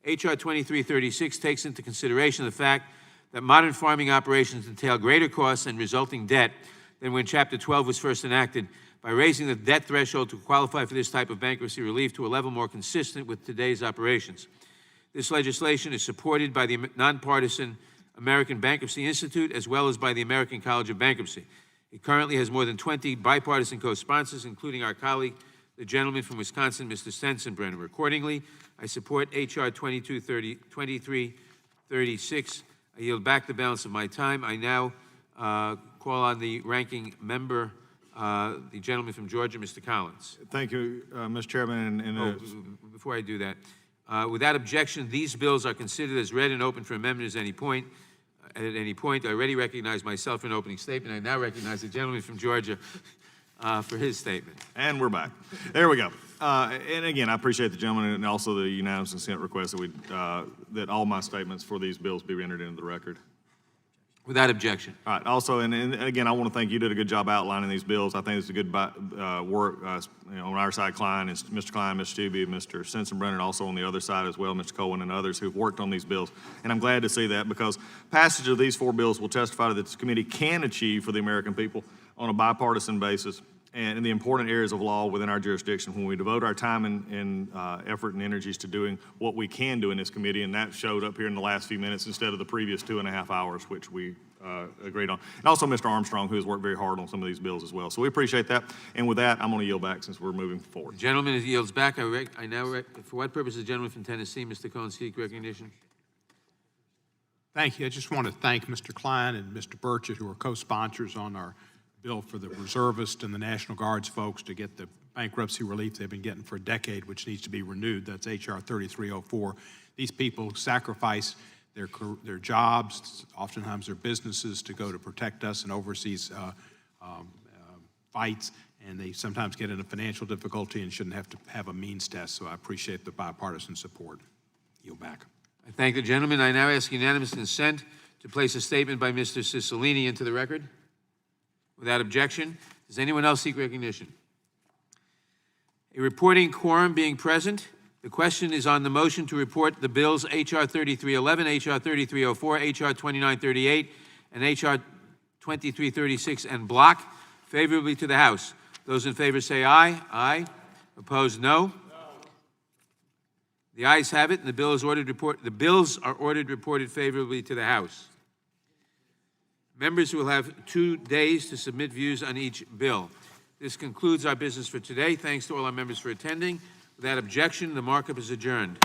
H.R. 2336 takes into consideration the fact that modern farming operations entail greater costs and resulting debt than when Chapter 12 was first enacted, by raising the debt threshold to qualify for this type of bankruptcy relief to a level more consistent with today's operations. This legislation is supported by the nonpartisan American Bankruptcy Institute, as well as by the American College of Bankruptcy. It currently has more than 20 bipartisan co-sponsors, including our colleague, the gentleman from Wisconsin, Mr. Sensenbrenner. Accordingly, I support H.R. 2336. I yield back the balance of my time. I now call on the ranking member, the gentleman from Georgia, Mr. Collins. Thank you, Mr. Chairman. Before I do that, without objection, these bills are considered as read and open for amendment at any point. I already recognize myself for an opening statement. I now recognize the gentleman from Georgia for his statement. And we're back. There we go. And again, I appreciate the gentleman and also the unanimous consent request that all my statements for these bills be entered into the record. Without objection. All right. Also, and again, I want to thank you. You did a good job outlining these bills. I think it's a good work on our side. Mr. Klein, Mr. Stubbe, Mr. Sensenbrenner, and also on the other side as well, Mr. Cohen and others who've worked on these bills. And I'm glad to see that, because passage of these 4 bills will testify that this committee can achieve for the American people on a bipartisan basis and in the important areas of law within our jurisdiction when we devote our time and effort and energies to doing what we can do in this committee, and that showed up here in the last few minutes instead of the previous 2.5 hours, which we agreed on. And also Mr. Armstrong, who has worked very hard on some of these bills as well. So we appreciate that. And with that, I'm going to yield back since we're moving forward. Gentleman yields back. For what purpose does the gentleman from Tennessee, Mr. Cohen, seek recognition? Thank you. I just want to thank Mr. Klein and Mr. Burchett, who are co-sponsors on our bill for the Reservists and the National Guard's folks to get the bankruptcy relief they've been getting for a decade, which needs to be renewed. That's H.R. 3304. These people sacrifice their jobs, oftentimes their businesses, to go to protect us in overseas fights, and they sometimes get into financial difficulty and shouldn't have to have a means test. So I appreciate the bipartisan support. Yield back. I thank the gentleman. I now ask unanimous consent to place a statement by Mr. Cicilline into the record. Without objection, does anyone else seek recognition? A reporting quorum being present, the question is on the motion to report the bills H.R. 3311, H.R. 3304, H.R. 2938, and H.R. 2336 en bloc favorably to the House. Those in favor say aye. Aye. Opposed, no. The ayes have it, and the bills are ordered reported favorably to the House. Members will have 2 days to submit views on each bill. This concludes our business for today. Thanks to all our members for attending. Without objection, the markup is adjourned.